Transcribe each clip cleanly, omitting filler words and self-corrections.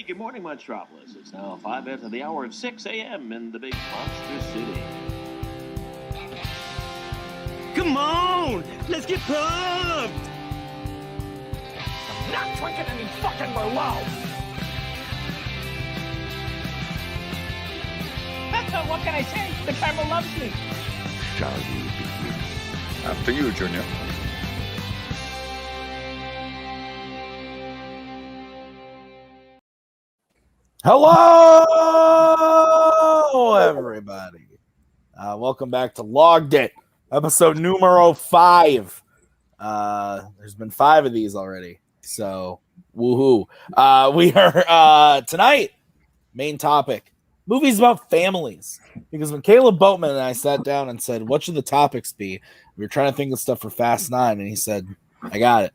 Good morning, Metropolis. It's now 5 after the hour of 6 a.m. in the big monster city. Come on! Let's get pumped! I'm not drinking any fucking Merlot! What can I say? The camera loves me. Shall we begin? After you, Junior. Hello, everybody. Welcome back to Logged It, episode numero 5. There's been 5 of these already, so woohoo. We are tonight, main topic, movies about families. Because when Kaleb Boatman and I sat down and said, what should the topics be? We were trying to think of stuff for Fast 9, and he said, I got it.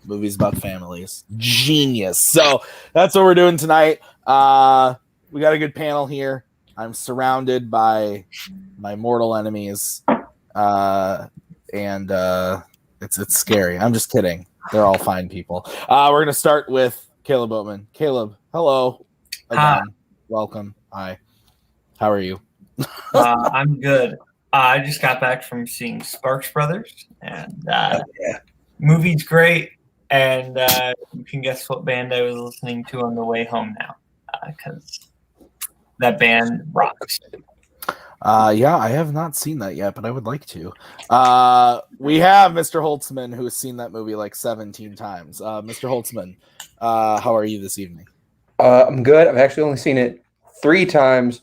Movies about families. Genius. So that's what we're doing tonight. We got a good panel here. I'm surrounded by my mortal enemies. And it's scary. I'm just kidding. They're all fine people. We're going to start with Kaleb Boatman. Kaleb, hello. Again. Hi. Welcome. Hi. How are you? I'm good. I just got back from seeing Sparks Brothers, and movie's great. And you can guess what band I was listening to on the way home now, because that band rocks. Yeah, I have not seen that yet, but I would like to. We have Mr. Holtzman, who has seen that movie like 17 times. Mr. Holtzman, how are you this evening? I'm good. I've actually only seen it 3 times,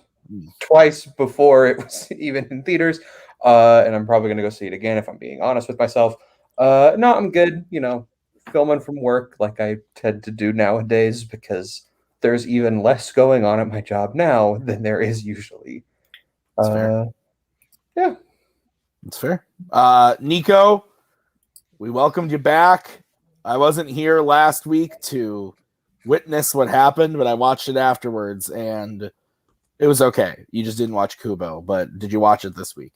twice before it was even in theaters, and I'm probably going to go see it again if I'm being honest with myself. No, I'm good. You know, filming from work like I tend to do nowadays because there's even less going on at my job now than there is usually. That's fair. Yeah. That's fair. Nico, we welcomed you back. I wasn't here last week to witness what happened, but I watched it afterwards, and it was okay. You just didn't watch Kubo, but did you watch it this week?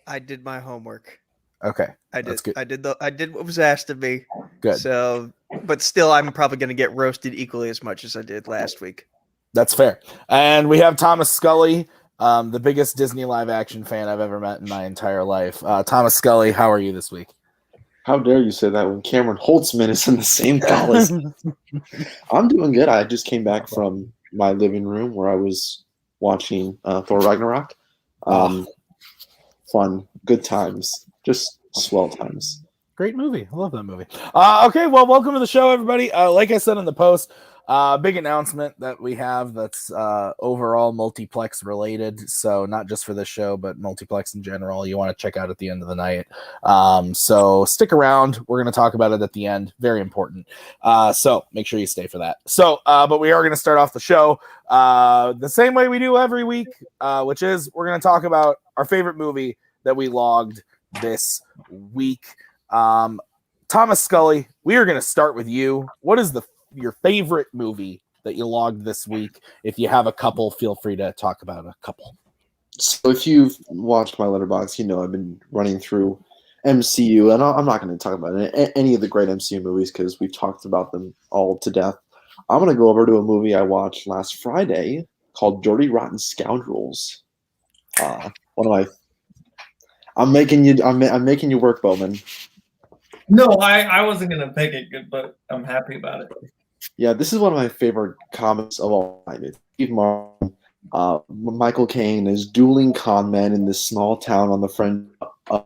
I did my homework. Okay. I did. That's good. I did what was asked of me. Good. So, but still, I'm probably going to get roasted equally as much as I did last week. That's fair. And we have Thomas Scully, the biggest Disney live action fan I've ever met in my entire life. Thomas Scully, how are you this week? How dare you say that when Cameron Holtzman is in the same call as I'm doing good. I just came back from my living room where I was watching Thor Ragnarok. Fun, good times, just swell times. Great movie. I love that movie. Okay, well, welcome to the show, everybody. Like I said in the post, big announcement that we have that's overall Multiplex related. So not just for this show, but Multiplex in general. You want to check out at the end of the night. So stick around. We're going to talk about it at the end. Very important. So make sure you stay for that. So, but we are going to start off the show the same way we do every week, which is we're going to talk about our favorite movie that we logged this week. Thomas Scully, we are going to start with you. What is your favorite movie that you logged this week? If you have a couple, feel free to talk about a couple. So if you've watched my letterbox, you know I've been running through MCU, and I'm not going to talk about any of the great MCU movies because we've talked about them all to death. I'm going to go over to a movie I watched last Friday called Dirty Rotten Scoundrels. One of my I'm making you work, Bowman. No, I wasn't going to pick it, but I'm happy about it. Yeah, this is one of my favorite comics of all time. It's Steve Martin, Michael Caine is dueling con men in this small town on the French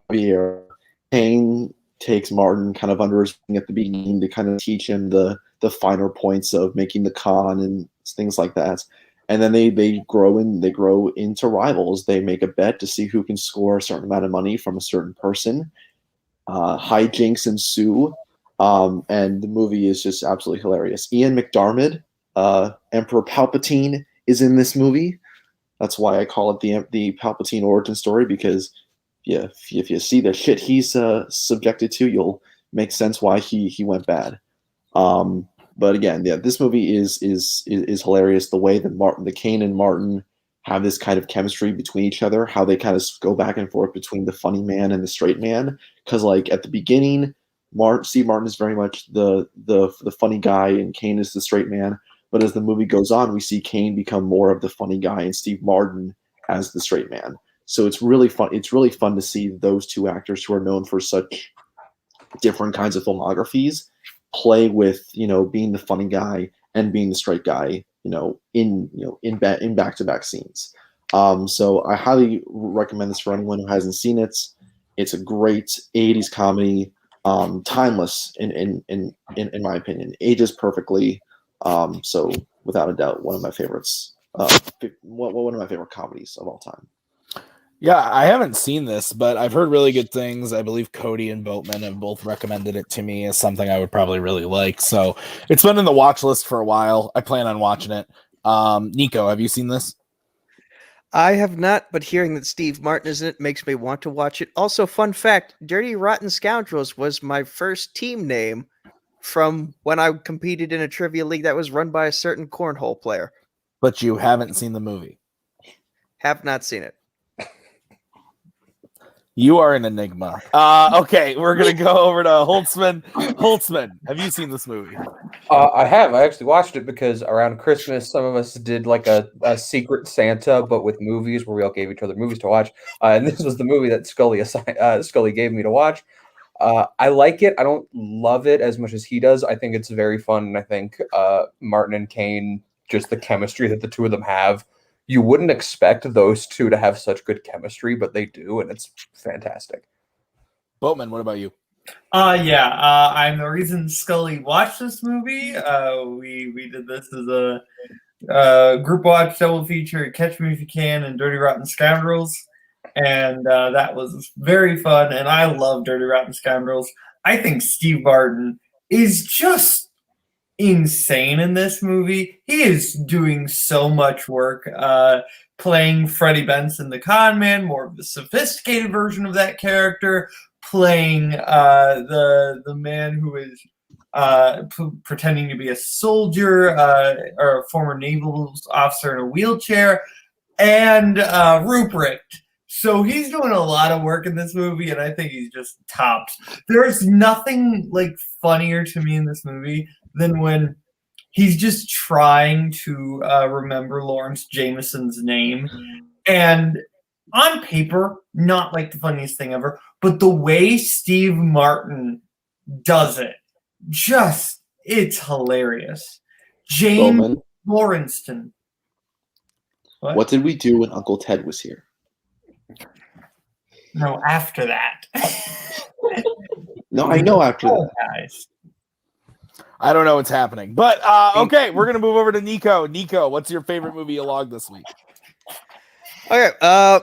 Riviera. Caine takes Martin kind of under his wing at the beginning to kind of teach him the finer points of making the con and things like that. And then they grow into rivals. They make a bet to see who can score a certain amount of money from a certain person. Hijinks ensue, and the movie is just absolutely hilarious. Ian McDiarmid, Emperor Palpatine, is in this movie. That's why I call it the Palpatine origin story, because if you see the shit he's subjected to, you'll make sense why he went bad. But again, yeah, this movie is hilarious. The way that the Caine and Martin have this kind of chemistry between each other, how they kind of go back and forth between the funny man and the straight man. Because like at the beginning, Martin is very much the funny guy, and Caine is the straight man. But as the movie goes on, we see Kane become more of the funny guy and Steve Martin as the straight man. So it's really fun. It's really fun to see those two actors who are known for such different kinds of filmographies play with, being the funny guy and being the straight guy, in back-to-back scenes. So I highly recommend this for anyone who hasn't seen it. It's a great 80s comedy, timeless in my opinion, ages perfectly. So without a doubt, one of my favorites, one of my favorite comedies of all time. Yeah, I haven't seen this, but I've heard really good things. I believe Cody and Boatman have both recommended it to me as something I would probably really like. So it's been in the watch list for a while. I plan on watching it. Nico, have you seen this? I have not, but hearing that Steve Martin is in it makes me want to watch it. Also, fun fact, Dirty Rotten Scoundrels was my first team name from when I competed in a trivia league that was run by a certain cornhole player. But you haven't seen the movie. Have not seen it. You are an enigma. Okay, we're going to go over to Holtzman. Holtzman, have you seen this movie? I have. I actually watched it because around Christmas, some of us did like a secret Santa, but with movies where we all gave each other movies to watch. And this was the movie that Scully gave me to watch. I like it. I don't love it as much as he does. I think it's very fun. And I think Martin and Kane, just the chemistry that the two of them have, you wouldn't expect those two to have such good chemistry, but they do, and it's fantastic. Boatman, what about you? I'm the reason Scully watched this movie. We did this as a group watch double feature, Catch Me If You Can and Dirty Rotten Scoundrels, and that was very fun, and I love Dirty Rotten Scoundrels. I think Steve Martin is just insane in this movie. He is doing so much work playing Freddie Benson the con man, more of the sophisticated version of that character, playing the man who is pretending to be a soldier or a former naval officer in a wheelchair, and Rupert. So he's doing a lot of work in this movie, and I think he's just tops. There's nothing funnier to me in this movie than when he's just trying to remember Lawrence Jameson's name. And on paper, not the funniest thing ever, but the way Steve Martin does it, it's hilarious. James Bowman, Lawrenston. what did we do when Uncle Ted was here? No, after that. No, I know after that. Guys. I don't know what's happening. But, okay, we're going to move over to Nico. Nico, what's your favorite movie you logged this week? Okay,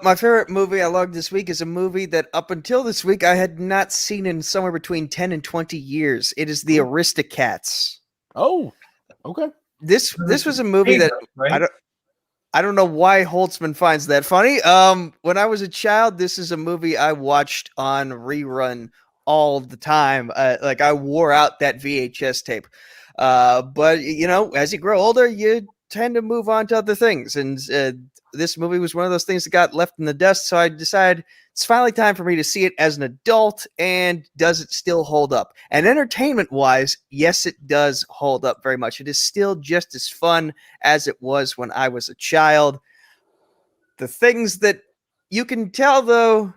my favorite movie I logged this week is a movie that up until this week I had not seen in somewhere between 10 and 20 years. It is The Aristocats. Oh, okay. This was a movie that I don't know why Holtzman finds that funny. When I was a child, this is a movie I watched on rerun all the time. I wore out that VHS tape. But as you grow older, you tend to move on to other things. And this movie was one of those things that got left in the dust. So I decided it's finally time for me to see it as an adult. And does it still hold up? And entertainment wise, yes, it does hold up very much. It is still just as fun as it was when I was a child. The things that you can tell, though,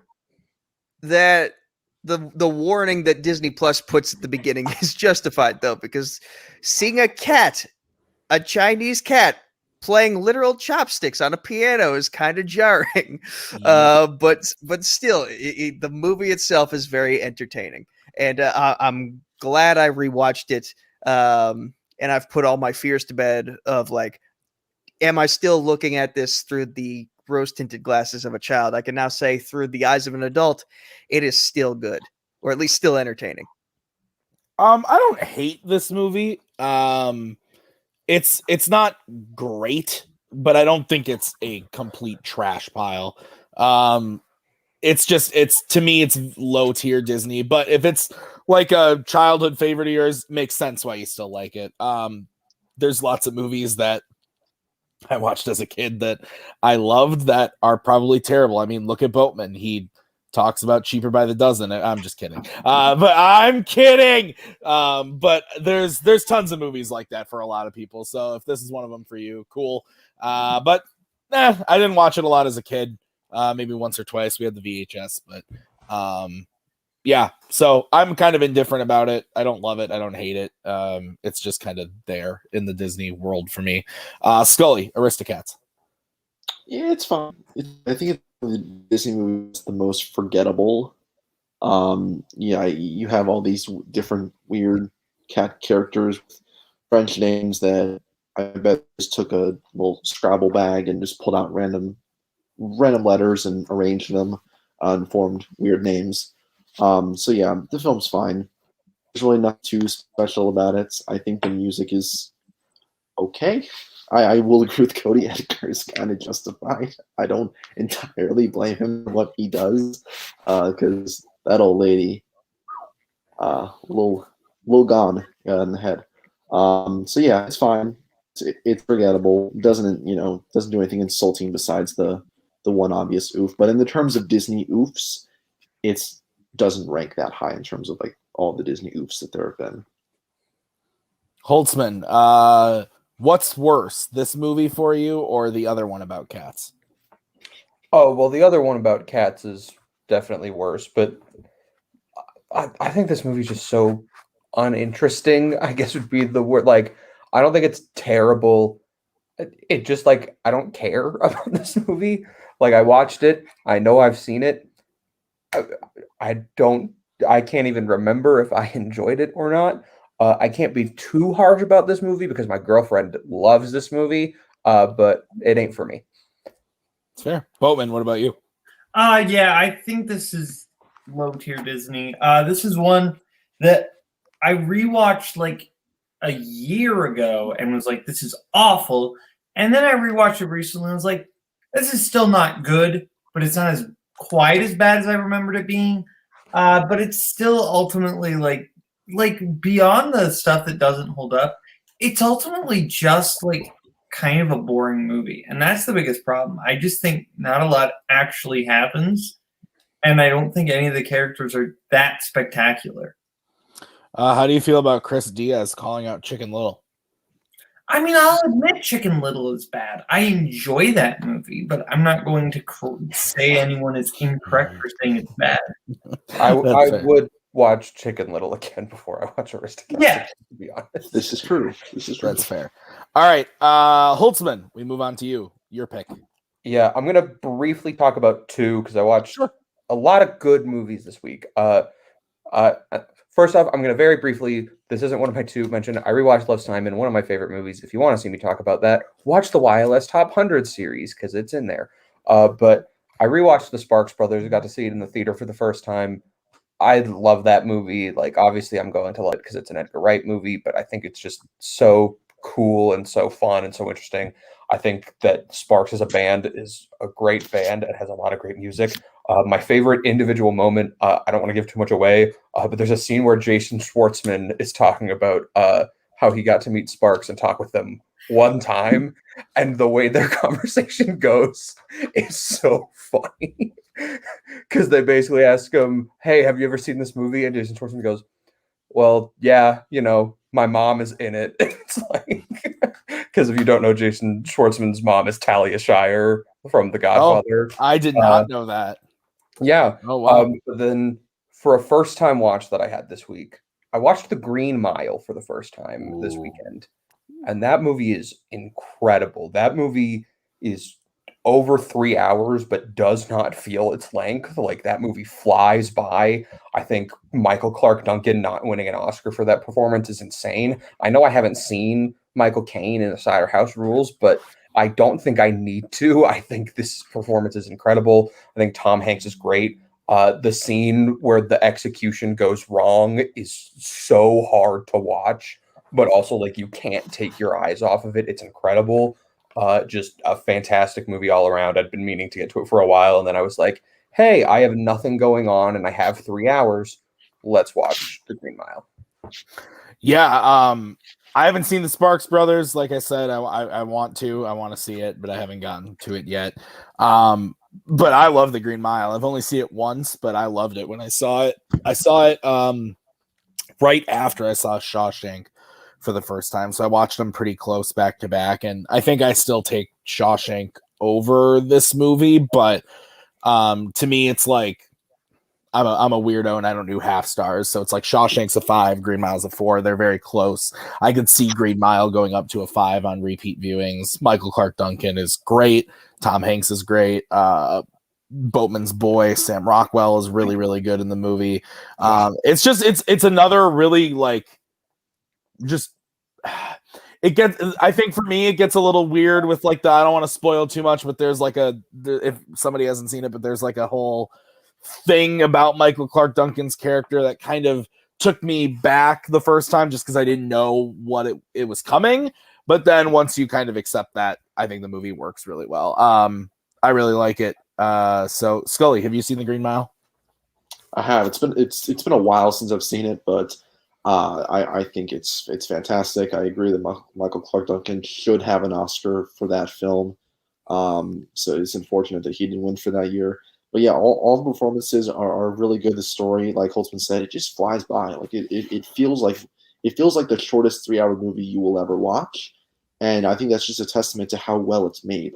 that the warning that Disney Plus puts at the beginning is justified, though, because seeing a Chinese cat playing literal chopsticks on a piano is kind of jarring. But still, the movie itself is very entertaining, and I'm glad I rewatched it. And I've put all my fears to bed of am I still looking at this through the rose-tinted glasses of a child? I can now say through the eyes of an adult, it is still good, or at least still entertaining. I don't hate this movie. It's not great, but I don't think it's a complete trash pile. To me, it's low tier Disney, but if it's like a childhood favorite of yours, makes sense why you still like it. There's lots of movies that I watched as a kid that I loved that are probably terrible. I mean, look at Boatman. He talks about Cheaper by the Dozen. I'm just kidding. But I'm kidding. But there's tons of movies like that for a lot of people. So if this is one of them for you, cool. But I didn't watch it a lot as a kid. Maybe once or twice. We had the VHS, but yeah. So I'm kind of indifferent about it. I don't love it. I don't hate it. It's just kind of there in the Disney world for me. Scully, Aristocats. Yeah, it's fun. I think it's the Disney movie is the most forgettable. Yeah, you have all these different weird cat characters with French names that I bet just took a little Scrabble bag and just pulled out random letters and arranged them and formed weird names. So yeah, the film's fine. There's really not too special about it. I think the music is okay. I will agree with Cody. Edgar is kind of justified. I don't entirely blame him for what he does, because that old lady, little gone in the head. So yeah, it's fine. It's forgettable. Doesn't do anything insulting besides the one obvious oof. But in the terms of Disney oofs, it doesn't rank that high in terms of like all the Disney oofs that there have been. Holtzman, what's worse, this movie for you or the other one about cats? Oh, well, the other one about cats is definitely worse, but I think this movie's just so uninteresting, I guess would be the word. Like, I don't think it's terrible. It just, like, I don't care about this movie. Like, I watched it. I know I've seen it. I can't even remember if I enjoyed it or not. I can't be too harsh about this movie because my girlfriend loves this movie, but it ain't for me. It's fair. Boatman, what about you? Yeah, I think this is low tier Disney. This is one that I rewatched like a year ago and was like, this is awful. And then I rewatched it recently and was like, this is still not good, but it's not as quite as bad as I remembered it being. But it's still ultimately like beyond the stuff that doesn't hold up, it's ultimately just like kind of a boring movie. And that's the biggest problem. I just think not a lot actually happens. And I don't think any of the characters are that spectacular. How do you feel about Chris Diaz calling out Chicken Little? I mean, I'll admit Chicken Little is bad. I enjoy that movie, but I'm not going to say anyone is incorrect for saying it's bad. I would watch Chicken Little again before I watch Aristocats. Yeah. To be honest. This is true. That's fair. All right. Holtzman, we move on to you. Your pick. Yeah, I'm going to briefly talk about two because I watched a lot of good movies this week. First off, I'm going to very briefly, this isn't one of my two mentioned. I rewatched Love, Simon, one of my favorite movies. If you want to see me talk about that, watch the YLS Top 100 series because it's in there. But I rewatched The Sparks Brothers. I got to see it in the theater for the first time. I love that movie. Like, obviously, I'm going to love it because it's an Edgar Wright movie, but I think it's just so cool and so fun and so interesting. I think that Sparks as a band is a great band. It has a lot of great music. My favorite individual moment, I don't want to give too much away, but there's a scene where Jason Schwartzman is talking about how he got to meet Sparks and talk with them one time, and the way their conversation goes is so funny. Because they basically ask him, hey, have you ever seen this movie? And Jason Schwartzman goes, well, yeah, my mom is in it. It's like, because if you don't know, Jason Schwartzman's mom is Talia Shire from The Godfather. Oh, I did not know that. Yeah. Oh, wow. But then for a first time watch that I had this week, I watched The Green Mile for the first time this weekend. And that movie is incredible. That movie is over 3 hours, but does not feel its length. Like, that movie flies by. I think Michael Clark Duncan not winning an Oscar for that performance is insane. I know I haven't seen Michael Caine in The Cider House Rules, but I don't think I need to. I think this performance is incredible. I think Tom Hanks is great. The scene where the execution goes wrong is so hard to watch, but also like you can't take your eyes off of it. It's incredible. Just a fantastic movie all around. I'd been meaning to get to it for a while, and then I was like, hey, I have nothing going on and I have 3 hours. Let's watch The Green Mile. Yeah, I haven't seen the Sparks Brothers. Like I said, I want to see it, but I haven't gotten to it yet. but I love The Green Mile. I've only seen it once, but I loved it when I saw it. I saw it right after I saw Shawshank for the first time, so I watched them pretty close back to back, and I think I still take Shawshank over this movie, but to me, it's like I'm a weirdo and I don't do half stars, so it's like Shawshank's a 5, Green Mile's a 4. They're very close. I could see Green Mile going up to a 5 on repeat viewings. Michael Clark Duncan is great. Tom Hanks is great. Boatman's boy Sam Rockwell is really, really good in the movie. It's another really like just. I think for me, it gets a little weird with like I don't want to spoil too much, but there's like if somebody hasn't seen it, but there's like a whole thing about Michael Clark Duncan's character that kind of took me back the first time just because I didn't know what it was coming. But then once you kind of accept that, I think the movie works really well. I really like it. So Scully, have you seen The Green Mile? I have. It's been a while since I've seen it, but I think it's fantastic. I agree that Michael Clark Duncan should have an Oscar for that film. So it's unfortunate that he didn't win for that year. But yeah, all the performances are really good. The story, like Holtzman said, it just flies by. Like it feels like the shortest 3-hour movie you will ever watch. And I think that's just a testament to how well it's made.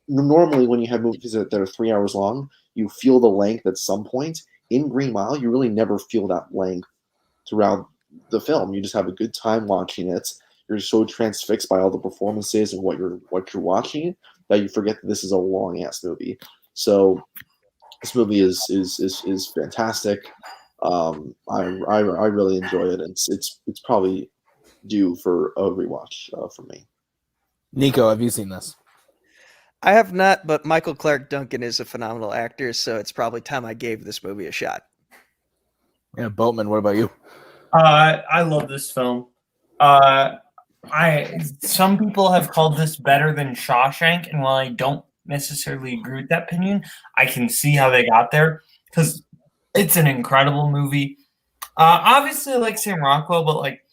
Normally when you have movies that are 3 hours long, you feel the length at some point. In Green Mile, you really never feel that length throughout the film. You just have a good time watching it. You're so transfixed by all the performances and what you're watching that you forget that this is a long ass movie. So this movie is fantastic. I really enjoy it. It's probably due for a rewatch for me. Nico, have you seen this? I have not, but Michael Clark Duncan is a phenomenal actor, so it's probably time I gave this movie a shot. Yeah, Boatman, what about you? I love this film. Some people have called this better than Shawshank, and while I don't necessarily agree with that opinion, I can see how they got there because it's an incredible movie. Obviously, I like Sam Rockwell, but like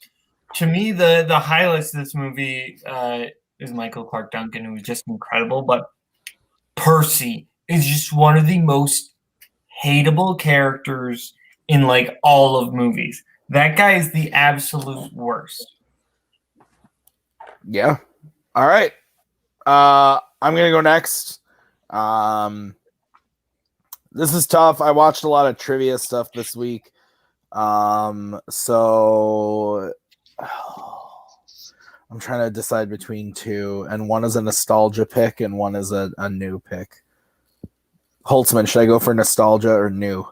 to me, the highlights of this movie is Michael Clark Duncan, who is just incredible. But Percy is just one of the most hateable characters in like all of movies. That guy is the absolute worst. Yeah. All right. I'm gonna go next. This is tough. I watched a lot of trivia stuff this week. So I'm trying to decide between two, and one is a nostalgia pick and one is a new pick. Holtzman, should I go for nostalgia or new?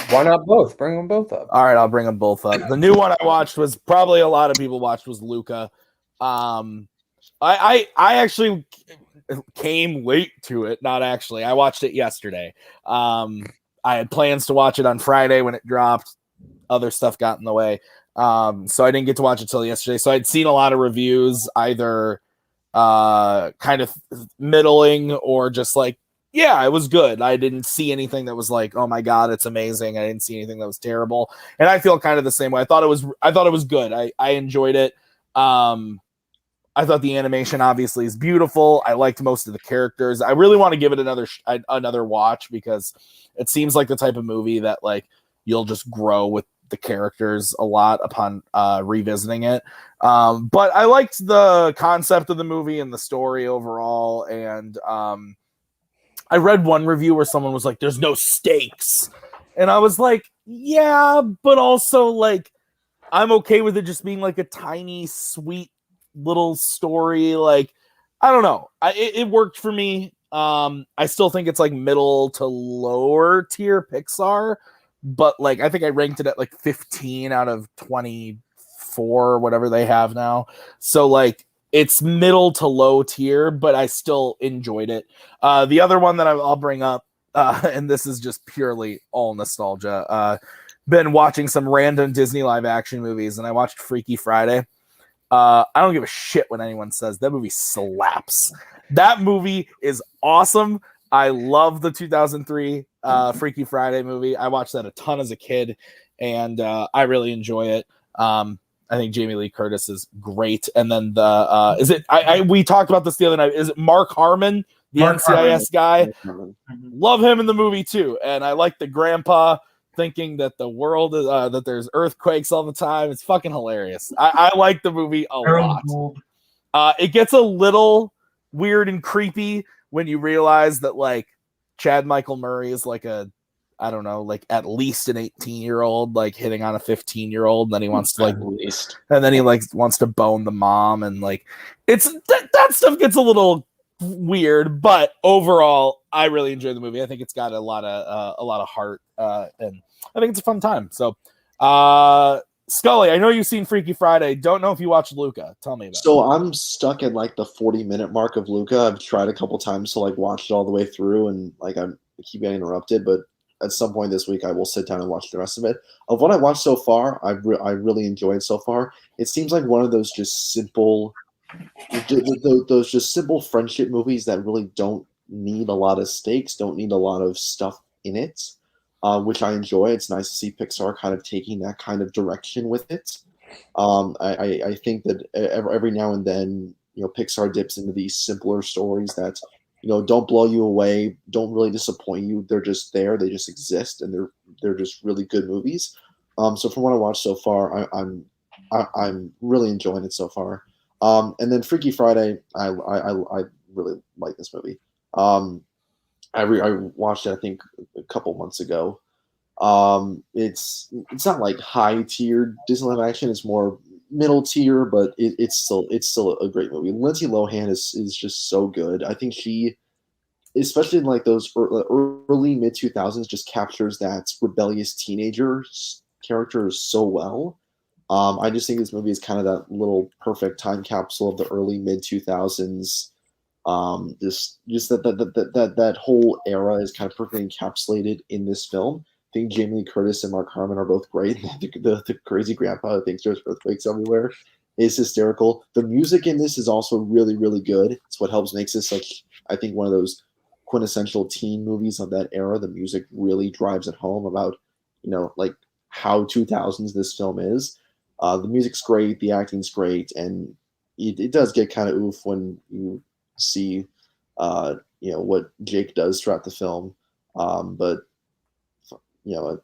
Why not both? Bring them both up. All right, I'll bring them both up. The new one I watched was probably a lot of people watched was Luca. I actually came late to it. Not actually. I watched it yesterday. I had plans to watch it on Friday when it dropped. Other stuff got in the way. So I didn't get to watch it till yesterday. So I'd seen a lot of reviews, either kind of middling or just like, yeah, it was good. I didn't see anything that was like, oh my God, it's amazing. I didn't see anything that was terrible. And I feel kind of the same way. I thought it was good. I enjoyed it. I thought the animation obviously is beautiful. I liked most of the characters. I really want to give it another watch because it seems like the type of movie that like you'll just grow with the characters a lot upon revisiting it. But I liked the concept of the movie and the story overall. And I read one review where someone was like, there's no stakes. And I was like, yeah, but also like, I'm okay with it just being like a tiny, sweet little story. Like, I don't know. It worked for me. I still think it's like middle to lower tier Pixar, but like, I think I ranked it at like 15 out of 24, whatever they have now. So like, it's middle to low tier, but I still enjoyed it. The other one that I'll bring up, and this is just purely all nostalgia. Been watching some random Disney live action movies, and I watched Freaky Friday. I don't give a shit what anyone says. That movie slaps. That movie is awesome. I love the 2003 Freaky Friday movie. I watched that a ton as a kid, and I really enjoy it. I think Jamie Lee Curtis is great. And then we talked about this the other night. Is it Mark Harmon the Mark NCIS guy. Harmon. Love him in the movie too, and I like the grandpa thinking that the world is that there's earthquakes all the time. It's fucking hilarious. I like the movie a lot. It gets a little weird and creepy when you realize that like Chad Michael Murray is like a, I don't know, like at least an 18-year-old like hitting on a 15-year-old, and then he wants to like, and then he like wants to bone the mom, and like it's that stuff gets a little weird, but overall I really enjoy the movie. I think it's got a lot of heart, and I think it's a fun time. So Scully, I know you've seen Freaky Friday. Don't know if you watched Luca. Tell me about it. So I'm stuck at like the 40-minute mark of Luca. I've tried a couple times to like watch it all the way through, and like I keep getting interrupted, but at some point this week I will sit down and watch the rest of it. Of what I watched so far, I really enjoyed so far. It seems like one of those just simple friendship movies that really don't need a lot of stakes, don't need a lot of stuff in it, which I enjoy. It's nice to see Pixar kind of taking that kind of direction with it. I think that every now and then, Pixar dips into these simpler stories that, don't blow you away, don't really disappoint you. They're just there, they just exist, and they're just really good movies. So from what I watched so far, I'm really enjoying it so far. And then Freaky Friday, I really like this movie. I watched it I think a couple months ago. It's not like high tier Disney live action. It's more middle tier, but it's still a great movie. Lindsay Lohan is just so good. I think she, especially in like those early mid 2000s, just captures that rebellious teenager character so well. I just think this movie is kind of that little perfect time capsule of the early mid 2000s. Just that whole era is kind of perfectly encapsulated in this film. I think Jamie Lee Curtis and Mark Harmon are both great. The crazy grandpa who thinks there's earthquakes everywhere is hysterical. The music in this is also really, really good. It's what makes this such, I think, one of those quintessential teen movies of that era. The music really drives it home about, like how 2000s this film is. The music's great, the acting's great, and it does get kind of oof when you see, what Jake does throughout the film. But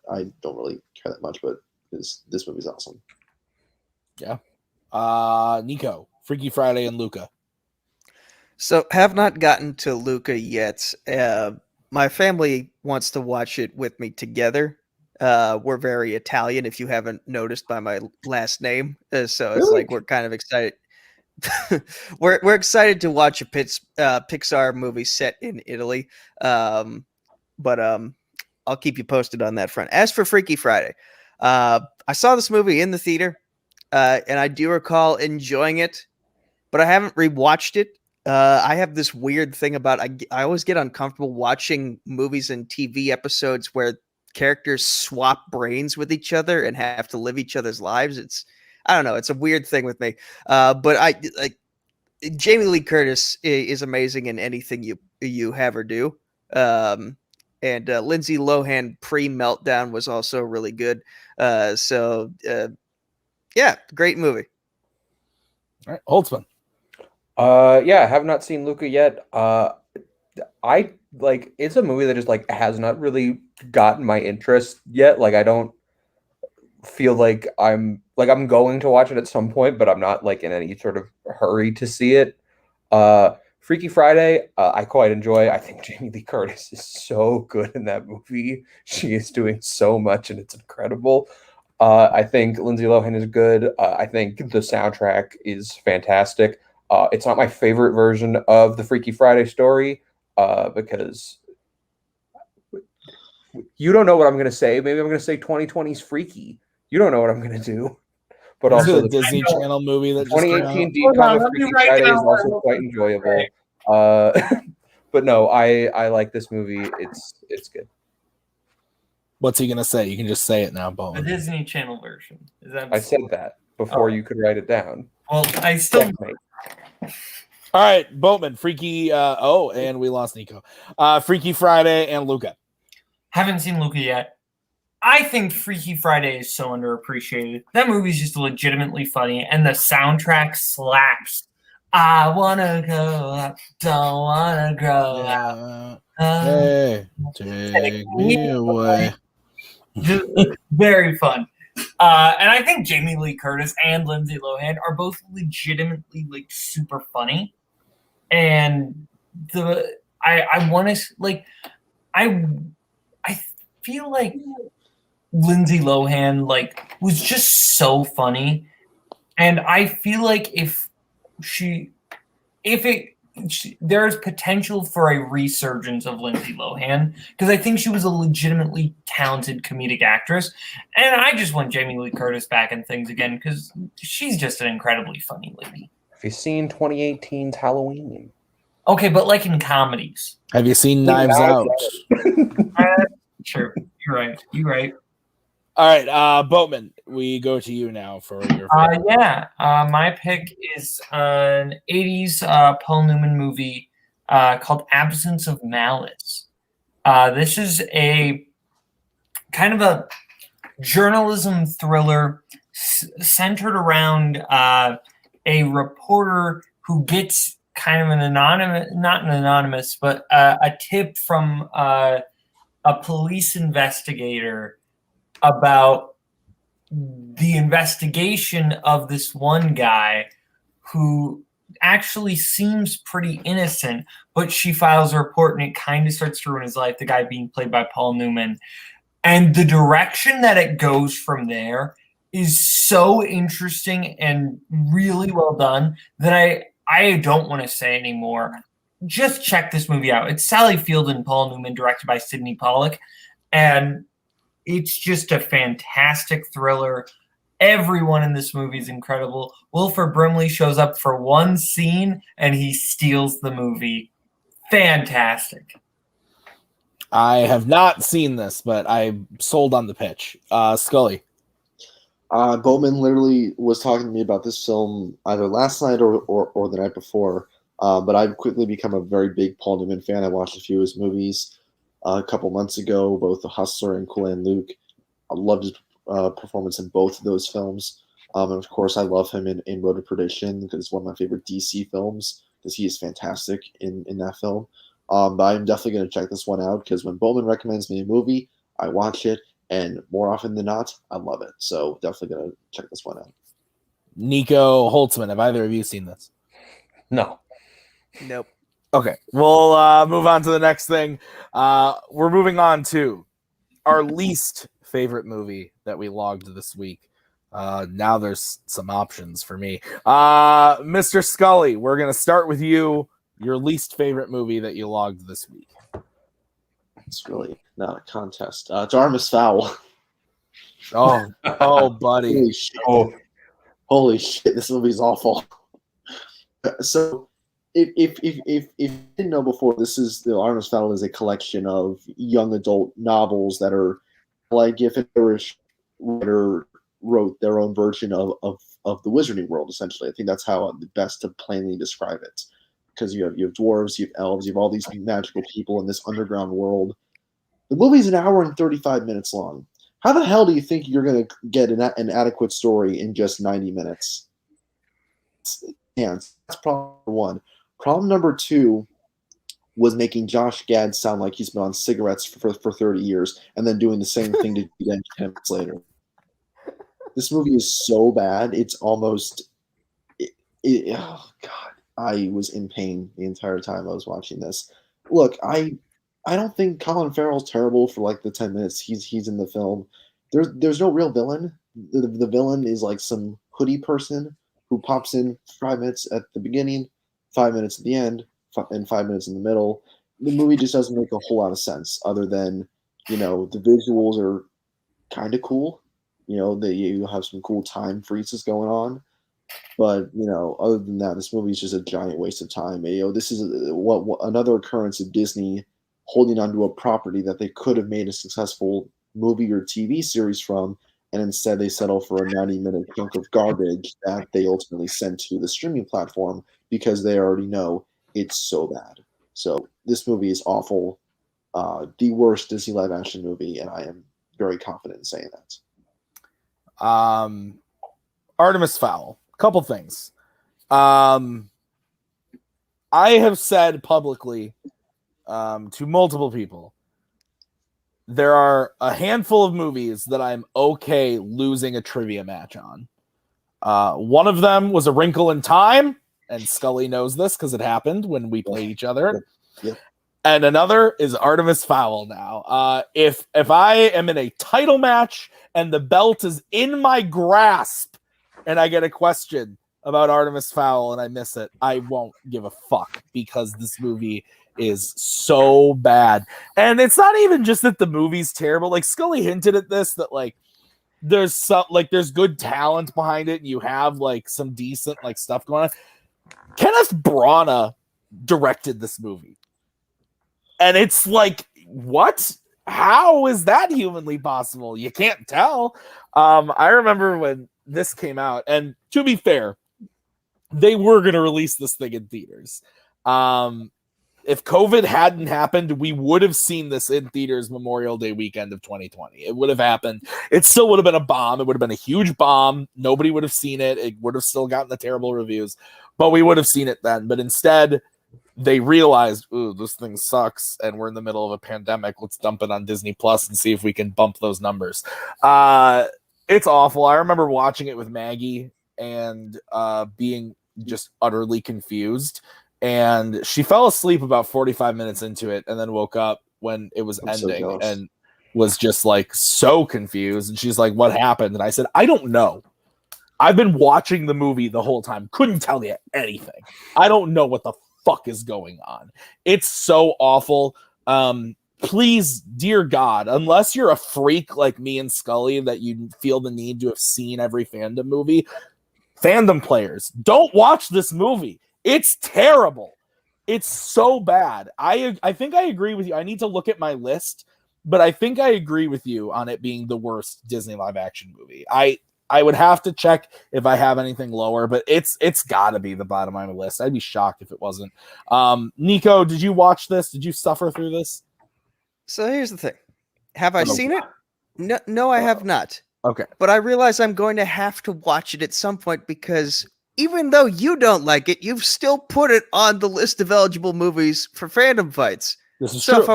I don't really care that much, but this movie's awesome. Yeah. Nico, Freaky Friday and Luca. So have not gotten to Luca yet. My family wants to watch it with me together. We're very Italian, if you haven't noticed by my last name. So it's like we're kind of excited. we're excited to watch a Pixar movie set in Italy. But I'll keep you posted on that front. As for Freaky Friday, I saw this movie in the theater, and I do recall enjoying it, but I haven't rewatched it. I have this weird thing about I always get uncomfortable watching movies and TV episodes where characters swap brains with each other and have to live each other's lives. I don't know. It's a weird thing with me. But Jamie Lee Curtis is amazing in anything you have her do. And Lindsay Lohan pre-Meltdown was also really good. Yeah, great movie. All right, Holtzman. Yeah, I have not seen Luca yet. I like it's a movie that just like has not really gotten my interest yet. Like I don't feel like I'm going to watch it at some point, but I'm not like in any sort of hurry to see it. Freaky Friday, I quite enjoy. I think Jamie Lee Curtis is so good in that movie. She is doing so much, and it's incredible. I think Lindsay Lohan is good. I think the soundtrack is fantastic. It's not my favorite version of the Freaky Friday story because you don't know what I'm going to say. Maybe I'm going to say 2020's Freaky. You don't know what I'm going to do. But also the Disney Channel movie that 2018 DCOM of Freaky Friday is also quite enjoyable. But no, I like this movie. It's good. What's he gonna say? You can just say it now, Bowen. The Disney Channel version. I said that before you could write it down. Well, I still. All right, Boatman, Freaky. And we lost Nico. Freaky Friday and Luca. Haven't seen Luca yet. I think Freaky Friday is so underappreciated. That movie's just legitimately funny, and the soundtrack slaps. I wanna grow up, don't wanna grow up. Hey, take me away. Just very fun. And I think Jamie Lee Curtis and Lindsay Lohan are both legitimately like super funny. And I want to like I feel like Lindsay Lohan like was just so funny, and I feel like there's potential for a resurgence of Lindsay Lohan because I think she was a legitimately talented comedic actress, and I just want Jamie Lee Curtis back in things again because she's just an incredibly funny lady. Have you seen 2018's Halloween? Okay, but like in comedies. Have you seen Knives Out? Sure, you're right. All right, Boatman, we go to you now for your. My pick is an '80s Paul Newman movie called "Absence of Malice." This is a kind of a journalism thriller centered around a reporter who gets kind of not an anonymous, but a tip from a police investigator about the investigation of this one guy who actually seems pretty innocent, but she files a report and it kind of starts to ruin his life, the guy being played by Paul Newman. And the direction that it goes from there is so interesting and really well done that I don't want to say anymore. Just check this movie out. It's Sally Field and Paul Newman, directed by Sidney Pollack. And it's just a fantastic thriller. Everyone in this movie is incredible. Wilford Brimley shows up for one scene and he steals the movie. Fantastic. I have not seen this, but I'm sold on the pitch. Scully. Boatman literally was talking to me about this film either last night or the night before. But I've quickly become a very big Paul Newman fan. I watched a few of his movies a couple months ago, both The Hustler and Kool and Luke. I loved his performance in both of those films. And of course, I love him in Road to Perdition because it's one of my favorite DC films because he is fantastic in that film. But I'm definitely going to check this one out because when Bowman recommends me a movie, I watch it, and more often than not, I love it. So definitely going to check this one out. Nico Holtzman, have either of you seen this? No. Nope. Okay, we'll move on to the next thing. We're moving on to our least favorite movie that we logged this week. Now there's some options for me. Mr. Scully, we're going to start with you. Your least favorite movie that you logged this week. It's really not a contest. It's Artemis Fowl. Oh, buddy. Holy shit. Holy shit, this movie's awful. So, if you didn't know before, the Artemis Fowl is a collection of young adult novels that are like if an Irish writer wrote their own version of the Wizarding World, essentially. I think that's how best to plainly describe it. Because you have dwarves, you have elves, you have all these magical people in this underground world. The movie's an hour and 35 minutes long. How the hell do you think you're going to get an adequate story in just 90 minutes? That's problem number one. Problem number two was making Josh Gad sound like he's been on cigarettes for 30 years and then doing the same thing to 10 minutes later. This movie is so bad. It's almost... oh, God. I was in pain the entire time I was watching this. Look, I don't think Colin Farrell's terrible for like the 10 minutes he's in the film. There's no real villain. The villain is like some hoodie person who pops in 5 minutes at the beginning, 5 minutes at the end, and 5 minutes in the middle. The movie just doesn't make a whole lot of sense other than, the visuals are kind of cool. You have some cool time freezes going on. But, other than that, this movie is just a giant waste of time. This is what another occurrence of Disney holding onto a property that they could have made a successful movie or TV series from, and instead they settle for a 90-minute chunk of garbage that they ultimately send to the streaming platform because they already know it's so bad. So this movie is awful. The worst Disney live-action movie, and I am very confident in saying that. Artemis Fowl. Couple things. I have said publicly to multiple people, there are a handful of movies that I'm okay losing a trivia match on. One of them was A Wrinkle in Time, and Scully knows this because it happened when we played each other. Yep. And another is Artemis Fowl now. If I am in a title match and the belt is in my grasp and I get a question about Artemis Fowl and I miss it, I won't give a fuck because this movie is so bad. And it's not even just that the movie's terrible. Like Scully hinted at this, that like there's good talent behind it and you have like some decent like stuff going on. Kenneth Branagh directed this movie. And it's like, what? How is that humanly possible? You can't tell. I remember when this came out, and to be fair, they were going to release this thing in theaters. If COVID hadn't happened, we would have seen this in theaters Memorial Day weekend of 2020. It would have happened. It still would have been a bomb. It would have been a huge bomb. Nobody would have seen it. It would have still gotten the terrible reviews, but we would have seen it then. But instead, they realized, ooh, this thing sucks, and we're in the middle of a pandemic. Let's dump it on Disney Plus and see if we can bump those numbers. It's awful. I remember watching it with Maggie and being just utterly confused. And she fell asleep about 45 minutes into it and then woke up when it was ending and was just like so confused. And she's like, what happened? And I said, I don't know. I've been watching the movie the whole time. Couldn't tell you anything. I don't know what the fuck is going on. It's so awful. Please, dear God, unless you're a freak like me and Scully that you feel the need to have seen every Fandom movie, Fandom players, don't watch this movie. It's terrible. It's so bad. I think I agree with you. I need to look at my list, but I think I agree with you on it being the worst Disney live action movie. I would have to check if I have anything lower, but it's got to be the bottom of my list. I'd be shocked if it wasn't. Nico, did you watch this? Did you suffer through this? So here's the thing. Have I seen it? No, I have not. Okay. But I realize I'm going to have to watch it at some point because even though you don't like it, you've still put it on the list of eligible movies for Fandom fights. This is so true. if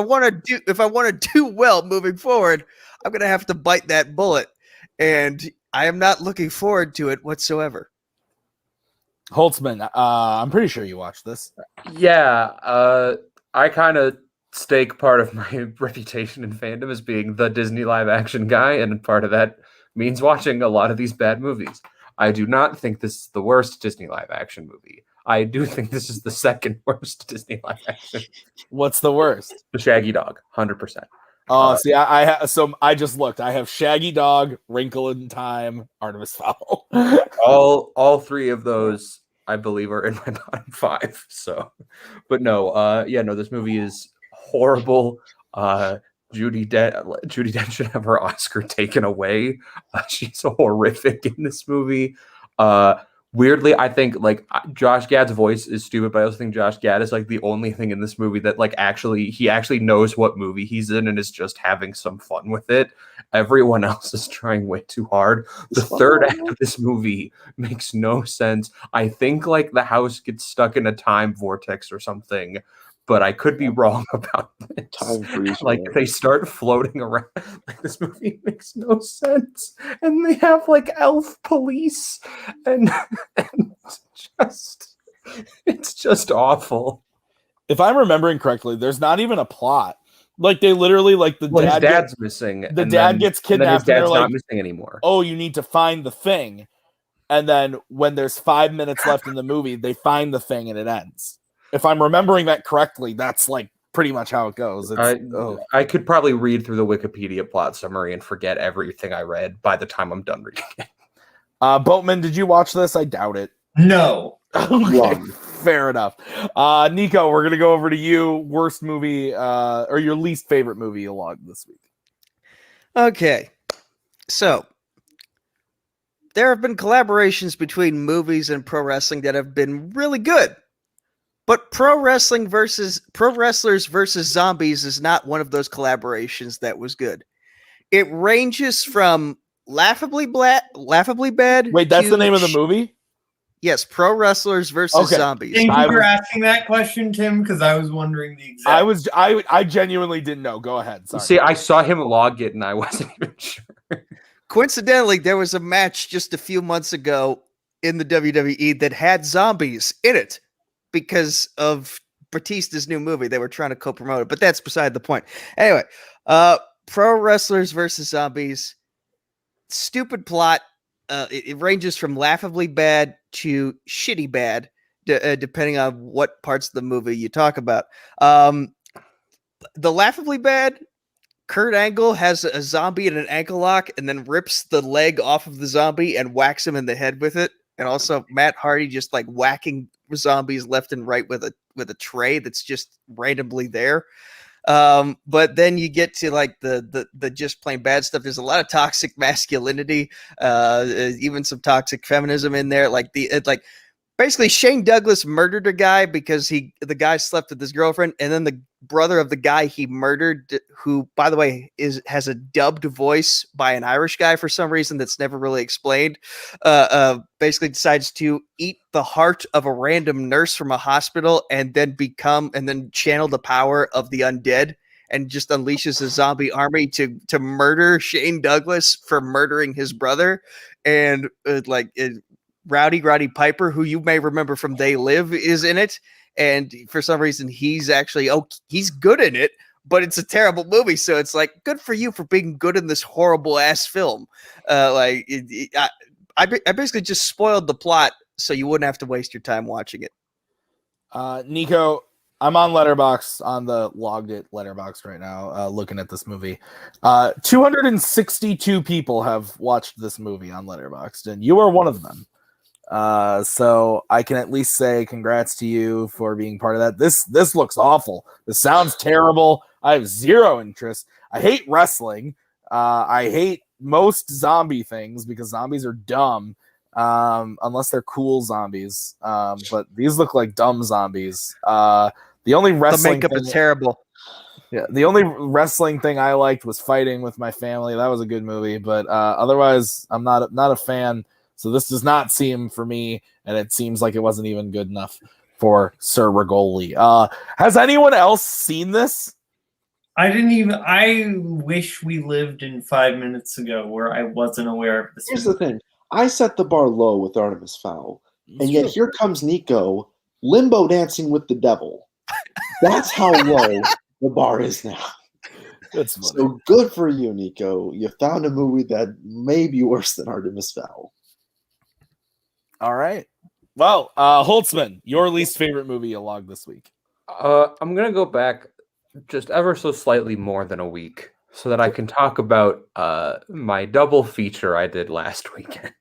I want to do well moving forward, I'm going to have to bite that bullet. And I am not looking forward to it whatsoever. Holtzman, I'm pretty sure you watched this. Yeah, I kind of stake part of my reputation in fandom as being the Disney live action guy, and part of that means watching a lot of these bad movies. I do not think this is the worst Disney live action movie. I do think this is the second worst Disney live action. What's the worst? The Shaggy Dog, 100%. See, I just looked. I have Shaggy Dog, Wrinkle in Time, Artemis Fowl. all three of those, I believe, are in my bottom five. So, but no, this movie is horrible. Judi Dench should have her Oscar taken away. She's horrific in this movie. Weirdly, I think like Josh Gad's voice is stupid, but I also think Josh Gad is like the only thing in this movie that like he actually knows what movie he's in and is just having some fun with it. Everyone else is trying way too hard. The third act of this movie makes no sense. I think like the house gets stuck in a time vortex or something, but I could be wrong about this. Time freeze. Like they start floating around. Like this movie makes no sense, and they have like elf police, and it's just awful. If I'm remembering correctly, there's not even a plot. Like they literally like his dad's missing. The dad gets kidnapped. His dad's and they're not like, missing anymore. Oh, you need to find the thing, and then when there's 5 minutes left in the movie, they find the thing and it ends. If I'm remembering that correctly, that's like pretty much how it goes. I could probably read through the Wikipedia plot summary and forget everything I read by the time I'm done reading it. Boatman, did you watch this? I doubt it. No. Okay, fair enough. Nico, we're gonna go over to you. Worst movie or your least favorite movie you logged this week. Okay, so there have been collaborations between movies and pro wrestling that have been really good. But pro wrestlers versus zombies is not one of those collaborations that was good. It ranges from laughably bad. Wait, that's the name of the movie? Yes, pro wrestlers versus zombies. Thank you for asking that question, Tim, because I was wondering the exact. I genuinely didn't know. Go ahead. Sorry. See, I saw him log it, and I wasn't even sure. Coincidentally, there was a match just a few months ago in the WWE that had zombies in it because of Batista's new movie. They were trying to co-promote it, but that's beside the point. Anyway, pro wrestlers versus zombies. Stupid plot. It ranges from laughably bad to shitty bad, depending on what parts of the movie you talk about. The laughably bad, Kurt Angle has a zombie in an ankle lock and then rips the leg off of the zombie and whacks him in the head with it. And also Matt Hardy just like whacking zombies left and right with a tray that's just randomly there. But then you get to like the just plain bad stuff. There's a lot of toxic masculinity, even some toxic feminism in there. Basically Shane Douglas murdered a guy because the guy slept with his girlfriend, and then the brother of the guy he murdered, who by the way has a dubbed voice by an Irish guy for some reason that's never really explained, basically decides to eat the heart of a random nurse from a hospital and then channel the power of the undead and just unleashes a zombie army to murder Shane Douglas for murdering his brother. And Rowdy Roddy Piper, who you may remember from They Live, is in it. And for some reason, he's he's good in it, but it's a terrible movie. So it's like, good for you for being good in this horrible ass film. I basically just spoiled the plot so you wouldn't have to waste your time watching it. Nico, I'm on Letterboxd, on the Logged It Letterboxd right now, looking at this movie. 262 people have watched this movie on Letterboxd, and you are one of them. So I can at least say congrats to you for being part of that. This looks awful. This sounds terrible. I have zero interest. I hate wrestling. I hate most zombie things because zombies are dumb, unless they're cool zombies. But these look like dumb zombies. The only wrestling makeup is terrible. Yeah, the only wrestling thing I liked was Fighting with My Family. That was a good movie, but otherwise, I'm not a fan. So this does not seem for me, and it seems like it wasn't even good enough for Sir Rigoli. Has anyone else seen this? I wish we lived in 5 minutes ago where I wasn't aware of this. Here's the thing. I set the bar low with Artemis Fowl, and yet here comes Nico limbo dancing with the devil. That's how low the bar is now. That's funny. So good for you, Nico. You found a movie that may be worse than Artemis Fowl. All right. Well, Holtzman, your least favorite movie you logged this week? I'm going to go back just ever so slightly more than a week so that I can talk about my double feature I did last weekend,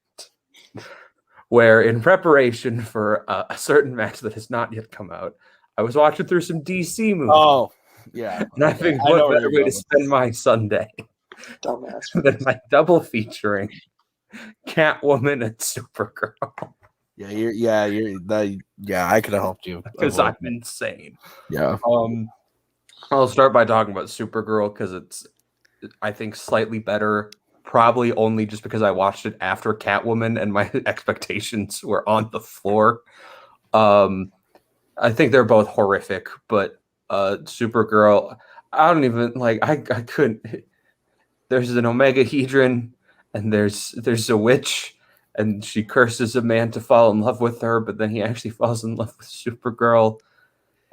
where in preparation for a certain match that has not yet come out, I was watching through some DC movies. Oh, yeah. And I think what better way to spend my Sunday than my double featuring Catwoman and Supergirl. I could have helped you because I'm insane. Yeah. I'll start by talking about Supergirl because it's, I think, slightly better. Probably only just because I watched it after Catwoman and my expectations were on the floor. I think they're both horrific, but Supergirl, I don't even I couldn't. There's an Omegahedron. And there's a witch, and she curses a man to fall in love with her, but then he actually falls in love with Supergirl.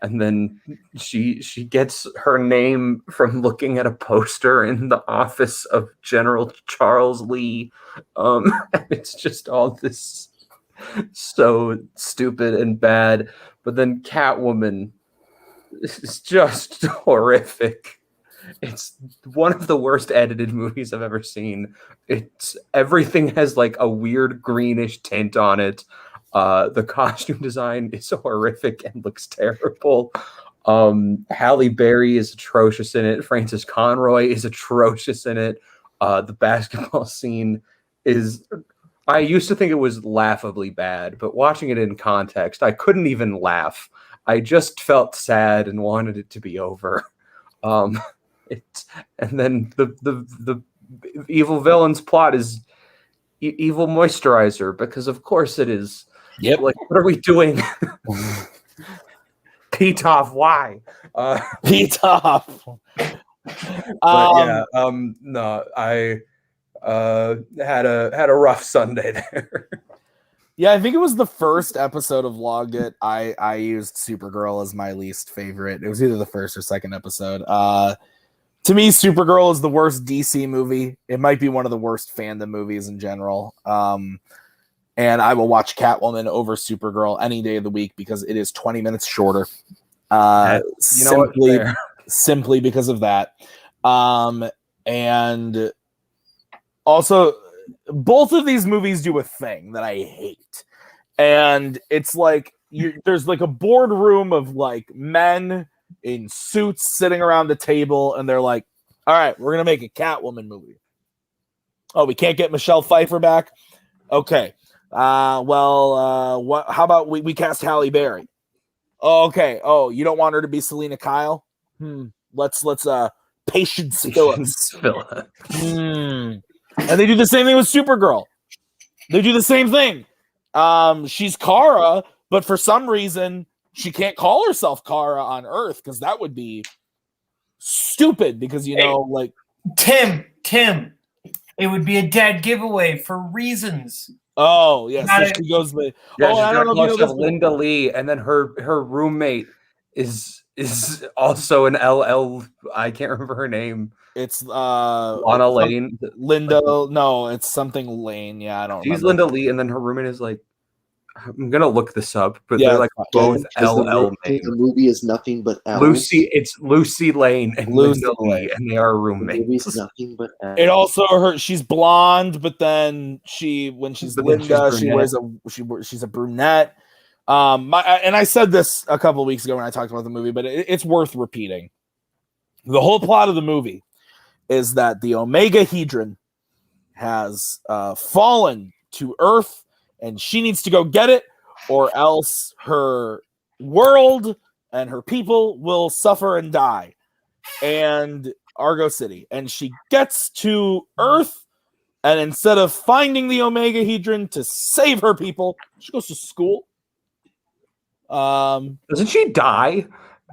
And then she gets her name from looking at a poster in the office of General Charles Lee. It's just all this so stupid and bad. But then Catwoman is just horrific. It's one of the worst edited movies I've ever seen. Everything has like a weird greenish tint on it. The costume design is horrific and looks terrible. Halle Berry is atrocious in it. Frances Conroy is atrocious in it. The basketball scene is... I used to think it was laughably bad, but watching it in context, I couldn't even laugh. I just felt sad and wanted it to be over. And then the evil villain's plot is evil moisturizer, because of course it is. Yep. Like, what are we doing? P-Toff, why? P-Toff. No, I had a rough Sunday there. Yeah, I think it was the first episode of Logged It. I used Supergirl as my least favorite. It was either the first or second episode. To me, Supergirl is the worst DC movie. It might be one of the worst fandom movies in general. And I will watch Catwoman over Supergirl any day of the week because it is 20 minutes shorter. Simply because of that. And also, both of these movies do a thing that I hate. And it's like there's like a boardroom of like men in suits sitting around the table, and they're like, all right, we're gonna make a Catwoman movie. Oh, we can't get Michelle Pfeiffer back? Okay. What how about we cast Halle Berry? Oh, okay. Oh, you don't want her to be Selena Kyle? Let's Patience Phillips. And they do the same thing with Supergirl. They do the same thing. She's Kara, but for some reason she can't call herself Kara on Earth because that would be stupid. Because like Tim, it would be a dead giveaway for reasons. Oh yes, so she goes. I don't know if you know this. Linda Lee, and then her roommate is also an LL. I can't remember her name. It's Lana Lane. Linda. No, it's something Lane. Yeah, I don't. She's remember. Linda Lee, and then her roommate is like. I'm gonna look this up, but they're like both LL names. The movie is nothing but L's. Lucy. It's Lucy Lane and Linda Lee, and they are roommates. The movie's nothing but L's. It also she's blonde, but then when she's Linda, she's a brunette. And I said this a couple of weeks ago when I talked about the movie, but it's worth repeating. The whole plot of the movie is that the Omega Hedron has fallen to Earth, and she needs to go get it, or else her world and her people will suffer and die. And Argo City. And she gets to Earth, and instead of finding the Omega Hedron to save her people, she goes to school. Doesn't she die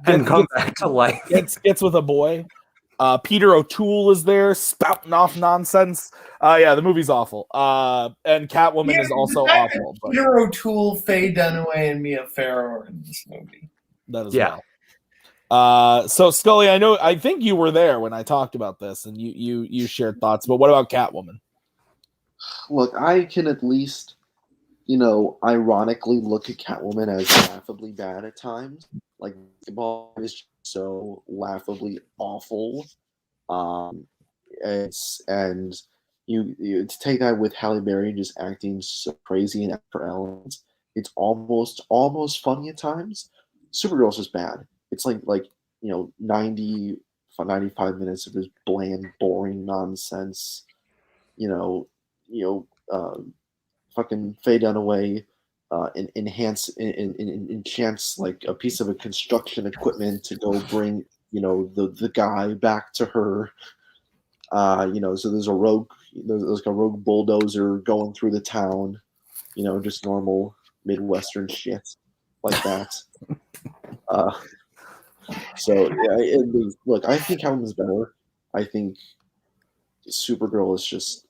and come back to life? Gets with a boy. Peter O'Toole is there spouting off nonsense. The movie's awful. And Catwoman is also awful. But Peter O'Toole, Faye Dunaway, and Mia Farrow are in this movie. That is well. So Scully, I think you were there when I talked about this, and you shared thoughts. But what about Catwoman? Look, I can at least, ironically look at Catwoman as laughably bad at times. Like, basketball is so laughably awful. You to take that with Halle Berry just acting so crazy and after elements, it's almost funny at times. Supergirl's just bad. It's like 90, 95 minutes of this bland, boring nonsense. Fucking Faye Dunaway enchants like a piece of a construction equipment to go bring the guy back to her. So there's like a rogue bulldozer going through the town. Just normal Midwestern shit like that. Look, I think Catwoman's better. I think Supergirl is just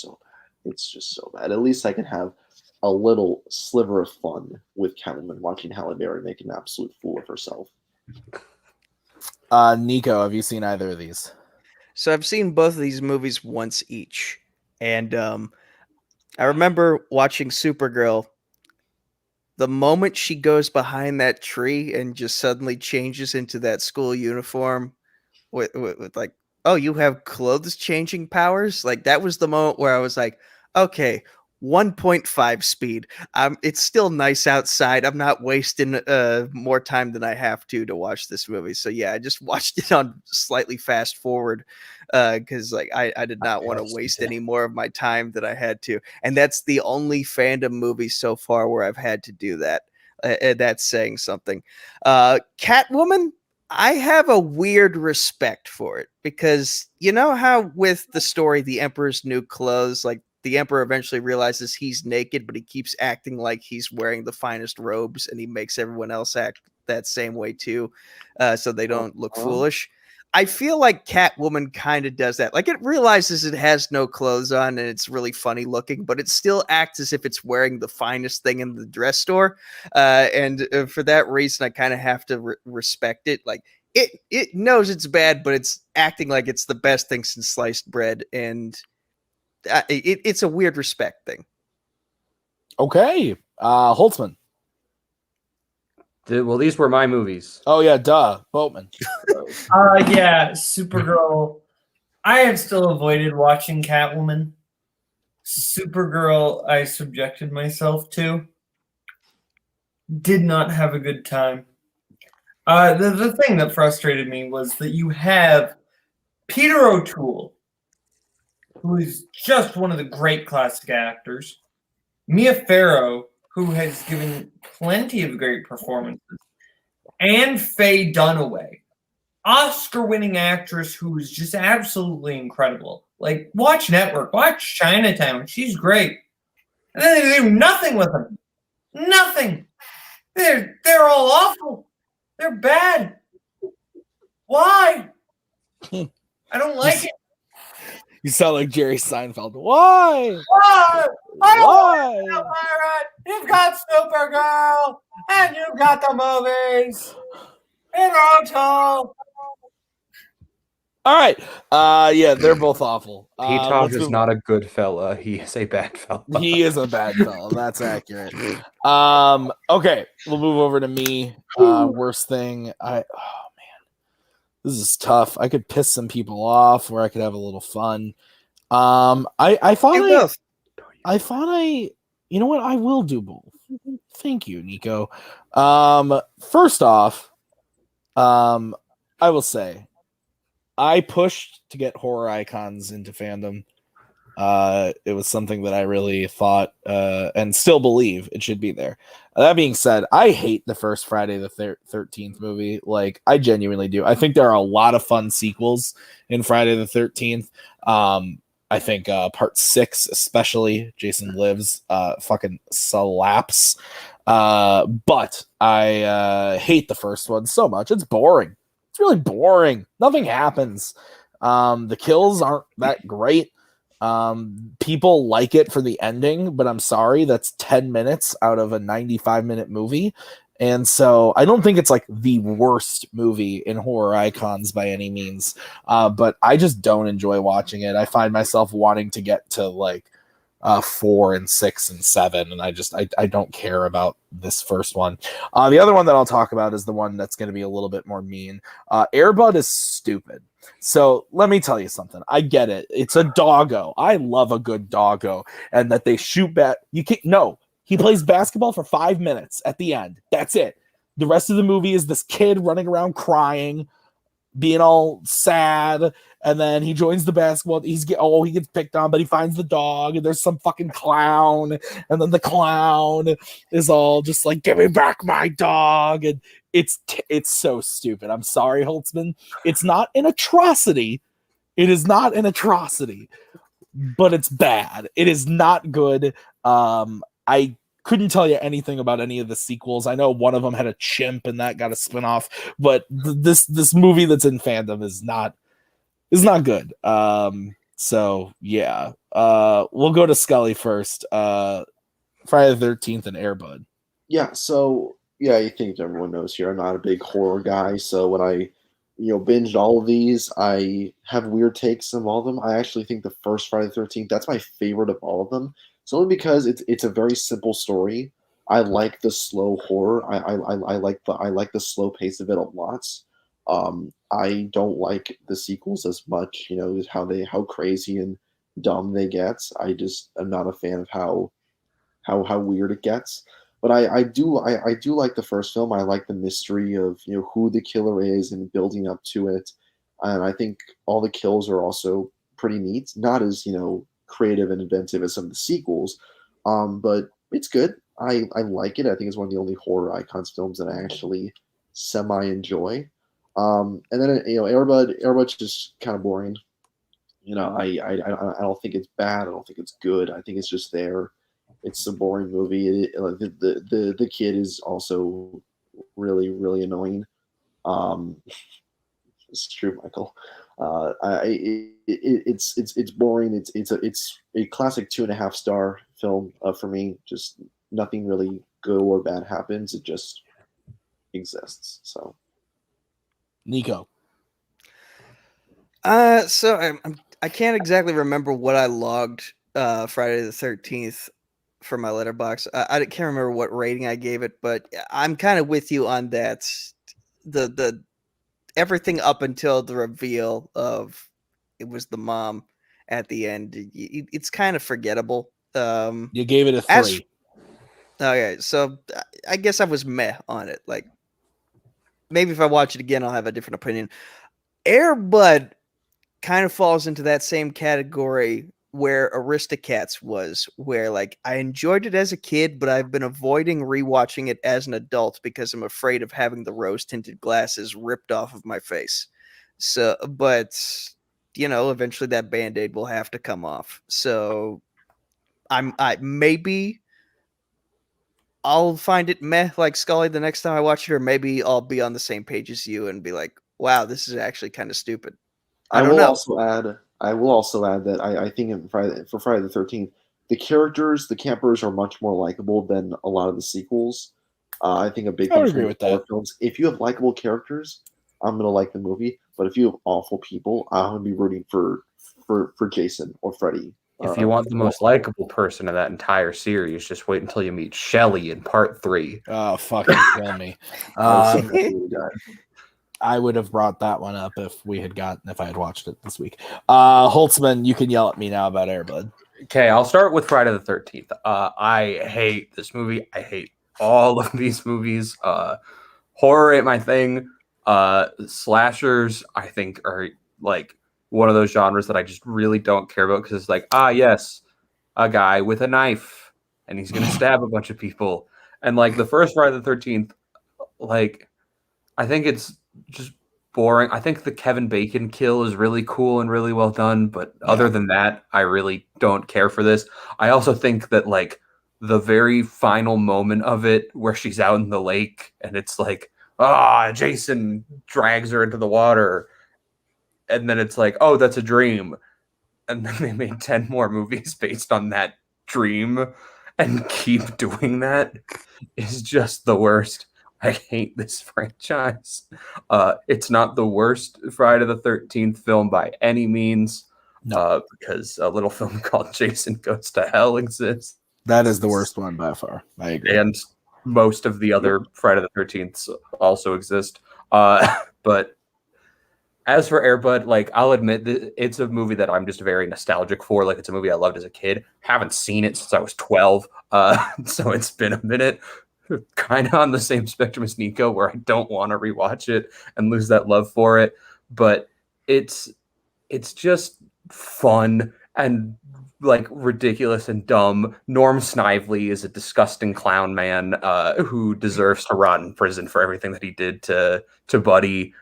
so bad. It's just so bad. At least I can have a little sliver of fun with Catwoman watching Halle Berry make an absolute fool of herself. Nico, have you seen either of these? So I've seen both of these movies once each. And I remember watching Supergirl. The moment she goes behind that tree and just suddenly changes into that school uniform with like, oh, you have clothes changing powers? Like, that was the moment where I was like, okay, 1.5 speed. It's still nice outside. I'm not wasting more time than I have to watch this movie. So yeah, I just watched it on slightly fast forward because I did not want to waste any more of my time than I had to. And that's the only Fandom movie so far where I've had to do that. That's saying something. Catwoman, I have a weird respect for it because you know how with the story, The Emperor's New Clothes, like the Emperor eventually realizes he's naked, but he keeps acting like he's wearing the finest robes, and he makes everyone else act that same way too, so they don't look foolish. I feel like Catwoman kind of does that. Like, it realizes it has no clothes on and it's really funny looking, but it still acts as if it's wearing the finest thing in the dress store. And for that reason, I kind of have to respect it. Like, it knows it's bad, but it's acting like it's the best thing since sliced bread. And it's a weird respect thing. Okay. Holtzman. Well, these were my movies. Oh, yeah, duh. Boatman. Yeah, Supergirl. I have still avoided watching Catwoman. Supergirl, I subjected myself to. Did not have a good time. The thing that frustrated me was that you have Peter O'Toole, who is just one of the great classic actors, Mia Farrow, who has given plenty of great performances, and Faye Dunaway, Oscar-winning actress who is just absolutely incredible. Like, watch Network, watch Chinatown. She's great. And then they do nothing with them. Nothing. They're all awful. They're bad. Why? I don't like it. You sound like Jerry Seinfeld. Why? Why? Why? You've got Supergirl, and you've got the movies. It's all. All right. Yeah, they're both awful. Peter is not a good fella. He is a bad fella. He is a bad fella. That's accurate. Okay, we'll move over to me. Worst thing. Oh man, this is tough. I could piss some people off, or I could have a little fun. I thought you know what? I will do both. Thank you, Nico. First off, I will say, I pushed to get horror icons into fandom. It was something that I really thought and still believe it should be there. That being said, I hate the first Friday the 13th movie. Like, I genuinely do. I think there are a lot of fun sequels in Friday the 13th. I think part 6, especially Jason Lives, fucking slaps. But I hate the first one so much. It's boring. It's really boring. Nothing happens. The kills aren't that great. People like it for the ending, but I'm sorry, that's 10 minutes out of a 95-minute movie. And so I don't think it's like the worst movie in horror icons by any means. But I just don't enjoy watching it. I find myself wanting to get to like 4 and 6 and 7, and I don't care about this first one. The other one that I'll talk about is the one that's going to be a little bit more mean. Air Bud is stupid. So let me tell you something. I get it. It's a doggo. I love a good doggo, and that they shoot back. You can't. No, he plays basketball for 5 minutes at the end. That's it. The rest of the movie is this kid running around crying, being all sad, and then he joins the basketball. He gets picked on, but he finds the dog, and there's some fucking clown, and then the clown is all just like, "Give me back my dog," and it's so stupid. I'm sorry, Holtzman. It's not an atrocity. It is not an atrocity, but it's bad. It is not good. I couldn't tell you anything about any of the sequels. I know one of them had a chimp and that got a spinoff, but this movie that's in fandom is not good. So yeah, we'll go to Scully first. Friday the 13th and Air Bud. Yeah, so yeah, I think everyone knows here I'm not a big horror guy. So when I binged all of these, I have weird takes on all of them. I actually think the first Friday the 13th, that's my favorite of all of them. It's only because it's a very simple story. I like the slow horror. I like the slow pace of it a lot. I don't like the sequels as much. How crazy and dumb they get. I'm not a fan of how weird it gets. But I do like the first film. I like the mystery of who the killer is and building up to it. And I think all the kills are also pretty neat. Not as creative and inventive as some of the sequels, but it's good. I like it. I think it's one of the only horror icons films that I actually semi enjoy. And then Air Bud's just kind of boring. You know, I don't think it's bad. I don't think it's good. I think it's just there. It's a boring movie. The kid is also really annoying. Um, it's true, Michael. It's boring. It's a classic 2.5 star film for me. Just nothing really good or bad happens. It just exists. So, Nico. So I can't exactly remember what I logged Friday the 13th for my letterbox. I can't remember what rating I gave it, but I'm kind of with you on that. The everything up until the reveal of it was the mom at the end, it's kind of forgettable. You gave it a 3. Okay, so I guess I was meh on it. Like, maybe if I watch it again, I'll have a different opinion. Air Bud kind of falls into that same category where Aristocats was, where like I enjoyed it as a kid, but I've been avoiding rewatching it as an adult because I'm afraid of having the rose-tinted glasses ripped off of my face. So, but you know, eventually that Band-Aid will have to come off. So I maybe I'll find it meh like Scully the next time I watch it, or maybe I'll be on the same page as you and be like, wow, this is actually kind of stupid. I don't know. I will also add that I think for Friday the 13th, the characters, the campers, are much more likable than a lot of the sequels. I think a big I would agree with that. films. If you have likable characters, I'm gonna like the movie. But if you have awful people, I'm gonna be rooting for Jason or Freddy. If you want the most likable person in that entire series, just wait until you meet Shelly in part 3. Oh, fucking kill me. I would have brought that one up if I had watched it this week. Holtzman, you can yell at me now about Air Bud. Okay, I'll start with Friday the 13th. I hate this movie. I hate all of these movies. Horror ain't my thing. Slashers, I think, are like one of those genres that I just really don't care about because it's like, yes, a guy with a knife and he's gonna stab a bunch of people. And like the first Friday the 13th, like I think it's just boring. I think the Kevin Bacon kill is really cool and really well done, but other than that, I really don't care for this. I also think that like the very final moment of it where she's out in the lake and it's like, Jason drags her into the water. And then it's like, oh, that's a dream. And then they made 10 more movies based on that dream and keep doing that is just the worst. I hate this franchise. It's not the worst Friday the 13th film by any means, because a little film called Jason Goes to Hell exists. That is the worst one by far. I agree. And most of the other Friday the 13th also exist. But as for Air Bud, like I'll admit that it's a movie that I'm just very nostalgic for. Like it's a movie I loved as a kid. Haven't seen it since I was 12. So it's been a minute. Kind of on the same spectrum as Nico, where I don't want to rewatch it and lose that love for it. But it's just fun and like ridiculous and dumb. Norm Snively is a disgusting clown man who deserves to rot in prison for everything that he did to Buddy.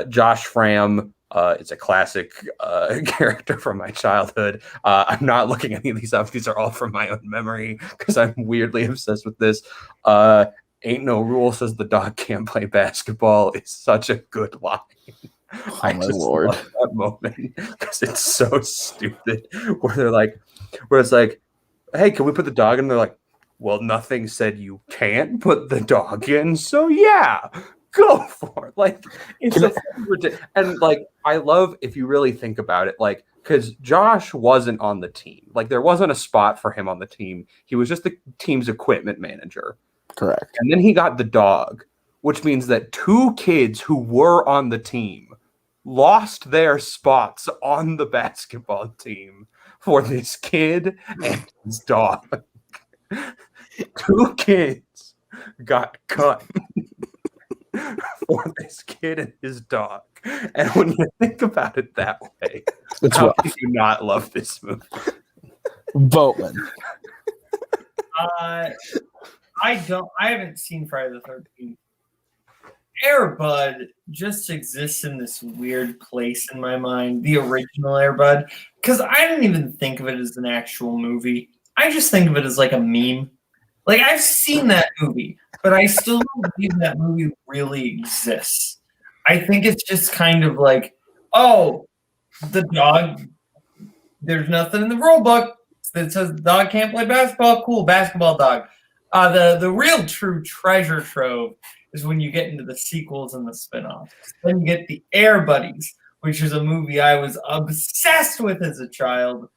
Josh Fram is a classic character from my childhood. I'm not looking any of these up. These are all from my own memory because I'm weirdly obsessed with this. Ain't no rule says the dog can't play basketball. It's such a good line. I just love that moment because it's so stupid. Where it's like, hey, can we put the dog in? They're like, well, nothing said you can't put the dog in, so yeah. Go for it. Like it's and like I love if you really think about it, like because Josh wasn't on the team. Like there wasn't a spot for him on the team. He was just the team's equipment manager. Correct. And then he got the dog, which means that 2 kids who were on the team lost their spots on the basketball team for this kid and his dog. 2 kids got cut. For this kid and his dog. And when you think about it that way, how do you not love this movie? Boatman. I haven't seen Friday the 13th. Air Bud just exists in this weird place in my mind, the original Air Bud, because I didn't even think of it as an actual movie. I just think of it as like a meme. Like, I've seen that movie, but I still don't believe that movie really exists. I think it's just kind of like, oh, the dog, there's nothing in the rule book that says the dog can't play basketball. Cool, basketball dog. The real true treasure trove is when you get into the sequels and the spin-offs. Then you get the Air Buddies, which is a movie I was obsessed with as a child,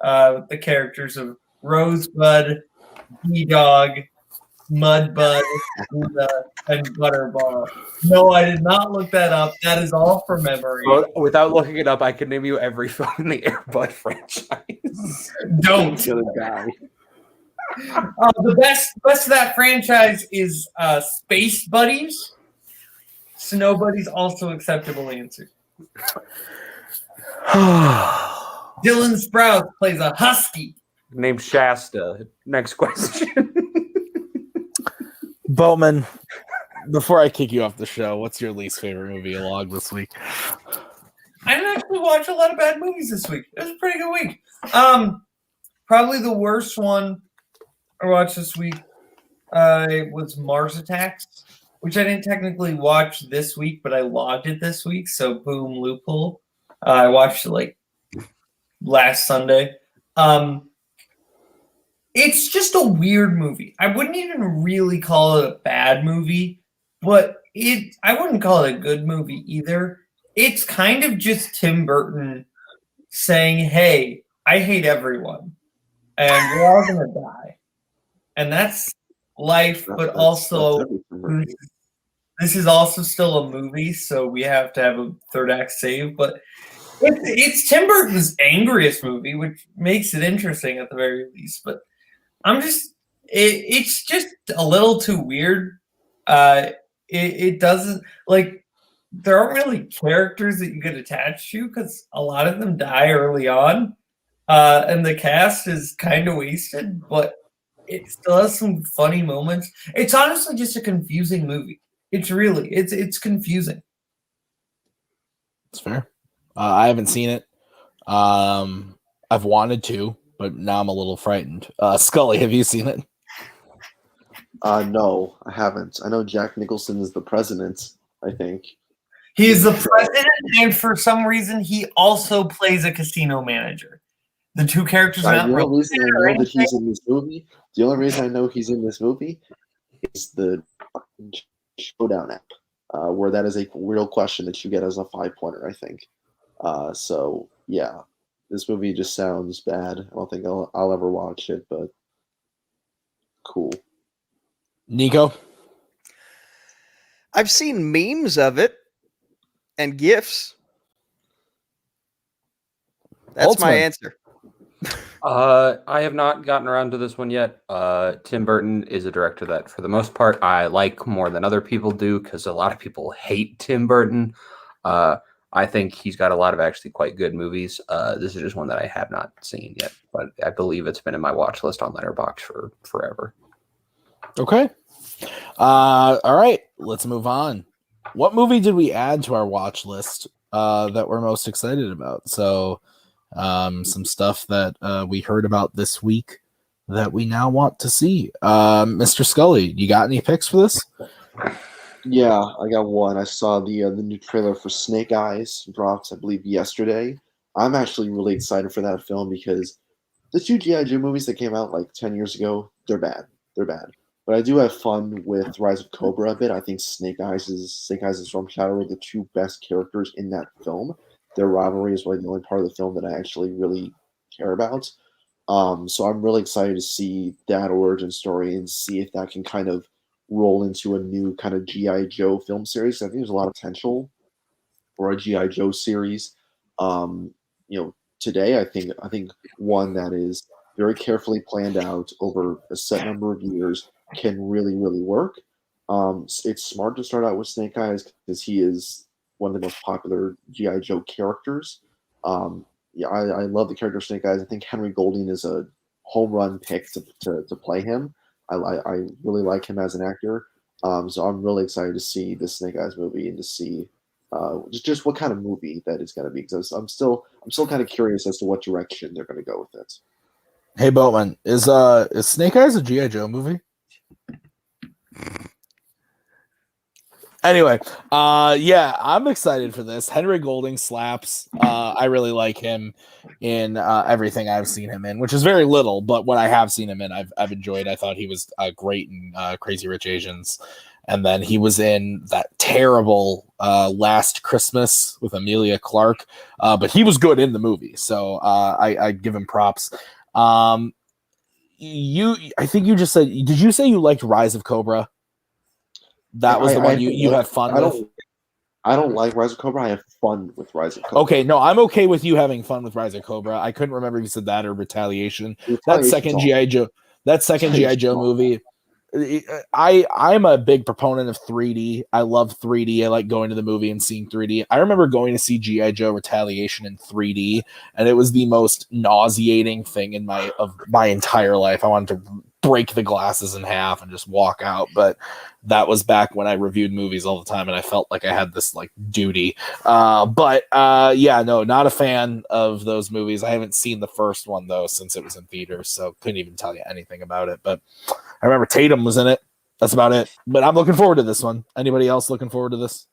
with the characters of Rosebud, B-Dog, Mudbud, and Butterball. No, I did not look that up. That is all from memory. Well, without looking it up, I can name you every film in the Air Bud franchise. Don't. The best of that franchise is Space Buddies. Snow Buddies also acceptable answer. Dylan Sprouse plays a husky. Named Shasta. Next question. Boatman, before I kick you off the show, what's your least favorite movie log this week? I didn't actually watch a lot of bad movies this week. It was a pretty good week. Probably the worst one I watched this week was Mars Attacks, which I didn't technically watch this week, but I logged it this week, so boom, loophole. I watched it like last Sunday. It's just a weird movie. I wouldn't even really call it a bad movie, but I wouldn't call it a good movie either. It's kind of just Tim Burton saying, hey, I hate everyone, and we're all going to die. And that's life, but also this is also still a movie, so we have to have a third act save, but it's Tim Burton's angriest movie, which makes it interesting at the very least, but it's just a little too weird. It doesn't, like, there aren't really characters that you get attached to because a lot of them die early on, and the cast is kind of wasted, but it still has some funny moments. It's honestly just a confusing movie. It's confusing. It's fair. I haven't seen it. I've wanted to, but now I'm a little frightened. Scully, have you seen it? No, I haven't. I know Jack Nicholson is the president, I think. He is the president, and for some reason, he also plays a casino manager. The two characters are not The real. only reason I know that he's in this movie, the only reason I know he's in this movie is the Showdown app, where that is a real question that you get as a 5-pointer, I think. So, yeah, this movie just sounds bad. I don't think I'll ever watch it, but cool. Nico? I've seen memes of it and GIFs. That's my answer. I have not gotten around to this one yet. Tim Burton is a director that, for the most part, I like more than other people do because a lot of people hate Tim Burton. I think he's got a lot of actually quite good movies. This is just one that I have not seen yet, but I believe it's been in my watch list on Letterboxd for forever. Okay. All right, let's move on. What movie did we add to our watch list that we're most excited about? So some stuff that we heard about this week that we now want to see. Mr. Scully, you got any picks for this? Yeah, I got one. I saw the new trailer for Snake Eyes dropped, I believe, yesterday. I'm actually really excited for that film because the two G.I. Joe movies that came out like 10 years ago, they're bad. They're bad. But I do have fun with Rise of Cobra a bit. I think Snake Eyes and Storm Shadow are the two best characters in that film. Their rivalry is really the only part of the film that I actually really care about. So I'm really excited to see that origin story and see if that can kind of roll into a new kind of G.I. Joe film series. I think there's a lot of potential for a G.I. Joe series. Today I think one that is very carefully planned out over a set number of years can really, really work. It's smart to start out with Snake Eyes because he is one of the most popular G.I. Joe characters. I love the character of Snake Eyes. I think Henry Golding is a home run pick to play him. I really like him as an actor. So I'm really excited to see the Snake Eyes movie and to see just what kind of movie that is going to be. Because I'm still kind of curious as to what direction they're going to go with it. Hey Boatman, is Snake Eyes a G.I. Joe movie? Anyway, yeah, I'm excited for this. Henry Golding slaps. I really like him in everything I've seen him in, which is very little, but what I have seen him in, I've enjoyed. I thought he was great in Crazy Rich Asians, and then he was in that terrible Last Christmas with Emilia Clarke, but he was good in the movie, so I give him props. I think you just said. Did you say you liked Rise of Cobra? That was the one you had fun with? I don't like Rise of Cobra. I have fun with Rise of Cobra. Okay, no, I'm okay with you having fun with Rise of Cobra. I couldn't remember if you said that or Retaliation. That second G.I. Joe movie. I'm a big proponent of 3D. I love 3D. I like going to the movie and seeing 3D. I remember going to see G.I. Joe Retaliation in 3D, and it was the most nauseating thing in my entire life. I wanted to break the glasses in half and just walk out, but that was back when I reviewed movies all the time and I felt like I had this like duty. Yeah, no, not a fan of those movies. I haven't seen the first one though since it was in theaters, so couldn't even tell you anything about it. But I remember Tatum was in it. That's about it. But I'm looking forward to this one. Anybody else looking forward to this?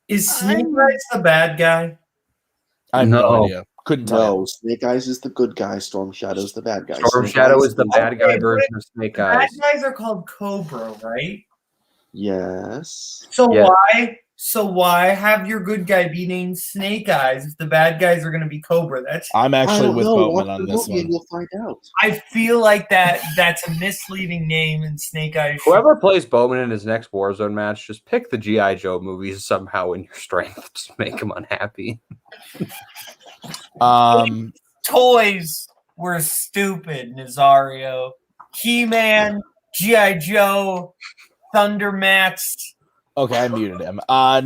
Is Snake Eyes the bad guy? I have no idea. Couldn't tell. No, Snake Eyes is the good guy. Storm Shadow's the bad guy. Storm Shadow is the bad guy version of Snake Eyes. Bad guys are called Cobra, right? Yes. So why have your good guy be named Snake Eyes if the bad guys are going to be Cobra? I'm actually with Boatman on this one. You'll find out. I feel like that's a misleading name in Snake Eyes. Whoever plays Boatman in his next Warzone match, just pick the G.I. Joe movies somehow in your strength. Just make him unhappy. Toys were stupid, Nazario. He-Man, G.I. Joe, Thundermats. Okay, I muted him.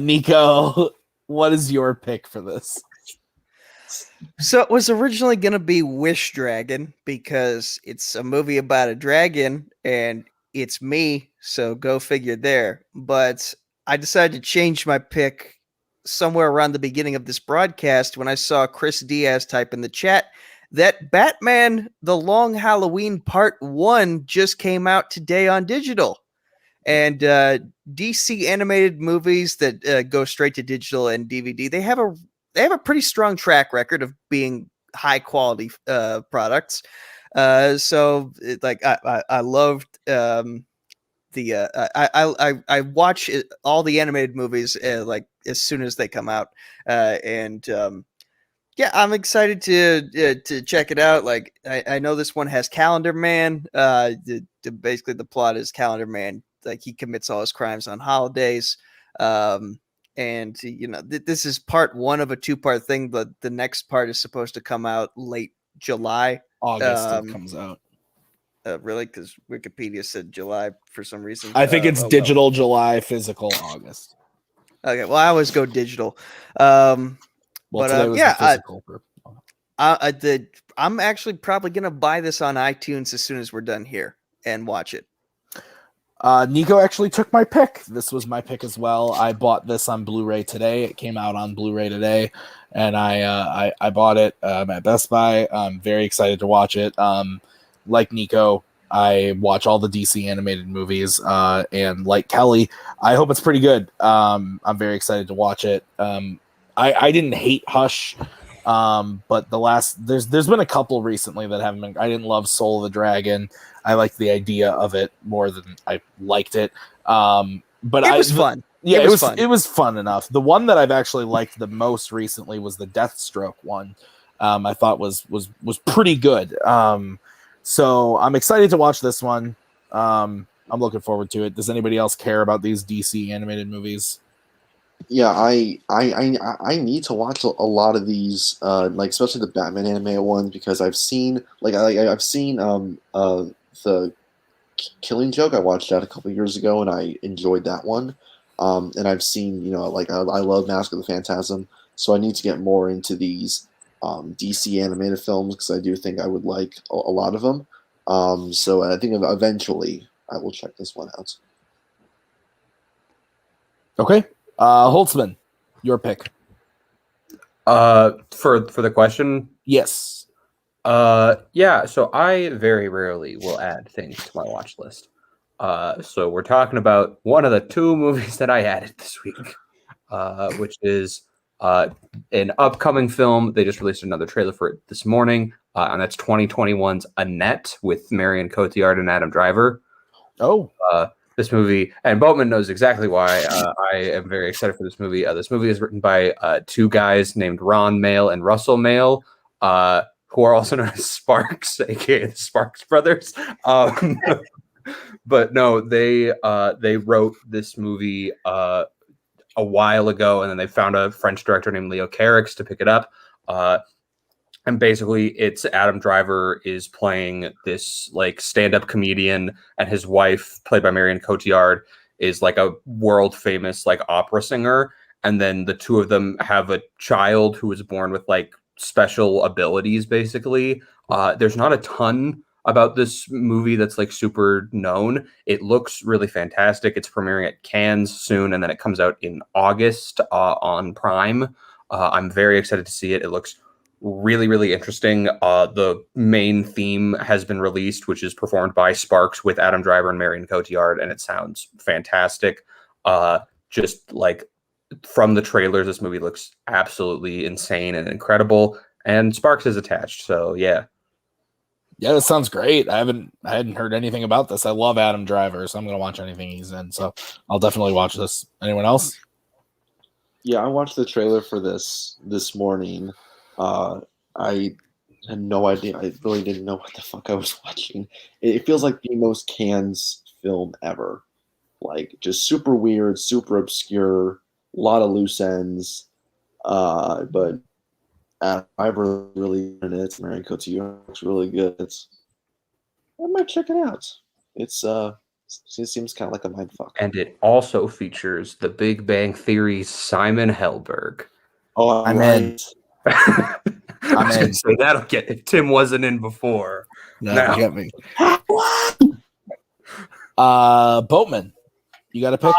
Nico, what is your pick for this? So it was originally going to be Wish Dragon because it's a movie about a dragon and it's me, so go figure there. But I decided to change my pick somewhere around the beginning of this broadcast when I saw Chris Diaz type in the chat that Batman The Long Halloween Part 1 just came out today on digital. And DC animated movies that go straight to digital and DVD, they have a pretty strong track record of being high quality products. So I loved I watch all the animated movies like as soon as they come out, yeah, I'm excited to check it out. Like I know this one has Calendar Man. Basically the plot is Calendar Man, like he commits all his crimes on holidays. And you know, this is part one of a 2-part thing, but the next part is supposed to come out late July. August it comes out. Really? Because Wikipedia said July for some reason. I think it's digital July, physical August. Okay, well, I always go digital. Today was yeah, physical. I'm actually probably gonna buy this on iTunes as soon as we're done here and watch it. Nico actually took my pick. This was my pick as well. I bought this on Blu-ray today. It came out on Blu-ray today, and I bought it at Best Buy. I'm very excited to watch it. Like Nico, I watch all the DC animated movies, and like Kelly, I hope it's pretty good. I'm very excited to watch it. I didn't hate Hush, but there's been a couple recently that haven't been. I didn't love Soul of the Dragon. I liked the idea of it more than I liked it. But it was fun. Yeah, it was fun. It was fun enough. The one that I've actually liked the most recently was the Deathstroke one. I thought was pretty good. So I'm excited to watch this one. I'm looking forward to it. Does anybody else care about these DC animated movies? Yeah, I need to watch a lot of these, like especially the Batman anime ones, because I've seen I've seen the Killing Joke. I watched that a couple years ago and I enjoyed that one. And I've seen I love Mask of the Phantasm, so I need to get more into these DC animated films because I do think I would like a lot of them. So I think eventually I will check this one out. Okay. Holtzman, your pick. For the question, Yes. yeah. So I very rarely will add things to my watch list. So we're talking about one of the 2 movies that I added this week, which is an upcoming film. They just released another trailer for it this morning, and that's 2021's Annette with Marion Cotillard and Adam Driver. Oh. This movie, and Boatman knows exactly why I am very excited for this movie. This movie is written by 2 guys named Ron Mail and Russell Mail, who are also known as Sparks, aka the Sparks Brothers. But no, they wrote this movie a while ago, and then they found a French director named Leo Carax to pick it up. And basically, it's Adam Driver is playing this like stand-up comedian, and his wife, played by Marion Cotillard, is like a world famous like opera singer. And then the 2 of them have a child who was born with like special abilities. Basically, there's not a ton about this movie that's like super known. It looks really fantastic. It's premiering at Cannes soon, and then it comes out in August on Prime. I'm very excited to see it. It looks really, really interesting. The main theme has been released, which is performed by Sparks with Adam Driver and Marion Cotillard, and it sounds fantastic. Just like from the trailers, this movie looks absolutely insane and incredible, and Sparks is attached. So yeah. Yeah, that sounds great. I hadn't heard anything about this. I love Adam Driver, so I'm gonna watch anything he's in. So I'll definitely watch this. Anyone else? Yeah, I watched the trailer for this morning. I had no idea. I really didn't know what the fuck I was watching. It feels like the most Cannes film ever. Like, just super weird, super obscure, a lot of loose ends. But I really in it. Marion Cotillard looks really good. I might check it out. It seems kind of like a mindfuck. And it also features The Big Bang Theory's Simon Helberg. Oh, I'm in. I was going to say that'll get if Tim wasn't in before. No, get me. Boatman, you got a pick?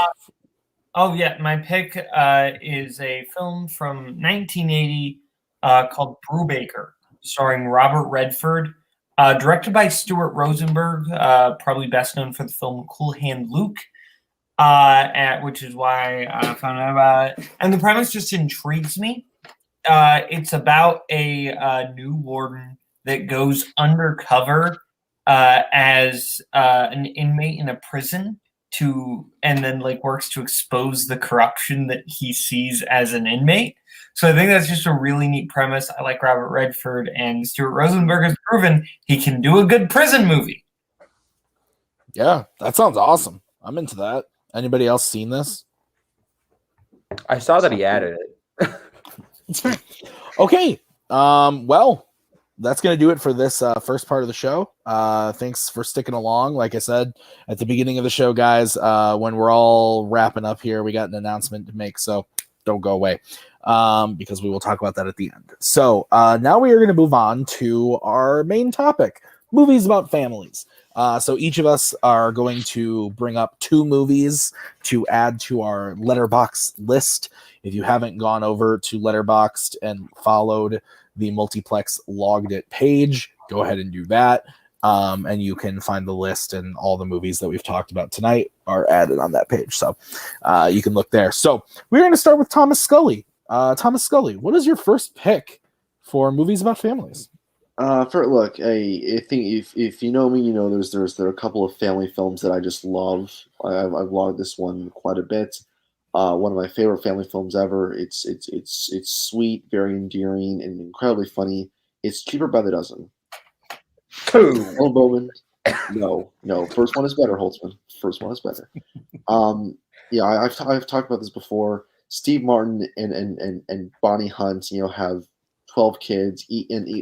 Oh yeah, my pick is a film from 1980 called Brubaker, starring Robert Redford, directed by Stuart Rosenberg, probably best known for the film Cool Hand Luke, which is why I found out about it. And the premise just intrigues me. It's about a new warden that goes undercover as an inmate in a prison and then like works to expose the corruption that he sees as an inmate. So I think that's just a really neat premise. I like Robert Redford, and Stuart Rosenberg has proven he can do a good prison movie. Yeah, that sounds awesome. I'm into that. Anybody else seen this? I saw that he added it. Okay. Well, that's going to do it for this first part of the show. Thanks for sticking along. Like I said at the beginning of the show, guys, when we're all wrapping up here, we got an announcement to make, so don't go away because we will talk about that at the end. So now we are going to move on to our main topic, movies about families. So each of us are going to bring up 2 movies to add to our Letterboxd list. If you haven't gone over to Letterboxd and followed the Multiplex Logged It page, go ahead and do that. And you can find the list, and all the movies that we've talked about tonight are added on that page. So you can look there. So we're going to start with Thomas Scully. Thomas Scully, what is your first pick for movies about families? I think if you know me, you know there are a couple of family films that I just love. I've logged this one quite a bit. One of my favorite family films ever. It's sweet, very endearing, and incredibly funny. It's Cheaper by the Dozen. Hello, Bowman. No. First one is better, Holtzman. First one is better. Yeah, I've talked about this before. Steve Martin and Bonnie Hunt, have 12 kids.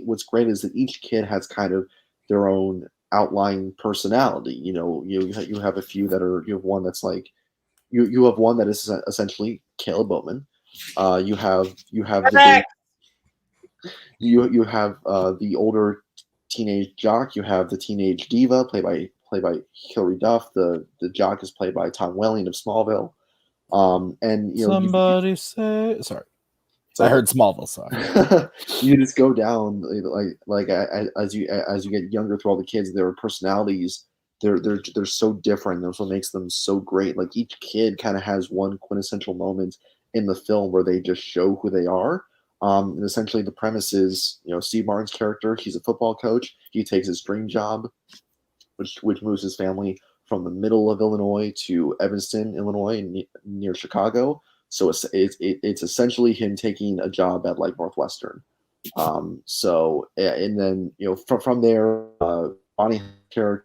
What's great is that each kid has kind of their own outlying personality. You have a few that are. You have one that's like. You have one that is essentially Kaleb Boatman. You have the older teenage jock. You have the teenage diva played by Hilary Duff. The jock is played by Tom Welling of Smallville. And somebody say sorry. I heard Smallville song. You just go down like as you get younger through all the kids, their personalities they're so different. That's what makes them so great. Like each kid kind of has one quintessential moment in the film where they just show who they are. And essentially the premise is, Steve Martin's character, he's a football coach. He takes his dream job, which moves his family from the middle of Illinois to Evanston, Illinois, near Chicago. So it's essentially him taking a job at like Northwestern. So and then from there, Bonnie character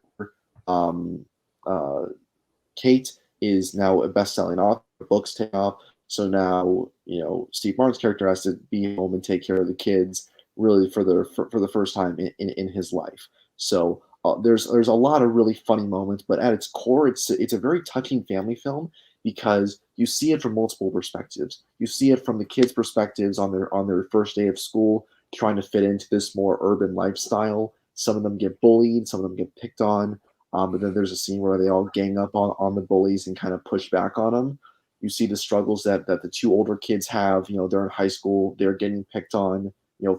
Kate is now a best-selling author. Books take off. So now Steve Martin's character has to be home and take care of the kids really for the first time in his life. So there's a lot of really funny moments, but at its core, it's a very touching family film because you see it from multiple perspectives. You see it from the kids' perspectives on their first day of school, trying to fit into this more urban lifestyle. Some of them get bullied, some of them get picked on, but then there's a scene where they all gang up on the bullies and kind of push back on them. You see the struggles that the two older kids have. They're in high school, they're getting picked on,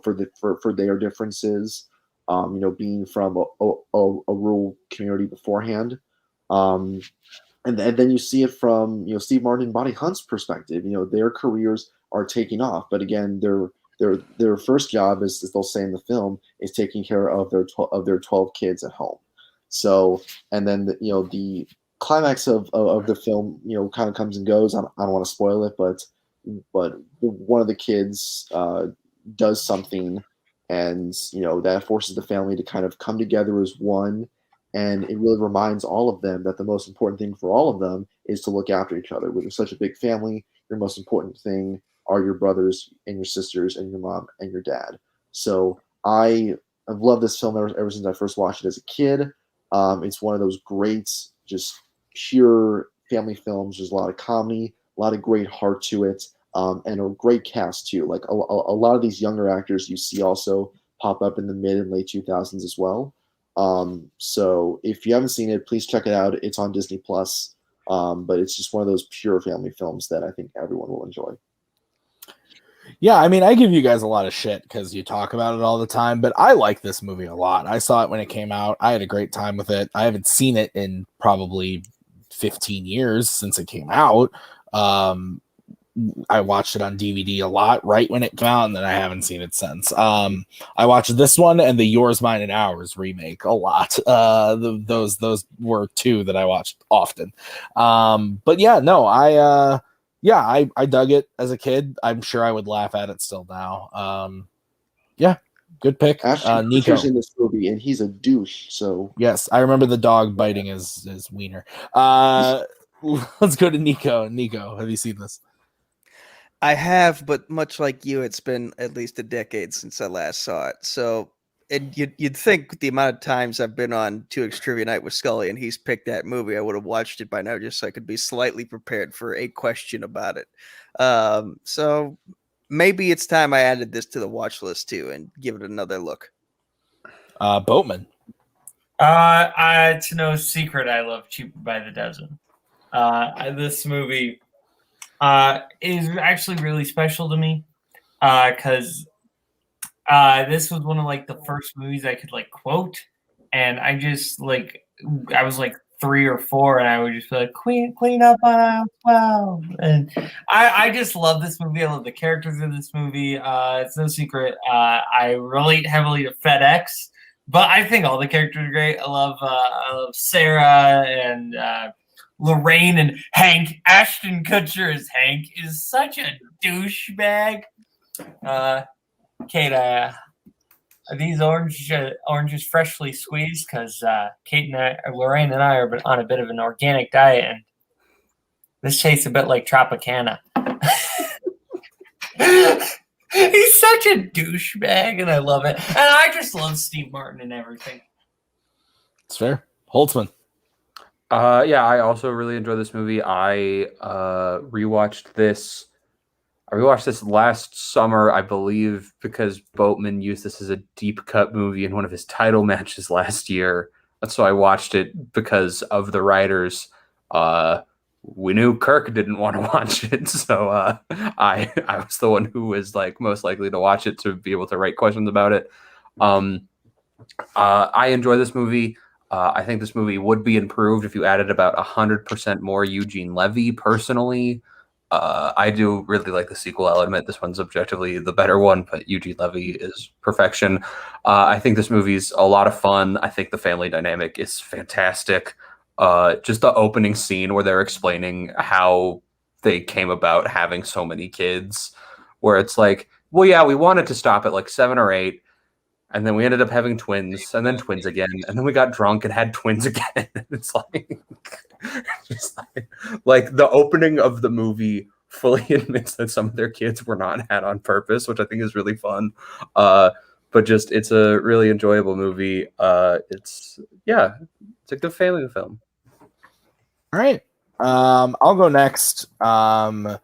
for their differences. Being from a rural community beforehand. And then you see it from Steve Martin and Bonnie Hunt's perspective. Their careers are taking off, but again, their first job, as they'll say in the film, is taking care of their 12 kids at home. So, and then the climax of the film kind of comes and goes. I don't want to spoil it, but one of the kids does something, and that forces the family to kind of come together as one. And it really reminds all of them that the most important thing for all of them is to look after each other. With such a big family, your most important thing are your brothers and your sisters and your mom and your dad. So I've loved this film ever since I first watched it as a kid. It's one of those great, just pure family films. There's a lot of comedy, a lot of great heart to it, and a great cast too. Like a lot of these younger actors you see also pop up in the mid and late 2000s as well. So if you haven't seen it, please check it out. It's on Disney Plus. But it's just one of those pure family films that I think everyone will enjoy. Yeah, I mean, I give you guys a lot of shit because you talk about it all the time, but I like this movie a lot. I saw it when it came out. I had a great time with it. I haven't seen it in probably 15 years since it came out. I watched it on DVD a lot right when it came out, and then I haven't seen it since. I watched this one and the Yours, Mine, and Ours remake a lot. Those were two that I watched often. But yeah, no, I dug it as a kid. I'm sure I would laugh at it still now. Yeah, good pick. Nico in this movie, and he's a douche. So yes, I remember the dog biting his wiener. Let's go to Nico. Nico, have you seen this? I have, but much like you, it's been at least a decade since I last saw it. So you'd think the amount of times I've been on 2X Trivia Night with Scully and he's picked that movie, I would have watched it by now just so I could be slightly prepared for a question about it. So maybe it's time I added this to the watch list too and give it another look. Boatman. It's no secret I love Cheaper by the Dozen. This movie is actually really special to me because this was one of like the first movies I could like quote, and I just like I was like 3 or 4, and I would just be like clean up on aisle 12, and I just love this movie. I love the characters in this movie. It's no secret I relate heavily to FedEx, but I think all the characters are great. I love Sarah and Lorraine and Hank. Ashton Kutcher as Hank is such a douchebag. Kate, are these oranges freshly squeezed? Because Lorraine and I are on a bit of an organic diet, and this tastes a bit like Tropicana. He's such a douchebag, and I love it. And I just love Steve Martin and everything. It's fair. Holtzman. Yeah, I also really enjoyed this movie. I rewatched this last summer, I believe, because Boatman used this as a deep cut movie in one of his title matches last year. So I watched it because of the writers. we knew Kirk didn't want to watch it, so I was the one who was like most likely to watch it to be able to write questions about it. I enjoy this movie. I think this movie would be improved if you added about 100% more Eugene Levy. Personally, I do really like the sequel. I'll admit this one's objectively the better one, but Eugene Levy is perfection. I think this movie's a lot of fun. I think the family dynamic is fantastic. Just the opening scene where they're explaining how they came about having so many kids, where it's like, well, yeah, we wanted to stop at like 7 or 8. And then we ended up having twins, and then twins again, and then we got drunk and had twins again. It's like, just like the opening of the movie fully admits that some of their kids were not had on purpose, which I think is really fun. But just it's a really enjoyable movie. It's a good family film. All right, I'll go next. My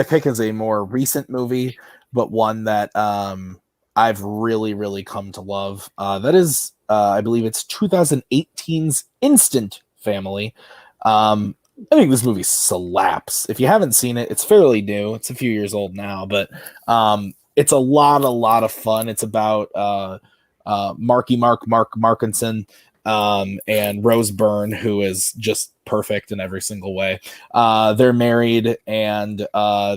pick is a more recent movie, but one that I've really, really come to love. That is, I believe it's 2018's Instant Family. I think this movie slaps. If you haven't seen it, it's fairly new. It's a few years old now, but it's a lot of fun. It's about Mark Markinson and Rose Byrne, who is just perfect in every single way. They're married and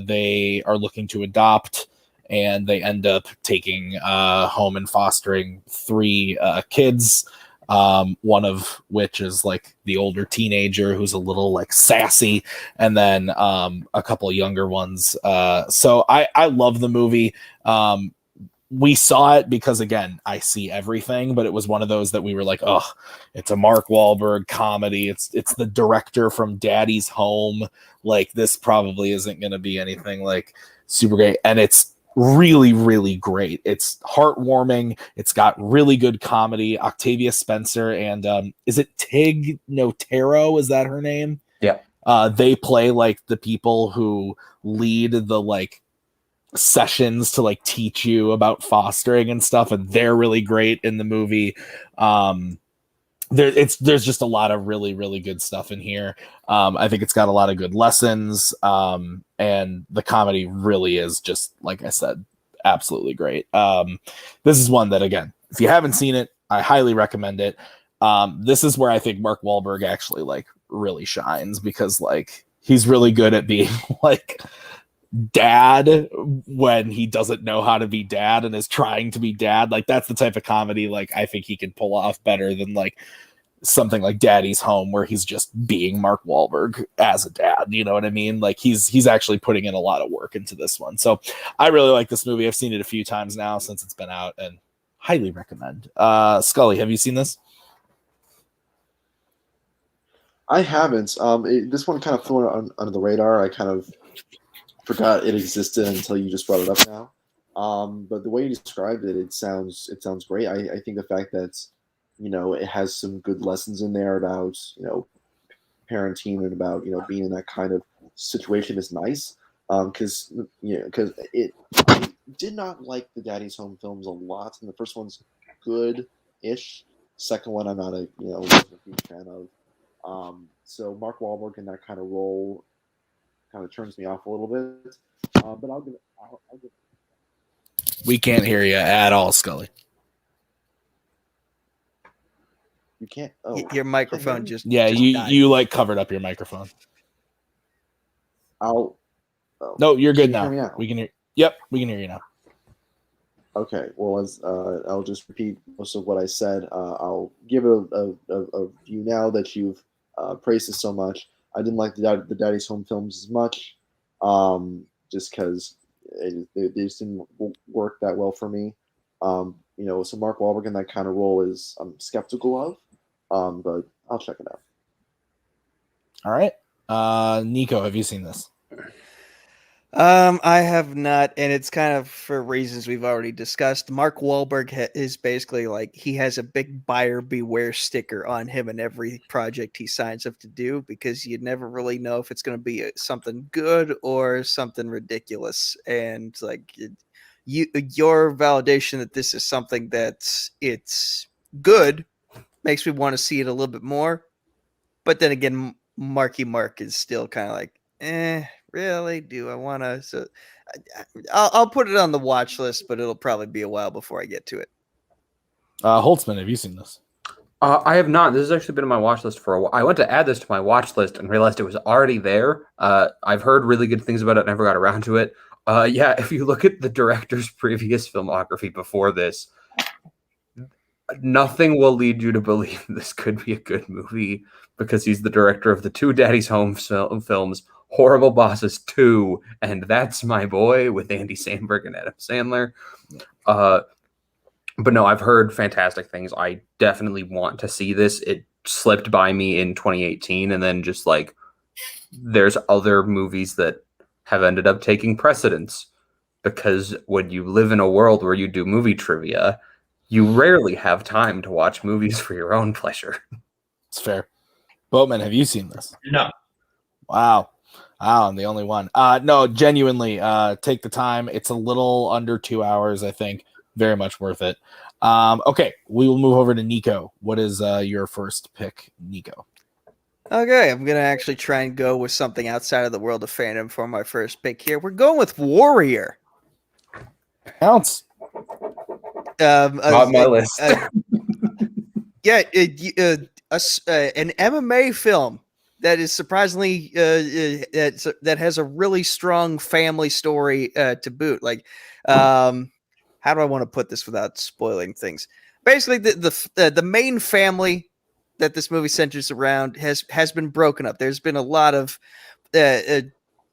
they are looking to adopt. And they end up taking home and fostering 3 kids, one of which is like the older teenager who's a little like sassy, and then a couple of younger ones. So I love the movie. We saw it because, again, I see everything, but it was one of those that we were like, oh, it's a Mark Wahlberg comedy. It's the director from Daddy's Home. Like, this probably isn't going to be anything like super great. And it's really, really great. It's heartwarming. It's got really good comedy. Octavia Spencer and is it Tig Notaro? Is that her name? Yeah. They play like the people who lead the like sessions to like teach you about fostering and stuff, and they're really great in the movie. There's just a lot of really, really good stuff in here. I think it's got a lot of good lessons, and the comedy really is just, like I said, absolutely great. This is one that, again, if you haven't seen it, I highly recommend it. This is where I think Mark Wahlberg actually like really shines, because like he's really good at being like dad when he doesn't know how to be dad and is trying to be dad. Like, that's the type of comedy like I think he can pull off better than like something like Daddy's Home, where he's just being Mark Wahlberg as a dad. You know what I mean? Like, he's actually putting in a lot of work into this one. So I really like this movie. I've seen it a few times now since it's been out, and highly recommend. Scully, have you seen this? I haven't. This one kind of flew under the radar. I kind of forgot it existed until you just brought it up now. But the way you described it, it sounds great. I think the fact that, you know, it has some good lessons in there about, you know, parenting and about, you know, being in that kind of situation is nice. Because I did not like the Daddy's Home films a lot, and the first one's good-ish. Second one, I'm not a huge fan of. So Mark Wahlberg in that kind of role kind of turns me off a little bit. But I'll give it. We can't hear you at all, Scully. You can't. Oh, Your microphone just died. You like covered up your microphone. No, you're good now. We can hear. Yep, we can hear you now. Okay. Well, as I'll just repeat most of what I said. I'll give it a view now that you've praised it so much. I didn't like the Daddy's Home films as much, just because they just didn't work that well for me. So Mark Wahlberg in that kind of role I'm skeptical of, but I'll check it out. All right, Nico, have you seen this? I have not, and it's kind of for reasons we've already discussed. Mark Wahlberg is basically like, he has a big buyer beware sticker on him in every project he signs up to do, because you never really know if it's going to be something good or something ridiculous. And like, your validation that this is something that's it's good makes me want to see it a little bit more. But then again, Marky Mark is still kind of like, really? Do I want to? So I'll put it on the watch list, but it'll probably be a while before I get to it. Holtzman, have you seen this? I have not. This has actually been on my watch list for a while. I went to add this to my watch list and realized it was already there. I've heard really good things about it. Never got around to it. Yeah, if you look at the director's previous filmography before this, nothing will lead you to believe this could be a good movie because he's the director of the two Daddy's Home films, Horrible Bosses 2, and That's My Boy with Andy Samberg and Adam Sandler. But no, I've heard fantastic things. I definitely want to see this. It slipped by me in 2018, and then just like there's other movies that have ended up taking precedence because when you live in a world where you do movie trivia, you rarely have time to watch movies for your own pleasure. It's fair. Boatman, have you seen this? No. Wow, I'm the only one. No, genuinely, take the time. It's a little under 2 hours, I think. Very much worth it. Okay, we will move over to Nico. What is your first pick, Nico? Okay, I'm going to actually try and go with something outside of the world of fandom for my first pick here. We're going with Warrior. Counts. On my list. Yeah, an MMA film that is surprisingly that has a really strong family story to boot. Like, how do I want to put this without spoiling things? Basically, the main family that this movie centers around has been broken up. There's been a lot of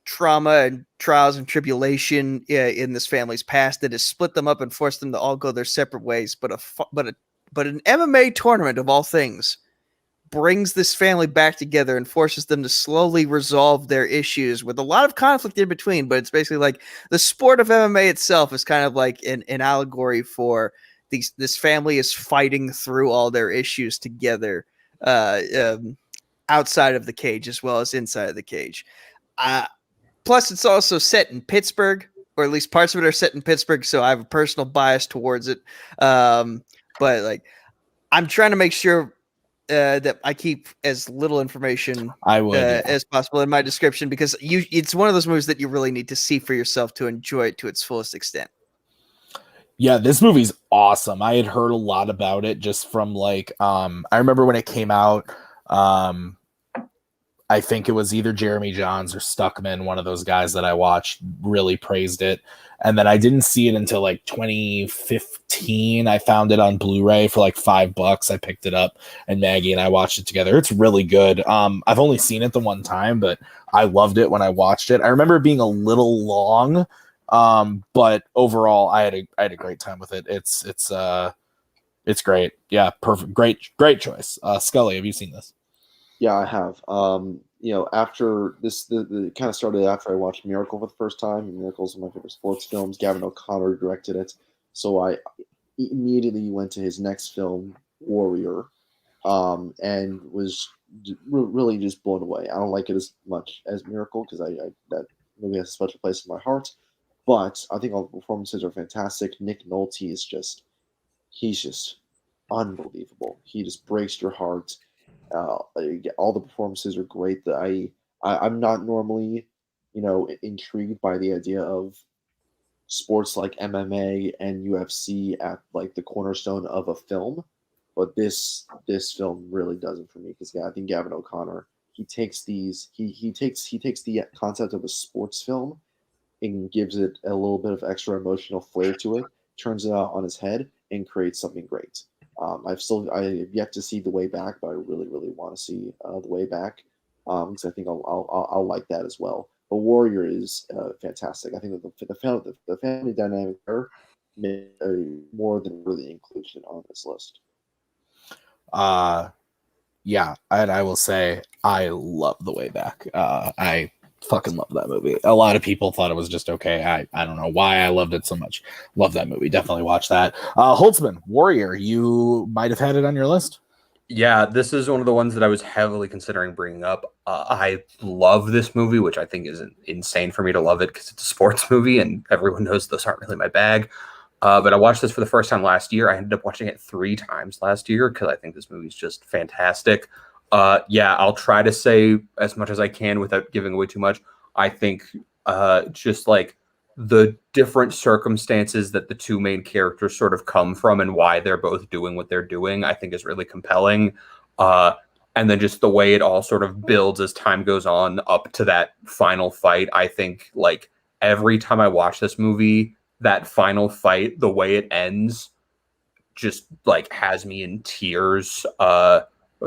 trauma and trials and tribulation in this family's past that has split them up and forced them to all go their separate ways. But an MMA tournament of all things brings this family back together and forces them to slowly resolve their issues with a lot of conflict in between. But it's basically like the sport of MMA itself is kind of like an allegory for this family is fighting through all their issues together, outside of the cage as well as inside of the cage. Plus, it's also set in Pittsburgh, or at least parts of it are set in Pittsburgh, so I have a personal bias towards it. But like, I'm trying to make sure that I keep as little information as possible in my description, because it's one of those movies that you really need to see for yourself to enjoy it to its fullest extent. Yeah, this movie's awesome. I had heard a lot about it just from like, I remember when it came out, I think it was either Jeremy Johns or Stuckman, one of those guys that I watched, really praised it. And then I didn't see it until like 2015. I found it on Blu-ray for like $5. I picked it up and Maggie and I watched it together. It's really good. I've only seen it the one time, but I loved it when I watched it. I remember it being a little long, but overall I had a great time with it. It's great. Yeah, perfect. Great choice. Scully, have you seen this? Yeah, I have. After this, the kind of started after I watched Miracle for the first time. Miracle's one of my favorite sports films. Gavin O'Connor directed it, so I immediately went to his next film, Warrior, and was really just blown away. I don't like it as much as Miracle because that movie has a special place in my heart, but I think all the performances are fantastic. Nick Nolte is he's just unbelievable. He just breaks your heart. All the performances are great. I'm not normally, intrigued by the idea of sports like MMA and UFC at like the cornerstone of a film, but this film really does it for me because I think Gavin O'Connor he takes the concept of a sports film and gives it a little bit of extra emotional flair to it, turns it out on its head, and creates something great. I have yet to see The Way Back, but I really, really want to see The Way Back because I think I'll like that as well. But Warrior is fantastic. I think that the family dynamic there made more than worthy inclusion on this list. Yeah, and I will say I love The Way Back. I fucking love that movie. A lot of people thought it was just okay. I don't know why I loved it so much. Love that movie. Definitely watch that. Holtzman, Warrior, you might have had it on your list. Yeah, this is one of the ones that I was heavily considering bringing up. I love this movie, which I think is insane for me to love it because it's a sports movie and everyone knows those aren't really my bag. But I watched this for the first time last year. I ended up watching it 3 times last year because I think this movie is just fantastic. Yeah, I'll try to say as much as I can without giving away too much. I think just like the different circumstances that the two main characters sort of come from and why they're both doing what they're doing, I think is really compelling. And then just the way it all sort of builds as time goes on up to that final fight. I think like every time I watch this movie, that final fight, the way it ends, just like has me in tears.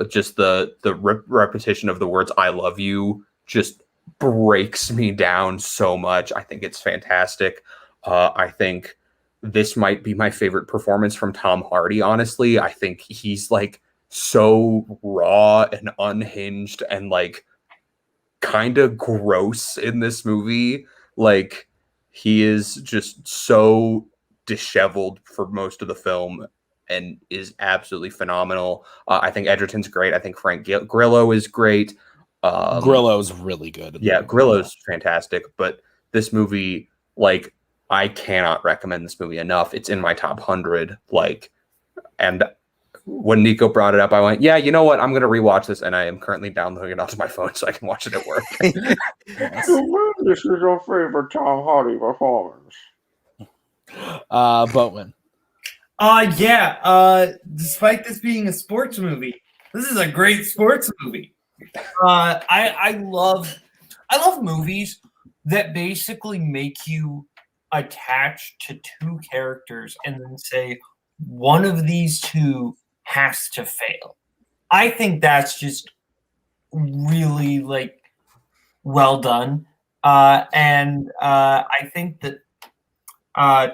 Just the repetition of the words "I love you" just breaks me down so much. I think it's fantastic. I think this might be my favorite performance from Tom Hardy. Honestly, I think he's like so raw and unhinged and like kind of gross in this movie. Like he is just so disheveled for most of the film and is absolutely phenomenal. I think Edgerton's great. I think Frank Grillo is great. Grillo's really good. Yeah, Grillo's fantastic. But this movie, like, I cannot recommend this movie enough. It's in my top 100. Like, and when Nico brought it up, I went, yeah, you know what? I'm going to rewatch this, and I am currently downloading it onto my phone so I can watch it at work. This is your favorite Tom Hardy performance. Boatman. Despite this being a sports movie, this is a great sports movie. I love movies that basically make you attached to two characters and then say one of these two has to fail. I think that's just really like well done. And I think that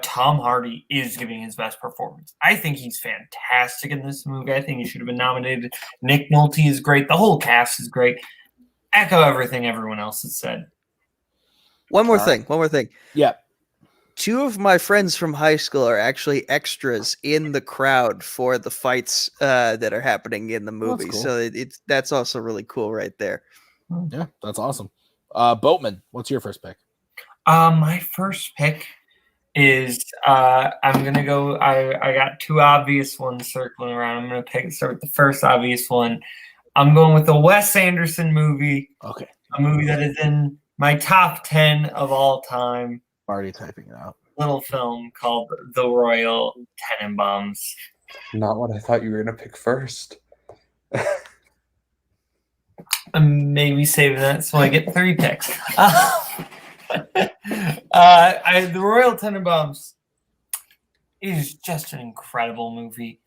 Tom Hardy is giving his best performance. I think he's fantastic in this movie. I think he should have been nominated. Nick Nolte is great. The whole cast is great. Echo everything everyone else has said. One more thing. Yeah. Two of my friends from high school are actually extras in the crowd for the fights that are happening in the movie. Cool. So that's also really cool right there. Yeah, that's awesome. Boatman, what's your first pick? My first pick is I'm gonna go. I got two obvious ones circling around. I'm gonna start with the first obvious one. I'm going with a Wes Anderson movie. Okay. A movie that is in my top 10 of all time. Already typing it out. Little film called The Royal Tenenbaums. Not what I thought you were going to pick first. Maybe save that so I get 3 picks. The Royal Tenenbaums is just an incredible movie.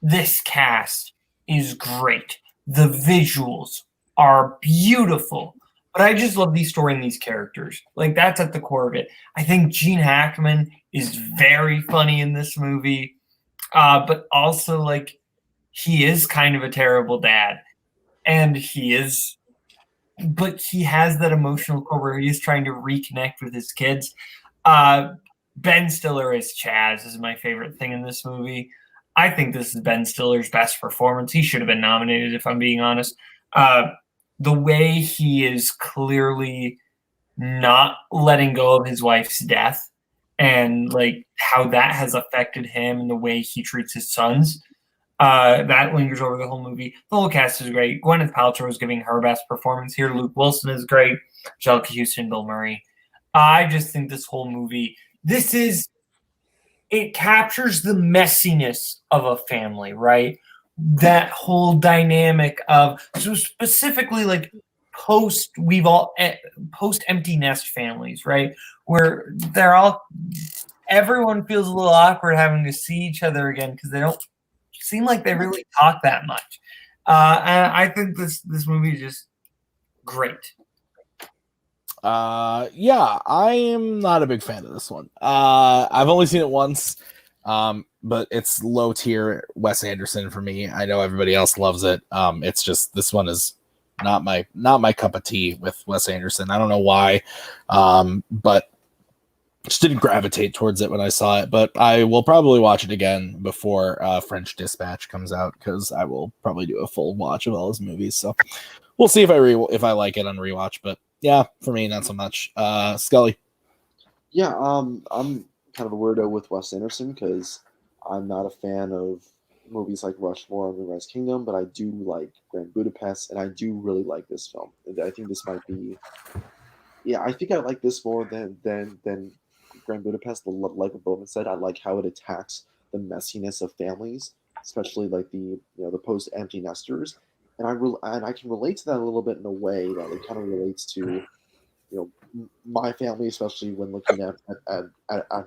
This cast is great. The visuals are beautiful. But I just love the story and these characters. Like, that's at the core of it. I think Gene Hackman is very funny in this movie. But also, like, he is kind of a terrible dad. And but he has that emotional core where he is trying to reconnect with his kids. Ben Stiller as Chaz is my favorite thing in this movie. I think this is Ben Stiller's best performance. He should have been nominated, if I'm being honest. The way he is clearly not letting go of his wife's death and like how that has affected him and the way he treats his sons, that lingers over the whole movie. The whole cast is great. Gwyneth Paltrow is giving her best performance here. Luke Wilson is great. Angelica Houston, Bill Murray. I just think this whole movie, it captures the messiness of a family, right? That whole dynamic of, so specifically like post empty nest families, right? Where everyone feels a little awkward having to see each other again because they don't seem like they really talk that much. And I think this movie is just great. Yeah, I am not a big fan of this one. I've only seen it once. But it's low tier Wes Anderson for me. I know everybody else loves it. It's just, this one is not my cup of tea with Wes Anderson. I don't know why, but just didn't gravitate towards it when I saw it. But I will probably watch it again before French Dispatch comes out, because I will probably do a full watch of all his movies. So we'll see if I like it on rewatch. But yeah, for me, not so much. Scully. Yeah, I'm kind of a weirdo with Wes Anderson because I'm not a fan of movies like Rushmore and Moonrise Kingdom, but I do like Grand Budapest, and I do really like this film. And I think this might be, yeah, I think I like this more than Grand Budapest. Like what Bowman said, I like how it attacks the messiness of families, especially like the post empty nesters, and I can relate to that a little bit in a way that it kind of relates to my family, especially when looking at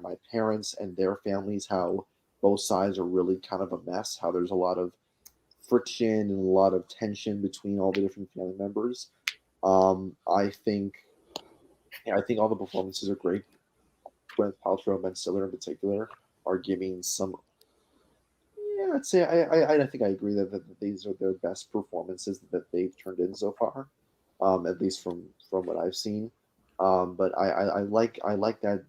my parents and their families, how both sides are really kind of a mess, how there's a lot of friction and a lot of tension between all the different family members. I think all the performances are great. Gwyneth Paltrow and Ben Stiller in particular are giving some. Yeah, I'd say I think I agree that these are their best performances that they've turned in so far, at least from what I've seen. But I like that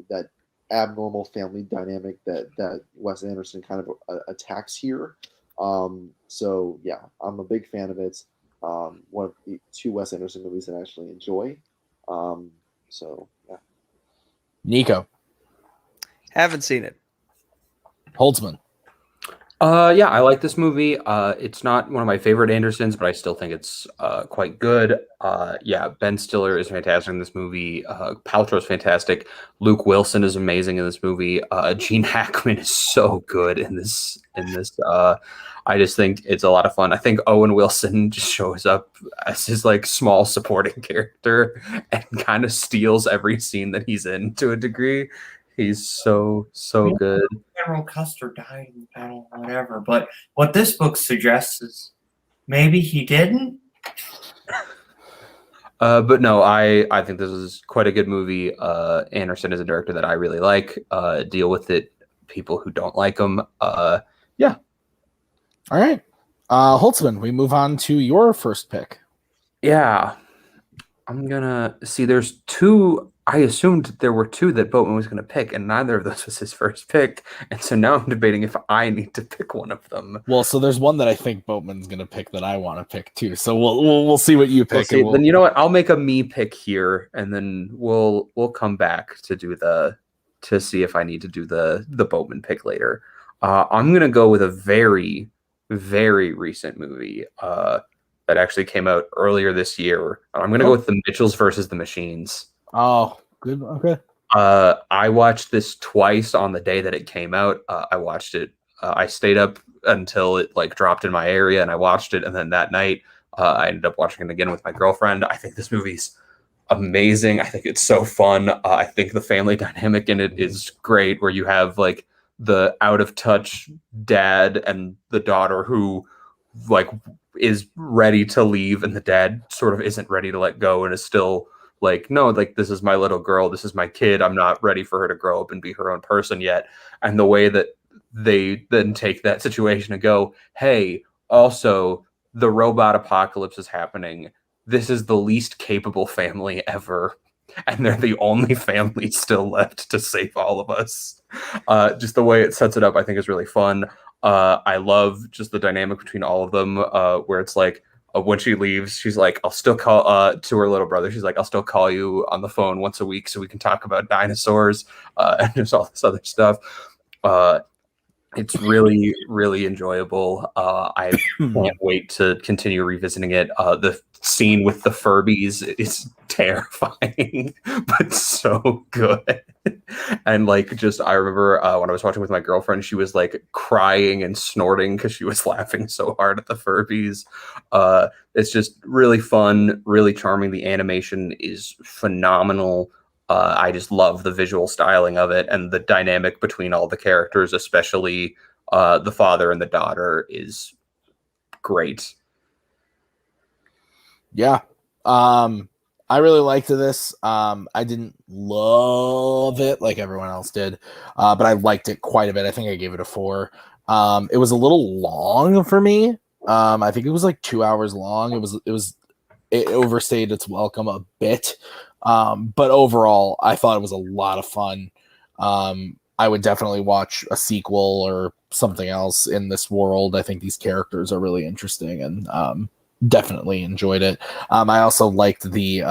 that abnormal family dynamic that Wes Anderson kind of attacks here. So yeah, I'm a big fan of it. One of the 2 Wes Anderson movies that I actually enjoy. So yeah. Nico. Haven't seen it. Holtzman. Yeah, I like this movie. It's not one of my favorite Andersons, but I still think it's quite good. Yeah, Ben Stiller is fantastic in this movie. Paltrow's fantastic. Luke Wilson is amazing in this movie. Gene Hackman is so good in this. I just think it's a lot of fun. I think Owen Wilson just shows up as his like small supporting character and kind of steals every scene that he's in to a degree. He's so good. General Custer died in battle, whatever. But what this book suggests is maybe he didn't. But no, I think this is quite a good movie. Anderson is a director that I really like. Deal with it, people who don't like him. Yeah. All right. Holtzman, we move on to your first pick. Yeah. I'm gonna see. There's 2. I assumed there were 2 that Boatman was going to pick, and neither of those was his first pick. And so now I'm debating if I need to pick one of them. Well, so there's one that I think Boatman's going to pick that I want to pick too. So we'll see what you pick. Then you know what? I'll make a me pick here, and then we'll come back to see if I need to do the Boatman pick later. I'm going to go with a very, very recent movie that actually came out earlier this year. I'm going to go with The Mitchells versus the Machines. Oh, good. Okay. I watched this twice on the day that it came out. I watched it. I stayed up until it like dropped in my area, and I watched it. And then that night, I ended up watching it again with my girlfriend. I think this movie's amazing. I think it's so fun. I think the family dynamic in it is great, where you have like the out of touch dad and the daughter who like is ready to leave, and the dad sort of isn't ready to let go and is still like, no, like this is my little girl, this is my kid, I'm not ready for her to grow up and be her own person yet. And the way that they then take that situation and go, hey, also the robot apocalypse is happening, this is the least capable family ever, and they're the only family still left to save all of us. Just the way it sets it up, I think, is really fun. I love just the dynamic between all of them, where it's like, when she leaves, she's like, I'll still call to her little brother. She's like, I'll still call you on the phone once a week so we can talk about dinosaurs and there's all this other stuff. It's really, really enjoyable. I can't wait to continue revisiting it. The scene with the Furbies is terrifying, but so good. And like, just, I remember when I was watching with my girlfriend, she was like crying and snorting because she was laughing so hard at the Furbies. It's just really fun, really charming. The animation is phenomenal. I just love the visual styling of it, and the dynamic between all the characters, especially the father and the daughter, is great. Yeah. I really liked this. I didn't love it like everyone else did, but I liked it quite a bit. I think I gave it a 4. It was a little long for me. I think it was like 2 hours long. It overstayed its welcome a bit. But overall, I thought it was a lot of fun. I would definitely watch a sequel or something else in this world. I think these characters are really interesting, and Definitely enjoyed it. I also liked the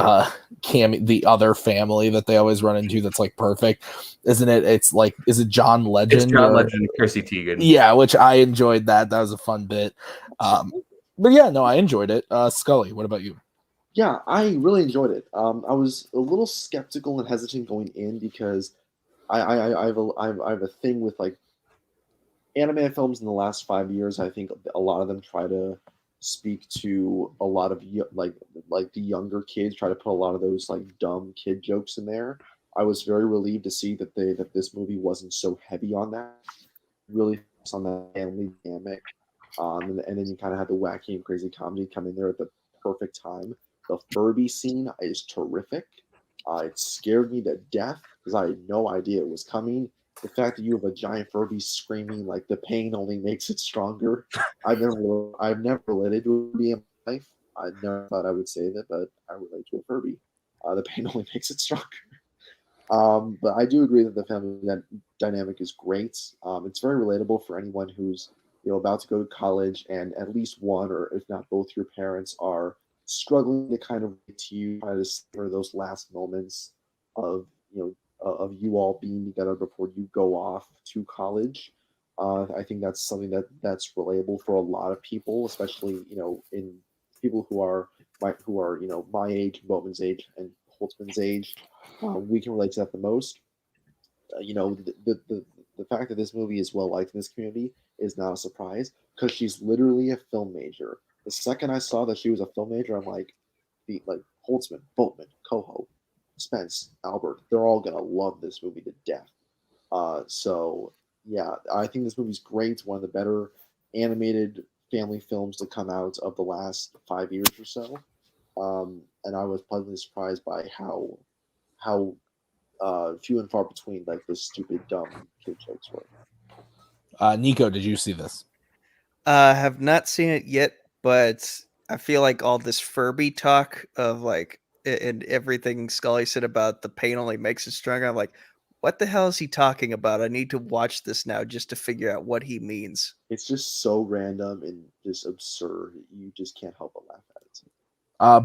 the other family that they always run into. That's like perfect, isn't it? It's like, is it John Legend? It's John Legend and Chrissy Teigen. Yeah, which I enjoyed that. That was a fun bit. But yeah, no, I enjoyed it. Scully, what about you? Yeah, I really enjoyed it. I was a little skeptical and hesitant going in because I have a thing with like anime films in the last 5 years. I think a lot of them try to speak to a lot of like the younger kids, try to put a lot of those like dumb kid jokes in there. I was very relieved to see that this movie wasn't so heavy on that. Really focused on that family dynamic. And then you kind of had the wacky and crazy comedy come in there at the perfect time. The Furby scene is terrific. It scared me to death because I had no idea it was coming. The fact that you have a giant Furby screaming like the pain only makes it stronger. I've never related to a Furby in my life. I never thought I would say that, but I relate to a Furby. The pain only makes it stronger. But I do agree that the family dynamic is great. It's very relatable for anyone who's about to go to college, and at least one or if not both your parents are struggling to kind of get to you, try to savor those last moments of of you all being together before you go off to college. I think that's something that's relatable for a lot of people, especially in people who are my age, Boatman's age, and Holtzman's age. We can relate to that the most. The fact that this movie is well liked in this community is not a surprise because she's literally a film major. The second I saw that she was a film major, I'm like Holtzman, Boatman, Koho, Spence, Albert, they're all gonna love this movie to death. So yeah, I think this movie's great. It's one of the better animated family films to come out of the last 5 years or so. And I was pleasantly surprised by how few and far between like the stupid dumb kid jokes were. Nico, did you see this? Have not seen it yet, but I feel like all this Furby talk of like and everything Scully said about the pain only makes it stronger. I'm like, what the hell is he talking about? I need to watch this now just to figure out what he means. It's just so random and just absurd. You just can't help but laugh at it.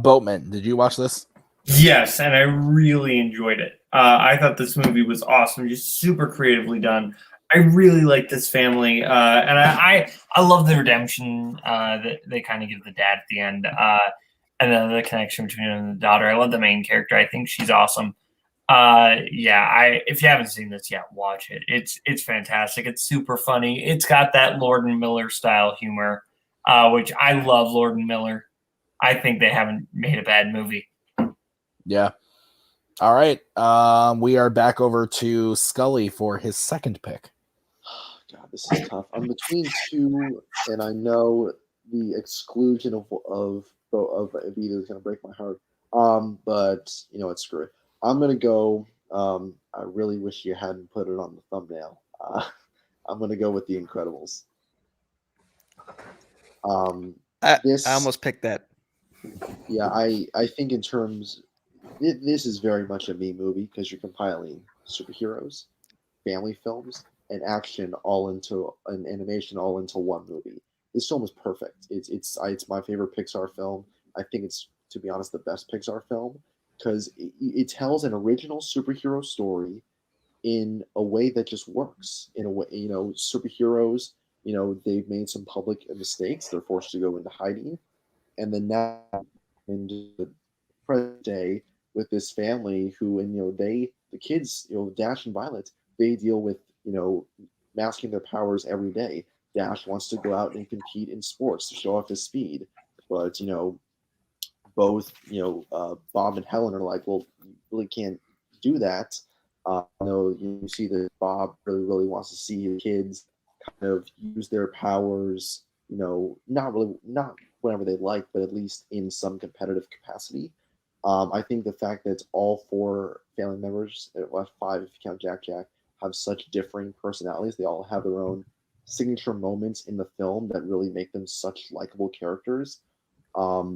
Boatman, did you watch this? Yes, and I really enjoyed it. I thought this movie was awesome, just super creatively done. I really like this family, and I love the redemption that they kind of give the dad at the end, and then the connection between him and the daughter. I love the main character. I think she's awesome. If you haven't seen this yet, watch it. It's fantastic. It's super funny. It's got that Lord and Miller style humor, which I love. Lord and Miller. I think they haven't made a bad movie. Yeah. All right. We are back over to Scully for his second pick. God, this is tough. I'm between two, and I know the exclusion of either is going to break my heart. But you know what? Screw it. I'm going to go. I really wish you hadn't put it on the thumbnail. I'm going to go with The Incredibles. I almost picked that. Yeah, I think in terms, this is very much a me movie because you're compiling superheroes, family films, and action all into an animation all into one movie. This film is perfect. It's my favorite Pixar film. I think it's, to be honest, the best Pixar film because it tells an original superhero story in a way that just works. In a way, superheroes, they've made some public mistakes. They're forced to go into hiding, and then now in the present day with this family who, and the kids, Dash and Violet, they deal with masking their powers every day. Dash wants to go out and compete in sports to show off his speed, but both Bob and Helen are like, well, you really can't do that. You see that Bob really wants to see his kids kind of use their powers, not whenever they like, but at least in some competitive capacity. I think the fact that all four family members, well, five if you count Jack, have such differing personalities. They all have their own signature moments in the film that really make them such likable characters. The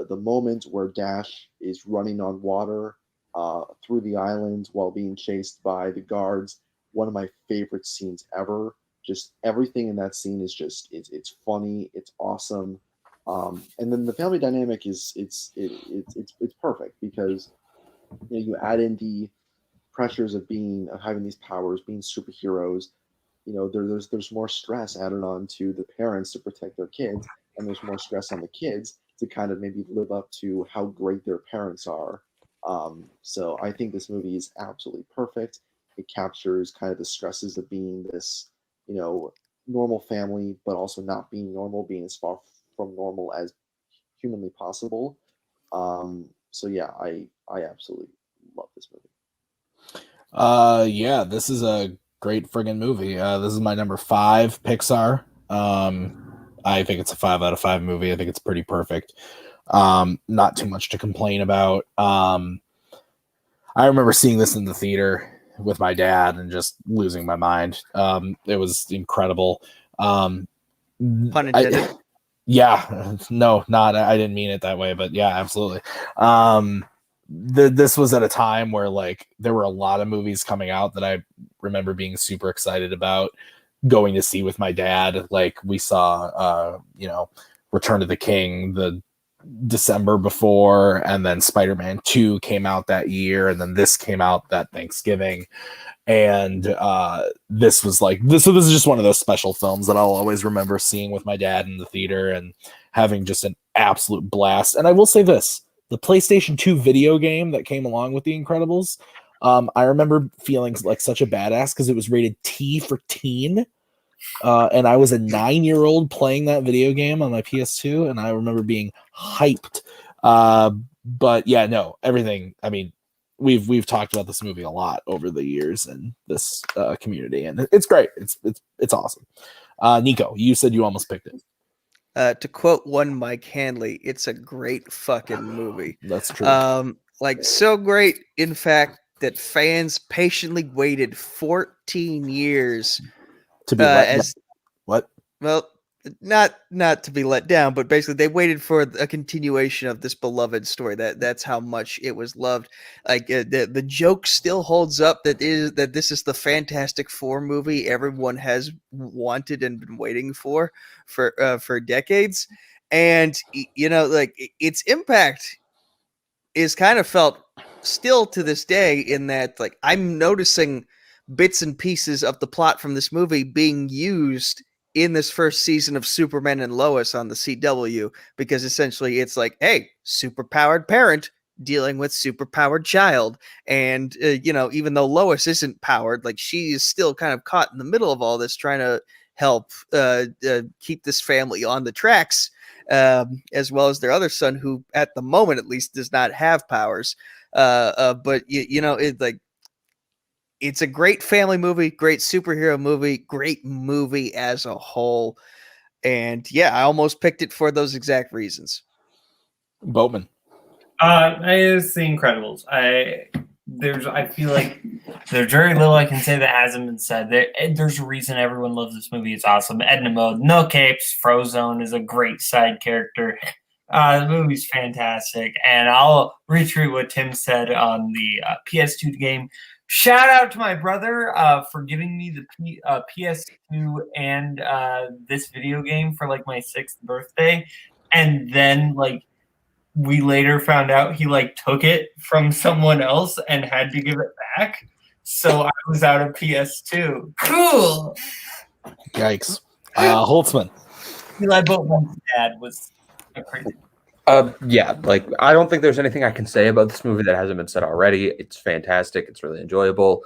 moment where Dash is running on water through the island while being chased by the guards, one of my favorite scenes ever. Just everything in that scene is it's funny, it's awesome. And then the family dynamic is it's perfect because you add in the pressures of having these powers, being superheroes. There's more stress added on to the parents to protect their kids, and there's more stress on the kids to kind of maybe live up to how great their parents are. So I think this movie is absolutely perfect. It captures kind of the stresses of being this, normal family, but also not being normal, being as far from normal as humanly possible. So yeah, I absolutely love this movie. Yeah, this is a great friggin' movie. This is my number 5 Pixar. I think it's a 5 out of 5 movie. I think it's pretty perfect. Not too much to complain about. I remember seeing this in the theater with my dad and just losing my mind. It was incredible. Pun intended. Yeah, no, not. I didn't mean it that way, but yeah, absolutely. This was at a time where there were a lot of movies coming out that I remember being super excited about going to see with my dad. Like we saw, Return of the King the December before, and then Spider-Man 2 came out that year, and then this came out that Thanksgiving. And this was this is just one of those special films that I'll always remember seeing with my dad in the theater and having just an absolute blast. And I will say this, the PlayStation 2 video game that came along with The Incredibles, I remember feeling like such a badass because it was rated T for teen. And I was a 9-year-old playing that video game on my PS2, and I remember being hyped. But yeah, no, everything. I mean, we've talked about this movie a lot over the years in this community, and it's great. It's awesome. Nico, you said you almost picked it. To quote one Mike Hanley, it's a great fucking movie. That's true. So great, in fact, that fans patiently waited 14 years to be what? Well, not to be let down, but basically they waited for a continuation of this beloved story. That's how much it was loved. The joke still holds up that this is the Fantastic Four movie everyone has wanted and been waiting for decades. And its impact is kind of felt still to this day in that I'm noticing bits and pieces of the plot from this movie being used in this first season of Superman and Lois on the CW, because essentially it's hey, superpowered parent dealing with superpowered child. And, even though Lois isn't powered, she is still kind of caught in the middle of all this, trying to help keep this family on the tracks, as well as their other son, who at the moment, at least, does not have powers. But it's a great family movie, great superhero movie, great movie as a whole. And yeah, I almost picked it for those exact reasons. Boatman. It's The Incredibles. I feel like there's very little I can say that hasn't been said. There's a reason everyone loves this movie. It's awesome. Edna Mode, no capes. Frozone is a great side character. The movie's fantastic. And I'll reiterate what Tim said on the PS2 game. Shout out to my brother for giving me the PS2 and this video game for my 6th birthday. And then we later found out he took it from someone else and had to give it back. So I was out of PS2. Cool. Yikes. Holtzman. Eli Boatman's dad was a crazy. Yeah, I don't think there's anything I can say about this movie that hasn't been said already. It's fantastic. It's really enjoyable.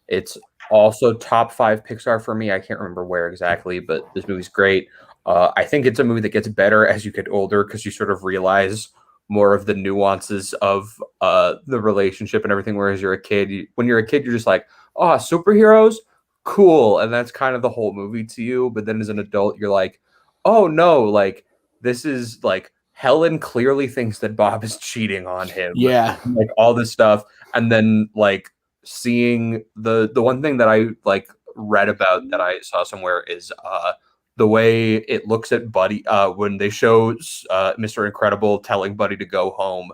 It's also top 5 Pixar for me. I can't remember where exactly, but this movie's great. I think it's a movie that gets better as you get older because you sort of realize more of the nuances of the relationship and everything. Whereas when you're a kid, you're just oh, superheroes, cool, and that's kind of the whole movie to you. But then as an adult, you're oh no, this is Helen clearly thinks that Bob is cheating on him. Yeah. All this stuff. And then seeing the one thing that I read about that I saw somewhere is the way it looks at Buddy when they show Mr. Incredible telling Buddy to go home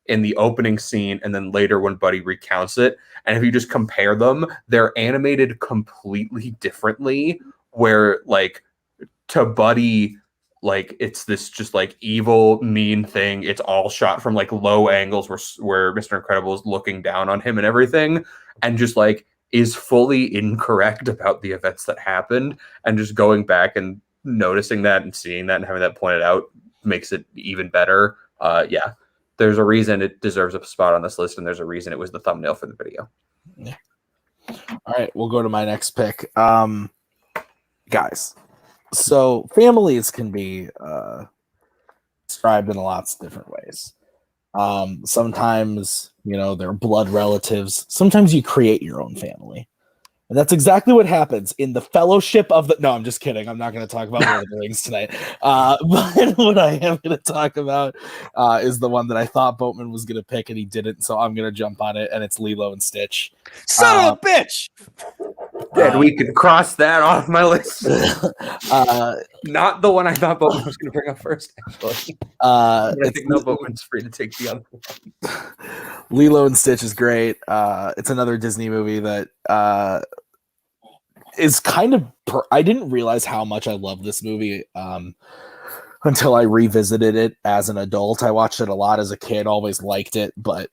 in the opening scene, and then later when Buddy recounts it. And if you just compare them, they're animated completely differently, where to Buddy, like it's this just like evil, mean thing. It's all shot from like low angles where Mr. Incredible is looking down on him and everything, and just like is fully incorrect about the events that happened, and just going back and noticing that and seeing that and having that pointed out makes it even better. Yeah, there's a reason it deserves a spot on this list, and there's a reason it was the thumbnail for the video. Yeah. All right, we'll go to my next pick. Guys, so families can be described in lots of different ways. Sometimes, they're blood relatives. Sometimes you create your own family. And that's exactly what happens in the Fellowship of the... No, I'm just kidding. I'm not going to talk about Lord of the Rings tonight. But what I am going to talk about is the one that I thought Boatman was going to pick, and he didn't, so I'm going to jump on it, and it's Lilo and Stitch. Son of a bitch! And we could cross that off my list. Not the one I thought Boatman was going to bring up first, actually. I think no, Boatman's free to take the other one. Lilo and Stitch is great. It's another Disney movie that is kind of... I didn't realize how much I love this movie until I revisited it as an adult. I watched it a lot as a kid, always liked it, but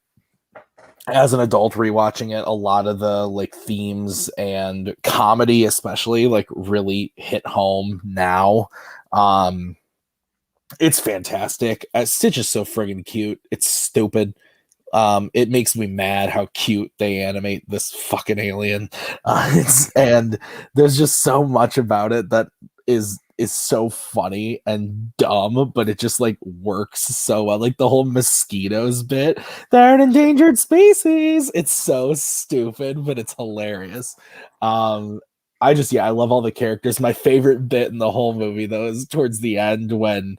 as an adult rewatching it, a lot of the like themes and comedy especially like really hit home now. It's fantastic. Stitch is so friggin' cute. It's stupid. It makes me mad how cute they animate this fucking alien. And there's just so much about it that is so funny and dumb, but it just like works so well. Like the whole mosquitoes bit, they're an endangered species. It's so stupid, but it's hilarious. I love all the characters. My favorite bit in the whole movie though is towards the end when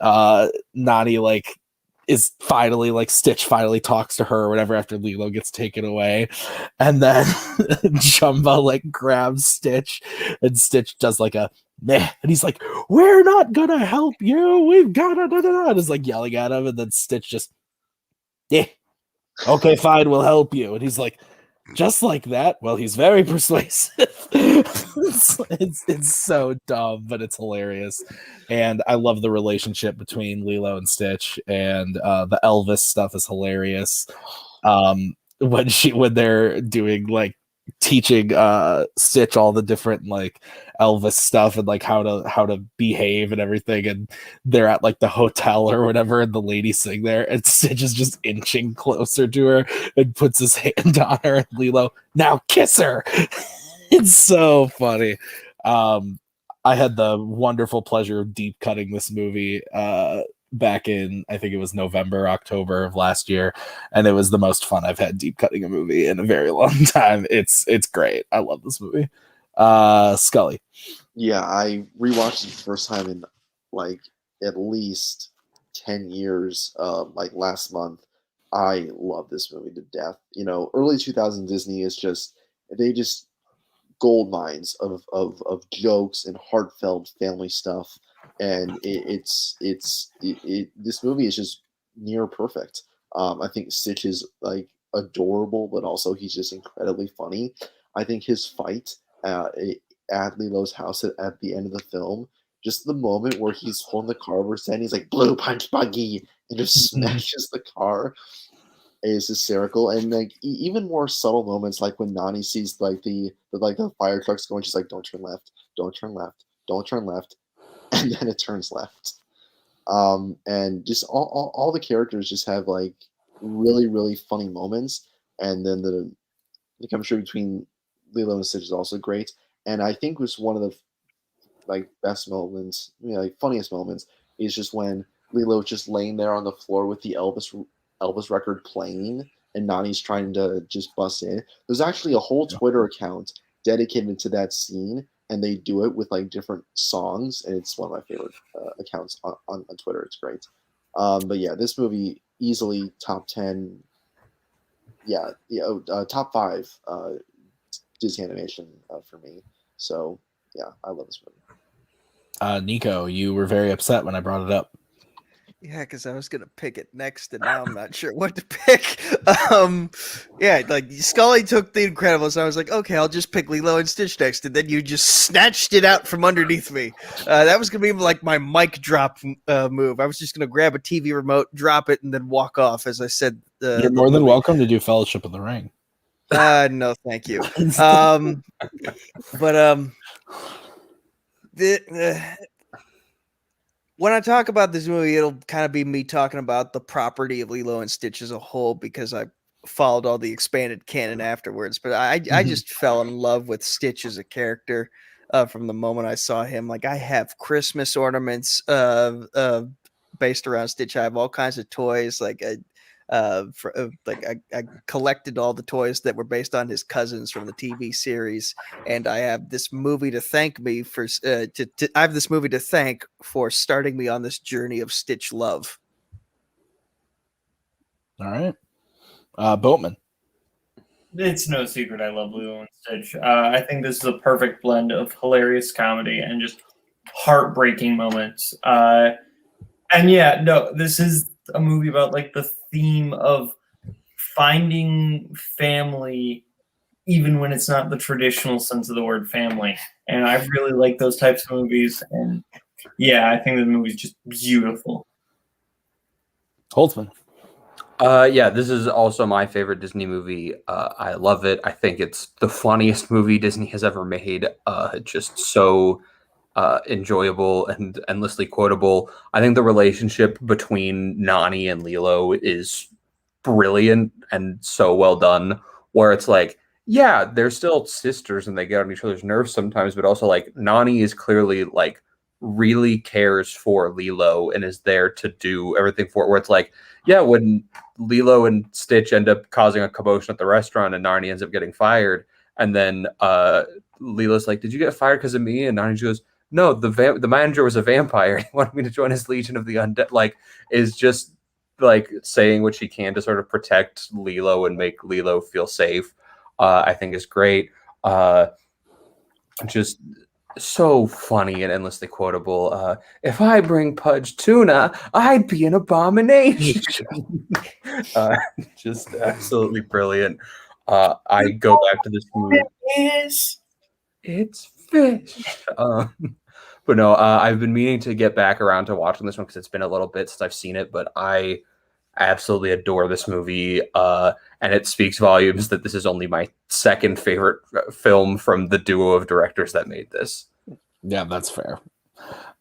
Nani like is finally like Stitch finally talks to her or whatever after Lilo gets taken away, and then Jumba like grabs Stitch and Stitch does like a meh, and he's like, "We're not gonna help you, we've gotta da, da, da," and is like yelling at him, and then Stitch just, "Yeah, okay, fine, we'll help you," and he's like, "Just like that?" Well, he's very persuasive. It's so dumb, but it's hilarious. And I love the relationship between Lilo and Stitch, and the Elvis stuff is hilarious. When they're doing like teaching Stitch all the different like Elvis stuff and like how to behave and everything, and they're at like the hotel or whatever, and the lady's sitting there, and Stitch is just inching closer to her and puts his hand on her, and Lilo, "Now kiss her." It's so funny. I had the wonderful pleasure of deep cutting this movie back in, I think it was November, October of last year, and it was the most fun I've had deep cutting a movie in a very long time. It's great. I love this movie. Scully. Yeah, I rewatched it the first time in like at least 10 years, like last month. I love this movie to death. Early 2000 Disney is just gold mines of jokes and heartfelt family stuff, and this movie is just near perfect. I think Stitch is like adorable, but also he's just incredibly funny. I think his fight at Lilo's house at the end of the film, just the moment where he's holding the car over his head, he's like "blue punch buggy" and just smashes the car, is hysterical. And like even more subtle moments, like when Nani sees like the fire trucks going, she's like, "Don't turn left, don't turn left, don't turn left," and then it turns left. And just all the characters just have like really, really funny moments, and then the chemistry between Lilo and Stitch is also great. And I think was one of the like best moments, like funniest moments, is just when Lilo's just laying there on the floor with the Elvis record playing, and Nani's trying to just bust in. There's actually a whole Twitter account dedicated to that scene, and they do it with like different songs, and it's one of my favorite accounts on Twitter. It's great. But yeah, this movie easily top 10. Top 5 Disney animation for me. So yeah, I love this movie. Nico, you were very upset when I brought it up. Yeah, because I was gonna pick it next, and now I'm not sure what to pick. Yeah, like Scully took The Incredibles, and I was like, okay, I'll just pick Lilo and Stitch next, and then you just snatched it out from underneath me. That was gonna be like my mic drop move. I was just gonna grab a TV remote, drop it, and then walk off. As I said, you're more than welcome to do Fellowship of the Ring. No, thank you. But when I talk about this movie, it'll kind of be me talking about the property of Lilo and Stitch as a whole, because I followed all the expanded canon afterwards. But I just fell in love with Stitch as a character from the moment I saw him. Like, I have Christmas ornaments based around Stitch. I have all kinds of toys. I collected all the toys that were based on his cousins from the TV series, and I have this movie to thank me for. I have this movie to thank for starting me on this journey of Stitch love. All right, Boatman. It's no secret I love Lilo and Stitch. I think this is a perfect blend of hilarious comedy and just heartbreaking moments. And yeah, no, this is a movie about like the theme of finding family even when it's not the traditional sense of the word family. And I really like those types of movies. And yeah, I think the movie's just beautiful. Holtzman. Yeah, this is also my favorite Disney movie. I love it. I think it's the funniest movie Disney has ever made. Just so enjoyable and endlessly quotable. I think the relationship between Nani and Lilo is brilliant and so well done, where it's like, yeah, they're still sisters and they get on each other's nerves sometimes, but also like Nani is clearly like really cares for Lilo and is there to do everything for it, where it's like, yeah, when Lilo and Stitch end up causing a commotion at the restaurant and Nani ends up getting fired, and then Lilo's like, did you get fired because of me? And Nani goes, no, the manager was a vampire. He wanted me to join his Legion of the Undead. Like, is just like saying what she can to sort of protect Lilo and make Lilo feel safe. I think is great. Just so funny and endlessly quotable. If I bring Pudge tuna, I'd be an abomination. Just absolutely brilliant. I go back to this movie. It's fish. But no, I've been meaning to get back around to watching this one because it's been a little bit since I've seen it, but I absolutely adore this movie. And it speaks volumes that this is only my second favorite film from the duo of directors that made this. Yeah, that's fair.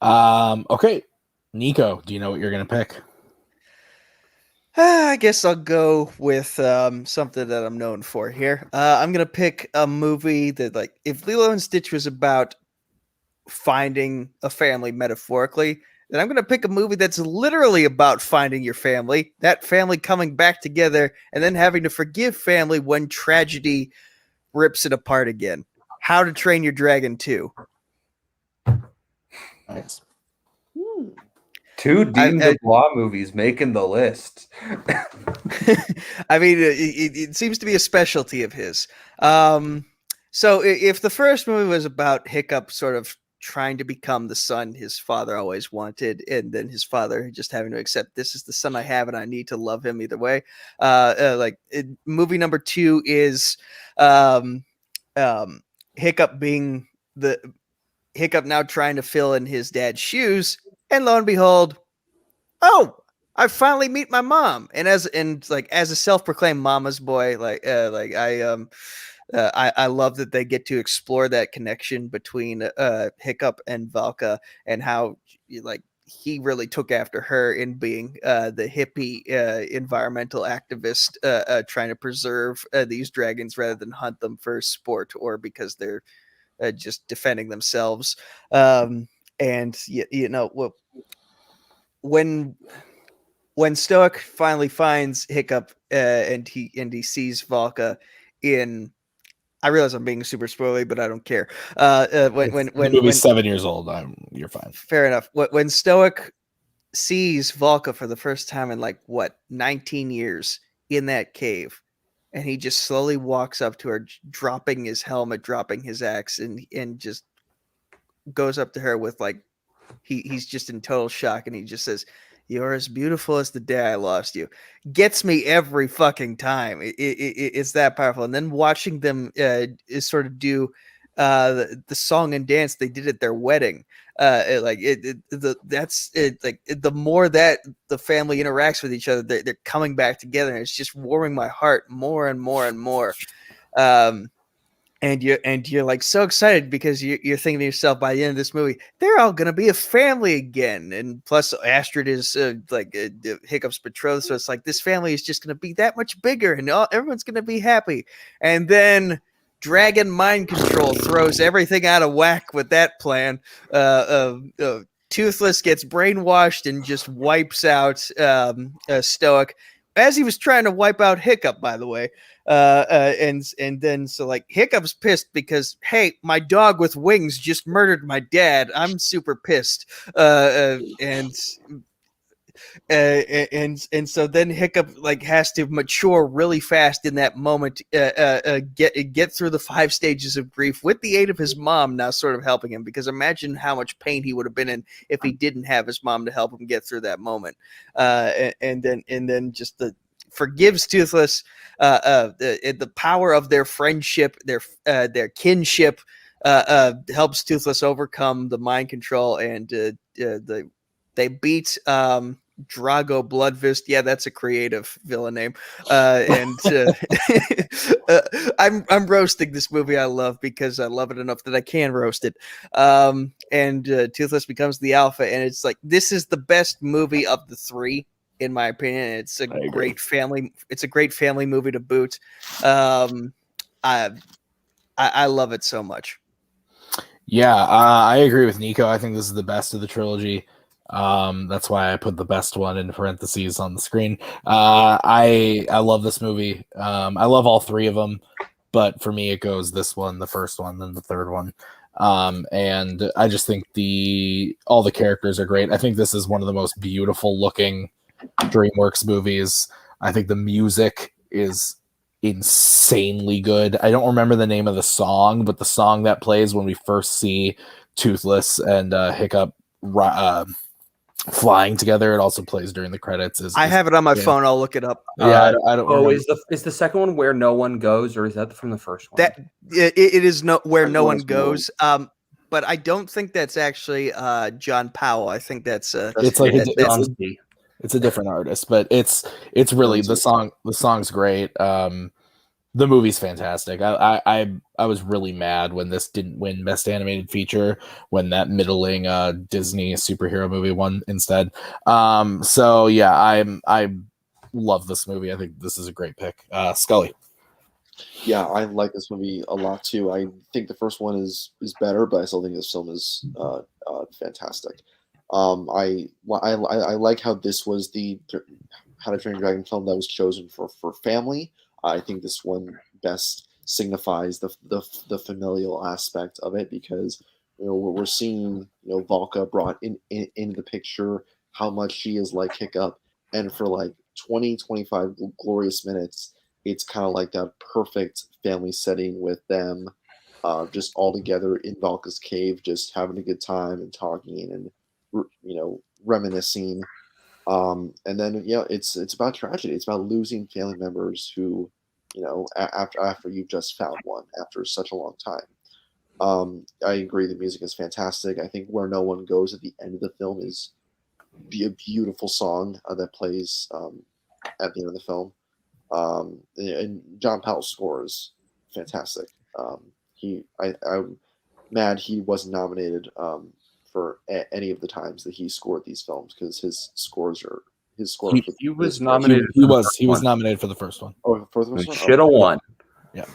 Okay, Nico, do you know what you're going to pick? I guess I'll go with something that I'm known for here. I'm going to pick a movie that, like, if Lilo and Stitch was about finding a family metaphorically, then I'm going to pick a movie that's literally about finding your family, that family coming back together, and then having to forgive family when tragedy rips it apart again. How to Train Your Dragon 2. Nice. Two Dean DeBlois movies making the list. I mean, it seems to be a specialty of his. So if the first movie was about Hiccup sort of trying to become the son his father always wanted, and then his father just having to accept, this is the son I have and I need to love him either way. Movie number 2 is Hiccup being Hiccup now trying to fill in his dad's shoes, and lo and behold, oh, I finally meet my mom. And as a self-proclaimed mama's boy, I love that they get to explore that connection between Hiccup and Valka, and how he really took after her in being the hippie environmental activist, trying to preserve these dragons rather than hunt them for sport or because they're just defending themselves. When Stoic finally finds Hiccup and he sees Valka in, I realize I'm being super spoilery, but I don't care. When the movie's 7 years old, you're fine. Fair enough. When Stoic sees Valka for the first time in 19 years in that cave, and he just slowly walks up to her, dropping his helmet, dropping his axe, and just goes up to her with he's just in total shock, and he just says, You're as beautiful as the day I lost you. Gets me every fucking time. It's that powerful. And then watching them is sort of do the song and dance they did at their wedding. Like the more that the family interacts with each other, they're coming back together, and it's just warming my heart more and more and more. And you're like so excited because you're thinking to yourself, by the end of this movie, they're all gonna be a family again. And plus, Astrid is Hiccup's betrothed, so it's like this family is just gonna be that much bigger, and everyone's gonna be happy. And then Dragon mind control throws everything out of whack with that plan. Toothless gets brainwashed and just wipes out Stoic, as he was trying to wipe out Hiccup, by the way. And then so like Hiccup's pissed because, hey, my dog with wings just murdered my dad. I'm super pissed. And so then Hiccup like has to mature really fast in that moment, get through the 5 stages of grief with the aid of his mom now sort of helping him, because imagine how much pain he would have been in if he didn't have his mom to help him get through that moment. And then just forgives Toothless. The power of their friendship, their kinship, helps Toothless overcome the mind control, and they beat Drago Bloodfist. Yeah, that's a creative villain name. I'm roasting this movie I love because I love it enough that I can roast it. And Toothless becomes the alpha, and it's like this is the best movie of the 3. In my opinion, it's a great family. It's a great family movie to boot. I love it so much. Yeah, I agree with Nico. I think this is the best of the trilogy. That's why I put the best one in parentheses on the screen. I love this movie. I love all 3 of them, but for me, it goes this one, the first one, then the third one. And I just think all the characters are great. I think this is one of the most beautiful looking DreamWorks movies. I think the music is insanely good. I don't remember the name of the song, but the song that plays when we first see Toothless and Hiccup flying together, it also plays during the credits. I have it on my phone. I'll look it up. Yeah, I don't. Oh, is the second one Where No One Goes, or is that from the first one? That it is Where No One Goes. But I don't think that's actually John Powell. I think that's it's like it's a different artist, but it's really the song's great. The movie's fantastic. I was really mad when this didn't win Best Animated Feature, when that middling Disney superhero movie won instead. So yeah, I love this movie. I think this is a great pick. Scully. Yeah, I like this movie a lot too. I think the first one is better, but I still think this film is fantastic. I like how this was the How to Train Your Dragon film that was chosen for family. I think this one best signifies the familial aspect of it, because we're seeing Valka brought in the picture, how much she is like Hiccup, and for like 20-25 glorious minutes, it's kind of like that perfect family setting with them just all together in Valka's cave, just having a good time and talking and reminiscing. And then it's about tragedy. It's about losing family members who after you've just found one after such a long time. I agree, the music is fantastic. I think Where No One Goes at the end of the film is a beautiful song that plays at the end of the film. And John Powell's score is fantastic. I'm mad he wasn't nominated for any of the times that he scored these films, because his score. He was nominated. He was nominated for the first one. Oh, for the first one, should have won. Yeah.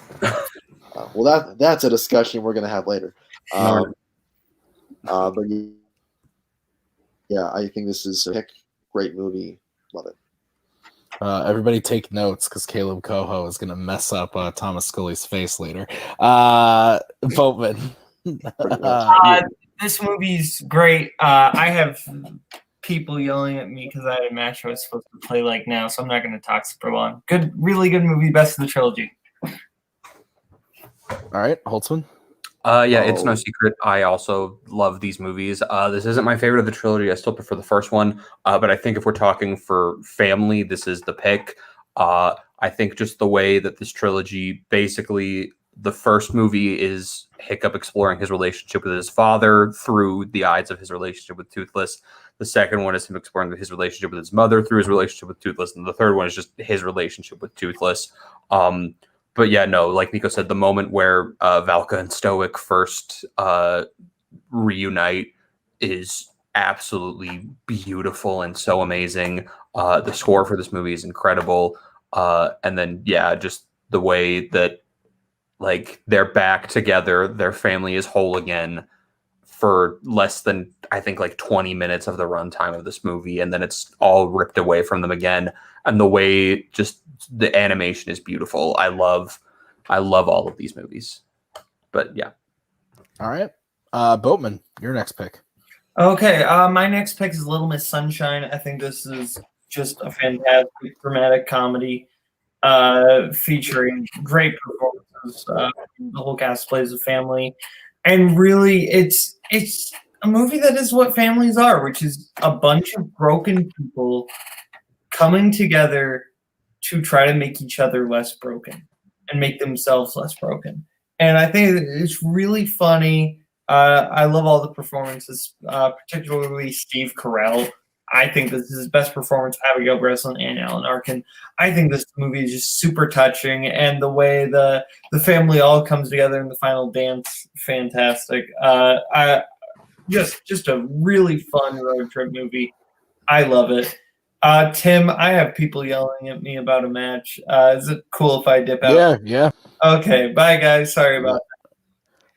Well, that's a discussion we're gonna have later. But yeah, I think this is a pick. Great movie. Love it. Everybody take notes, because Kaleb Koho is going to mess up Thomas Scully's face later. Boatman. This movie's great. I have people yelling at me because I had a match I was supposed to play like now, so I'm not going to talk super long. Really good movie, best of the trilogy. All right, Holtzman. Yeah, it's no secret. I also love these movies. This isn't my favorite of the trilogy. I still prefer the first one. But I think if we're talking for family, this is the pick. I think just the way that this trilogy, basically, the first movie is Hiccup exploring his relationship with his father through the eyes of his relationship with Toothless. The second one is him exploring his relationship with his mother through his relationship with Toothless. And the third one is just his relationship with Toothless. But yeah, no, like Nico said, the moment where Valka and Stoic first reunite is absolutely beautiful and so amazing. The score for this movie is incredible. And then, yeah, just the way that like they're back together, their family is whole again for less than, I think, like 20 minutes of the runtime of this movie. And then it's all ripped away from them again. And the way just the animation is beautiful. I love all of these movies. But yeah. All right. Boatman, your next pick. Okay, my next pick is Little Miss Sunshine. I think this is just a fantastic dramatic comedy featuring great performances. The whole cast plays a family. And really, it's a movie that is what families are, which is a bunch of broken people coming together to try to make each other less broken and make themselves less broken. And I think it's really funny. I love all the performances, particularly Steve Carell. I think this is his best performance, Abigail Breslin and Alan Arkin. I think this movie is just super touching, and the way the family all comes together in the final dance, fantastic. Just a really fun road trip movie. I love it. Tim, I have people yelling at me about a match. Is it cool if I dip out? Yeah. Okay, bye guys. Sorry about that.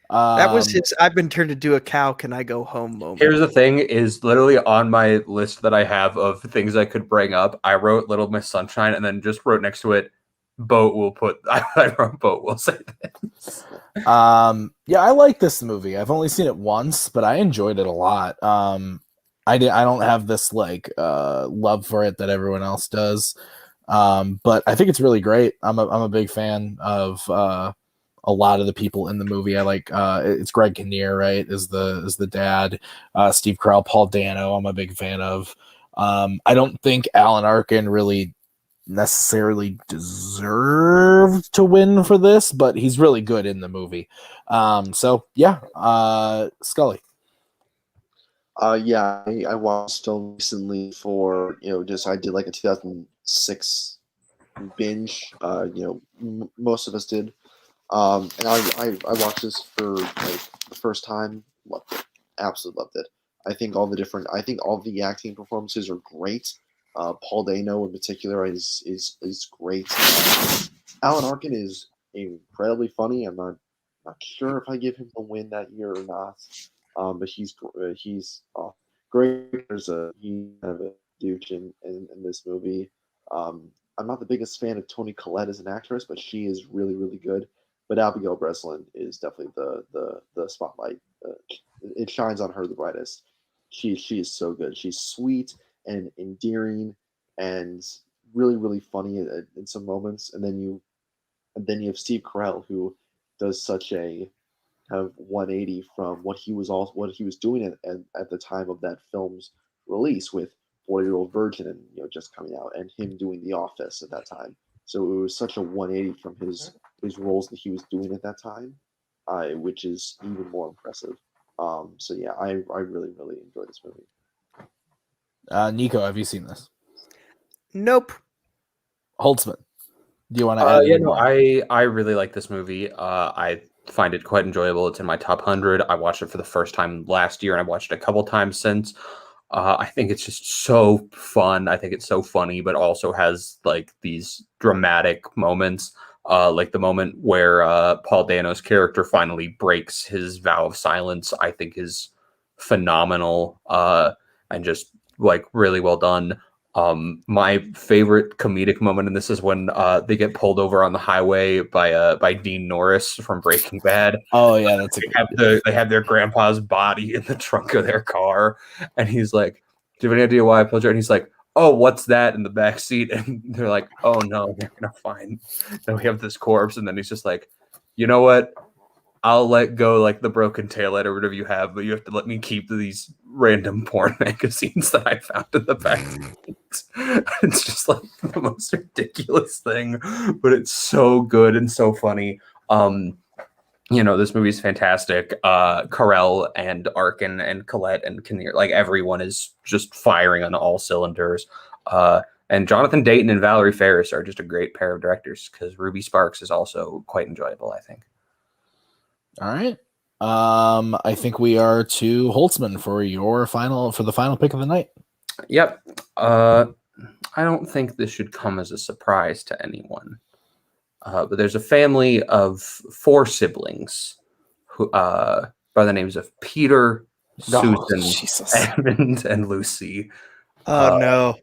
That was his I've been turned into a cow, can I go home moment. Here's the thing, is literally on my list that I have of things I could bring up. I wrote Little Miss Sunshine and then just wrote next to it, Boat will say this. Yeah, I like this movie. I've only seen it once, but I enjoyed it a lot. I don't have this like love for it that everyone else does. But I think it's really great. I'm a big fan of a lot of the people in the movie. I like it's Greg Kinnear, right? Is the dad. Steve Carell, Paul Dano, I'm a big fan of. I don't think Alan Arkin really necessarily deserved to win for this, but he's really good in the movie. So yeah, Scully. Yeah, I watched Stone recently for, just I did like a 2006 binge. Most of us did. And I watched this for like the first time. Loved it. Absolutely loved it. I think all the acting performances are great. Paul Dano in particular is great. Alan Arkin is incredibly funny. I'm not sure if I give him the win that year or not. But he's great. He's kind of a douche in this movie. I'm not the biggest fan of Toni Collette as an actress, but she is really, really good. But Abigail Breslin is definitely the spotlight. It shines on her the brightest. She is so good. She's sweet and endearing and really, really funny in some moments. And then you have Steve Carell, who does such a kind of 180 from what he was doing at the time of that film's release with 40-Year-Old Virgin and just coming out, and him doing The Office at that time. So it was such a 180 from his roles that he was doing at that time, which is even more impressive. So yeah, I really, really enjoyed this movie. Nico, have you seen this? Nope. Holtzman, do you want to add? Yeah, no, I really like this movie. I find it quite enjoyable. It's in my top 100. I watched it for the first time last year, and I've watched it a couple times since. I think it's just so fun. I think it's so funny, but also has like these dramatic moments, like the moment where Paul Dano's character finally breaks his vow of silence. I think is phenomenal and just like really well done. My favorite comedic moment in this is when they get pulled over on the highway by Dean Norris from Breaking Bad. Oh yeah, that's they have their grandpa's body in the trunk of their car, and he's like, "Do you have any idea why I pulled you?" And he's like, "Oh, what's that in the back seat?" And they're like, "Oh no, they're gonna find that we have this corpse." And then he's just like, "You know what? I'll let go like the broken taillight or whatever you have, but you have to let me keep these random porn magazines that I found in the back. It's just like the most ridiculous thing, but it's so good and so funny. This movie is fantastic. Carell and Arkin and Colette and Kinnear, like everyone is just firing on all cylinders. And Jonathan Dayton and Valerie Ferris are just a great pair of directors because Ruby Sparks is also quite enjoyable, I think. All right. I think we are to Holtzman for the final pick of the night. Yep. I don't think this should come as a surprise to anyone. But there's a family of 4 siblings who, by the names of Peter, Susan, Edmund, and Lucy. Oh, no.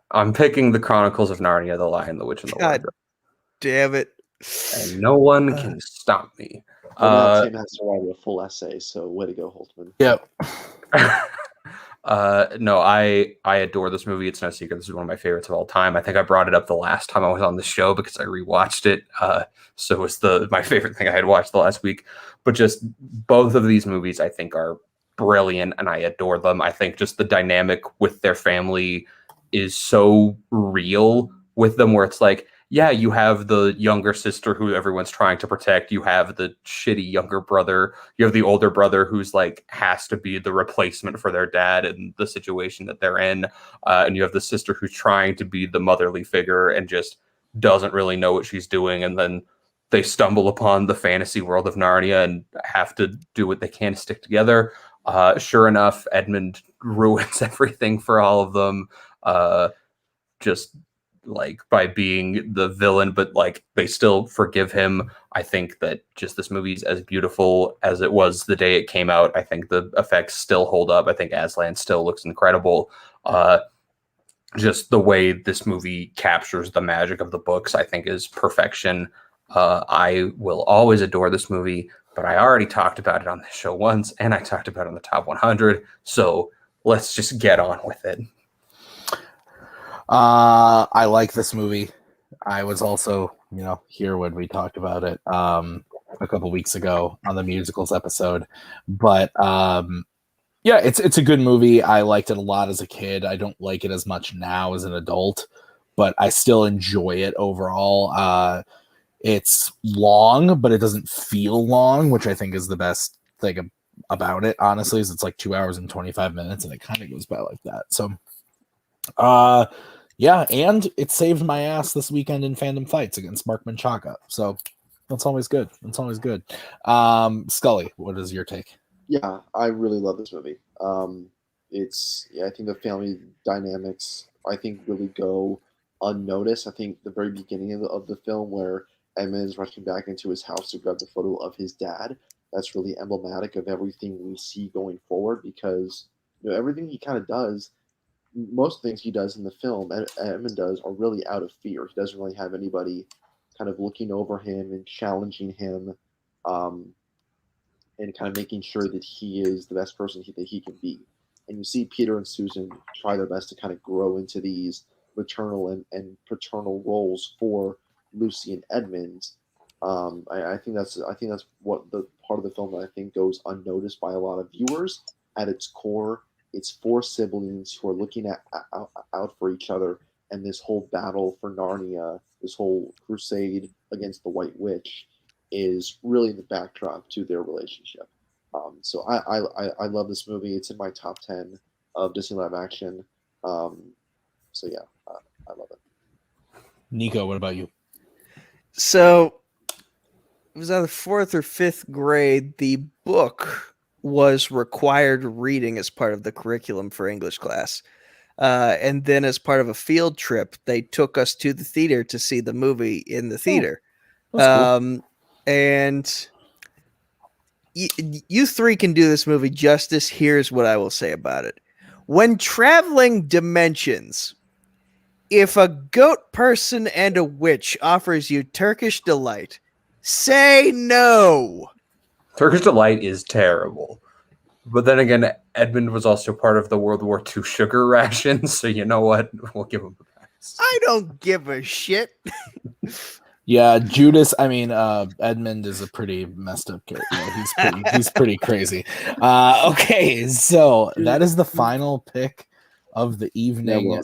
I'm picking the Chronicles of Narnia, The Lion, the Witch, and the Wardrobe. Damn it. And no one can stop me. Tim has to write a full essay, so way to go, Holtzman. Yep. No, I adore this movie. It's no secret. This is one of my favorites of all time. I think I brought it up the last time I was on the show because I rewatched it. So it was my favorite thing I had watched the last week. But just both of these movies, I think, are brilliant, and I adore them. I think just the dynamic with their family is so real with them, where it's like, yeah, you have the younger sister who everyone's trying to protect. You have the shitty younger brother. You have the older brother who's like has to be the replacement for their dad in the situation that they're in. And you have the sister who's trying to be the motherly figure and just doesn't really know what she's doing. And then they stumble upon the fantasy world of Narnia and have to do what they can to stick together. Sure enough, Edmund ruins everything for all of them. Just like by being the villain, but like they still forgive him. I think that just this movie's as beautiful as it was the day it came out. I think the effects still hold up. I think Aslan still looks incredible. Just the way this movie captures the magic of the books, I think, is perfection. I will always adore this movie, but I already talked about it on the show once, and I talked about it on the top 100. So let's just get on with it. I like this movie. I was also, here when we talked about it a couple weeks ago on the musicals episode. But yeah, it's a good movie. I liked it a lot as a kid. I don't like it as much now as an adult, but I still enjoy it overall. It's long, but it doesn't feel long, which I think is the best thing about it, honestly, is it's like 2 hours and 25 minutes, and it kind of goes by like that. So, yeah, and it saved my ass this weekend in fandom fights against Markman Chaka. So that's always good. That's always good. Scully, what is your take? Yeah, I really love this movie. I think the family dynamics, really go unnoticed. I think the very beginning of the film where Edmund is rushing back into his house to grab the photo of his dad, that's really emblematic of everything we see going forward, because everything he kind of does, most things he does in the film, Edmund does, are really out of fear. He doesn't really have anybody kind of looking over him and challenging him, and kind of making sure that he is the best person that he can be. And you see Peter and Susan try their best to kind of grow into these maternal and paternal roles for Lucy and Edmund. I think that's what the part of the film that I think goes unnoticed by a lot of viewers. At its core, it's 4 siblings who are looking out for each other, and this whole battle for Narnia, this whole crusade against the White Witch, is really the backdrop to their relationship. So I love this movie. It's in my top 10 of Disney live action. So yeah, I love it. Nico, what about you? So it was either 4th or 5th grade. The book was required reading as part of the curriculum for English class. And then as part of a field trip, they took us to the theater to see the movie in the theater. Cool. And you 3 can do this movie justice. Here's what I will say about it. When traveling dimensions, if a goat person and a witch offers you Turkish delight, say no. Turkish delight is terrible. But then again, Edmund was also part of the World War II sugar rations, so you know what? We'll give him a pass. I don't give a shit. Yeah, Judas. I mean, Edmund is a pretty messed up character. Yeah, he's pretty crazy. Okay, so that is the final pick of the evening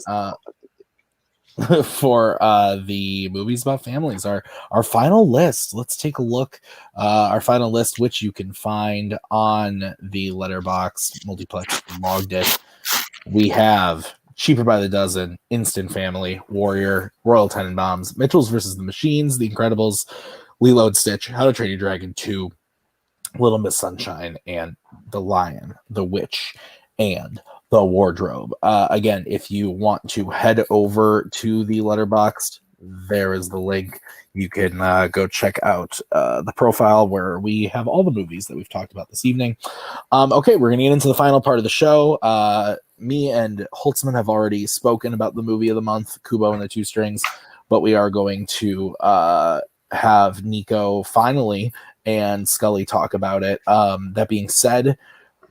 for the movies about families. Our final list. Let's take a look. Our final list, which you can find on the Letterboxd Multiplex Logged It. We have Cheaper by the Dozen, Instant Family, Warrior, Royal Tenenbaums, Mitchell's versus the Machines, The Incredibles, Lilo and Stitch, How to Train Your Dragon 2, Little Miss Sunshine, and The Lion, The Witch, and The Wardrobe. Again, if you want to head over to the Letterboxd, there is the link. You can go check out the profile where we have all the movies that we've talked about this evening. Okay, we're going to get into the final part of the show. Me and Holtzman have already spoken about the movie of the month, Kubo and the Two Strings, but we are going to have Nico finally and Scully talk about it. That being said,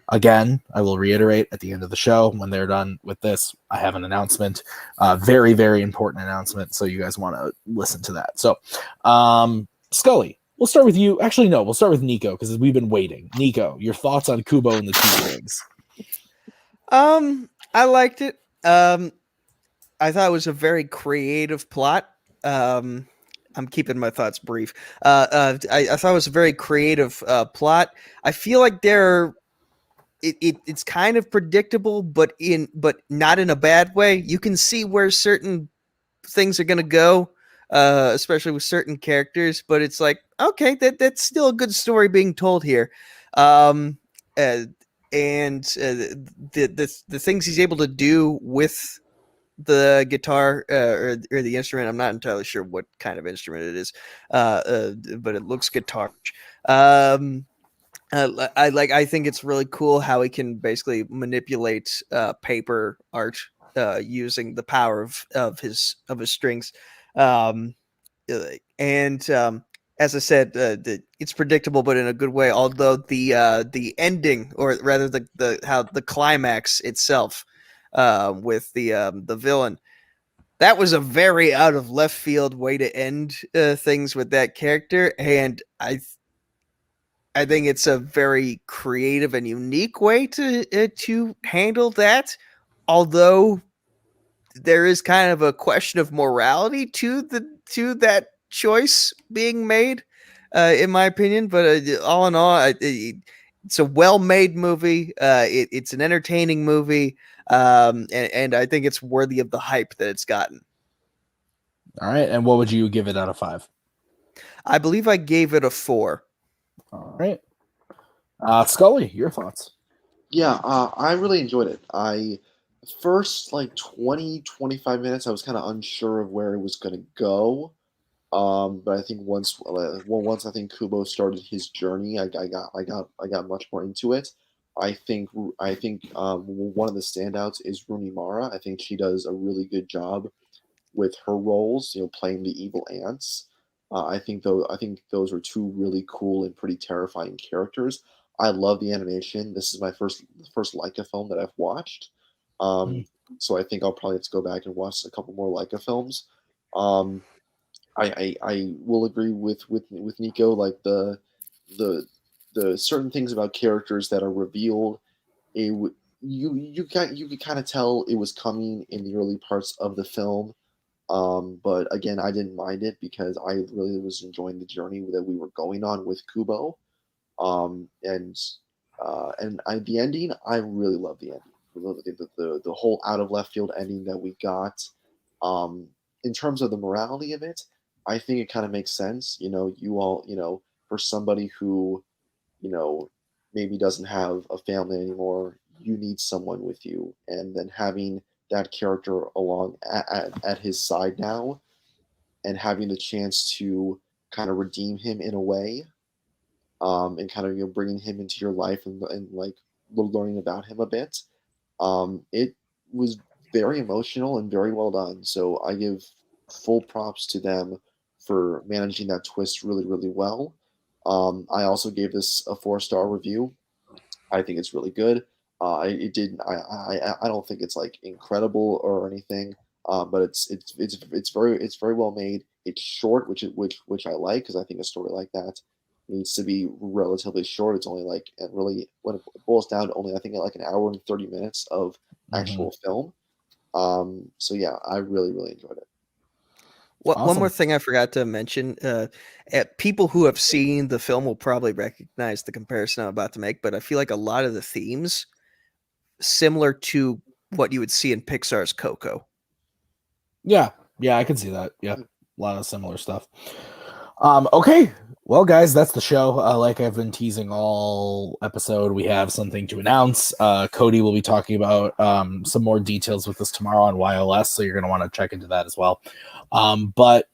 again, I will reiterate at the end of the show when they're done with this, I have an announcement, very, very important announcement. So you guys want to listen to that. So, Scully, we'll start with you. Actually, no, we'll start with Nico because we've been waiting. Nico, your thoughts on Kubo and the Two Strings? I liked it. I thought it was a very creative plot. I'm keeping my thoughts brief. I thought it was a very creative plot. I feel like it's kind of predictable, but not in a bad way. You can see where certain things are going to go, especially with certain characters. But it's like, okay, that's still a good story being told here. The things he's able to do with the guitar or the instrument, I'm not entirely sure what kind of instrument it is, but it looks guitar. I think it's really cool how he can basically manipulate paper art using the power of his strings. As I said, it's predictable, but in a good way. Although the ending, or rather the climax itself, with the villain, that was a very out of left field way to end things with that character, and I think it's a very creative and unique way to handle that. Although there is kind of a question of morality to that choice being made, in my opinion. But all in all, it's a well-made movie. It's an entertaining movie, and I think it's worthy of the hype that it's gotten. All right, and what would you give it out of 5? I believe I gave it a 4. All right. Scully, your thoughts? Yeah, I really enjoyed it. First, like 20, 25 minutes, I was kind of unsure of where it was going to go. But I think once I think Kubo started his journey, I got much more into it. I think one of the standouts is Rooney Mara. I think she does a really good job with her roles, playing the evil ants. I think those are two really cool and pretty terrifying characters. I love the animation. This is my first Leica film that I've watched. So I think I'll probably have to go back and watch a couple more Leica films. I will agree with Nico, like the certain things about characters that are revealed. You could kind of tell it was coming in the early parts of the film. But again, I didn't mind it because I really was enjoying the journey that we were going on with Kubo. The ending, I really love the ending. The whole out of left field ending that we got. In terms of the morality of it, I think it kind of makes sense. You all, for somebody who, maybe doesn't have a family anymore, you need someone with you, and then having that character along at his side now, and having the chance to kind of redeem him in a way, and kind of bringing him into your life and like learning about him a bit. It was very emotional and very well done. So I give full props to them for managing that twist really, really well. I also gave this a 4-star review. I think it's really good. I don't think it's like incredible or anything. but it's very well made. It's short, which I like, because I think a story like that needs to be relatively short. It's only like, and really when it boils down to only, I think, like an hour and 30 minutes of actual film. So yeah, I really enjoyed it. Awesome. One more thing I forgot to mention. People who have seen the film will probably recognize the comparison I'm about to make, but I feel like a lot of the themes similar to what you would see in Pixar's Coco. Yeah, I can see that. Yeah, a lot of similar stuff. Okay, well, guys, that's the show. Like I've been teasing all episode, we have something to announce. Cody will be talking about some more details with us tomorrow on YLS, so you're going to want to check into that as well. But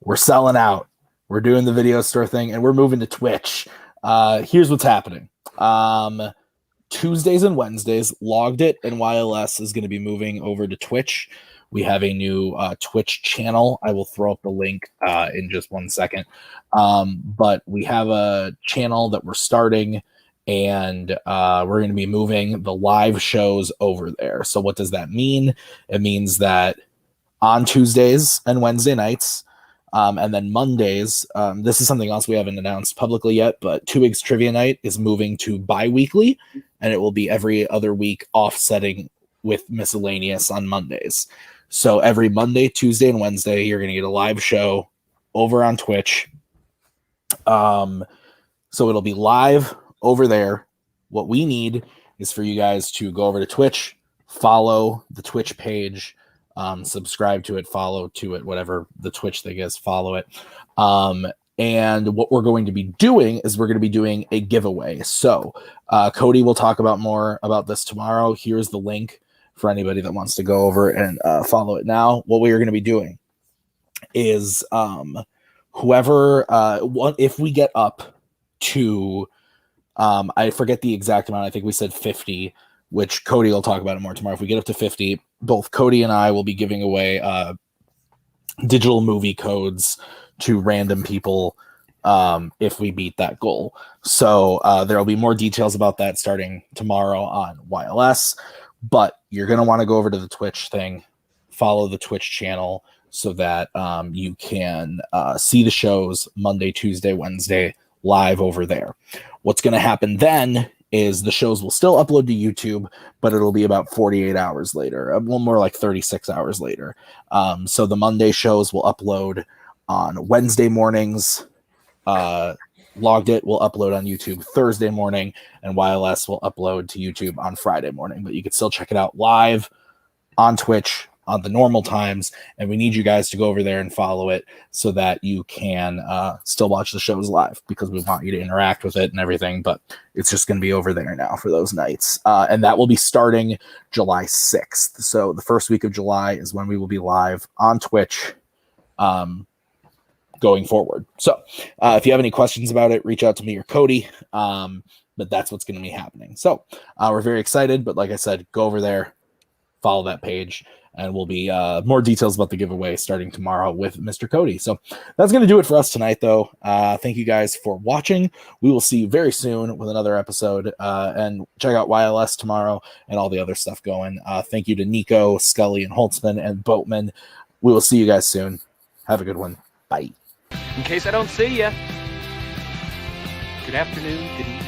we're selling out. We're doing the video store thing, and we're moving to Twitch. Here's what's happening. Tuesdays and Wednesdays, Logged It and YLS is going to be moving over to Twitch. We have a new Twitch channel. I will throw up the link in just 1 second. But we have a channel that we're starting, and we're going to be moving the live shows over there. So what does that mean? It means that on Tuesdays and Wednesday nights, and then Mondays, this is something else we haven't announced publicly yet, but TWOHIG'S Trivia Night is moving to bi-weekly, and it will be every other week, offsetting with Miscellaneous on Mondays. So every Monday, Tuesday, and Wednesday, you're going to get a live show over on Twitch. So it'll be live over there. What we need is for you guys to go over to Twitch, follow the Twitch page, subscribe to it, follow to it, whatever the Twitch thing is, follow it. And what we're going to be doing is we're going to be doing a giveaway. So Cody will talk about more about this tomorrow. Here's the link for anybody that wants to go over and follow it now. What we are going to be doing is whoever, if we get up to, I forget the exact amount, I think we said 50, which Cody will talk about it more tomorrow. If we get up to 50, both Cody and I will be giving away digital movie codes to random people if we beat that goal. So there will be more details about that starting tomorrow on YLS. But you're going to want to go over to the Twitch thing, follow the Twitch channel so that you can see the shows Monday, Tuesday, Wednesday live over there. What's going to happen then is the shows will still upload to YouTube, but it'll be about 48 hours later, well, more like 36 hours later. So the shows will upload on Wednesday mornings. Logged It will upload on YouTube Thursday morning, and YLS will upload to YouTube on Friday morning. But you can still check it out live on Twitch on the normal times, and we need you guys to go over there and follow it so that you can still watch the shows live, because we want you to interact with it and everything. But it's just going to be over there now for those nights, and that will be starting July 6th. So the first week of July is when we will be live on Twitch going forward. So if you have any questions about it, reach out to me or Cody. But that's what's going to be happening. So we're very excited. But like I said, go over there, follow that page, and we'll be more details about the giveaway starting tomorrow with Mr. Cody. So that's going to do it for us tonight, though. Thank you guys for watching. We will see you very soon with another episode. And check out YLS tomorrow and all the other stuff going. Thank you to Nico, Scully, and Holtzman, and Boatman. We will see you guys soon. Have a good one. Bye. In case I don't see ya. Good afternoon, good evening.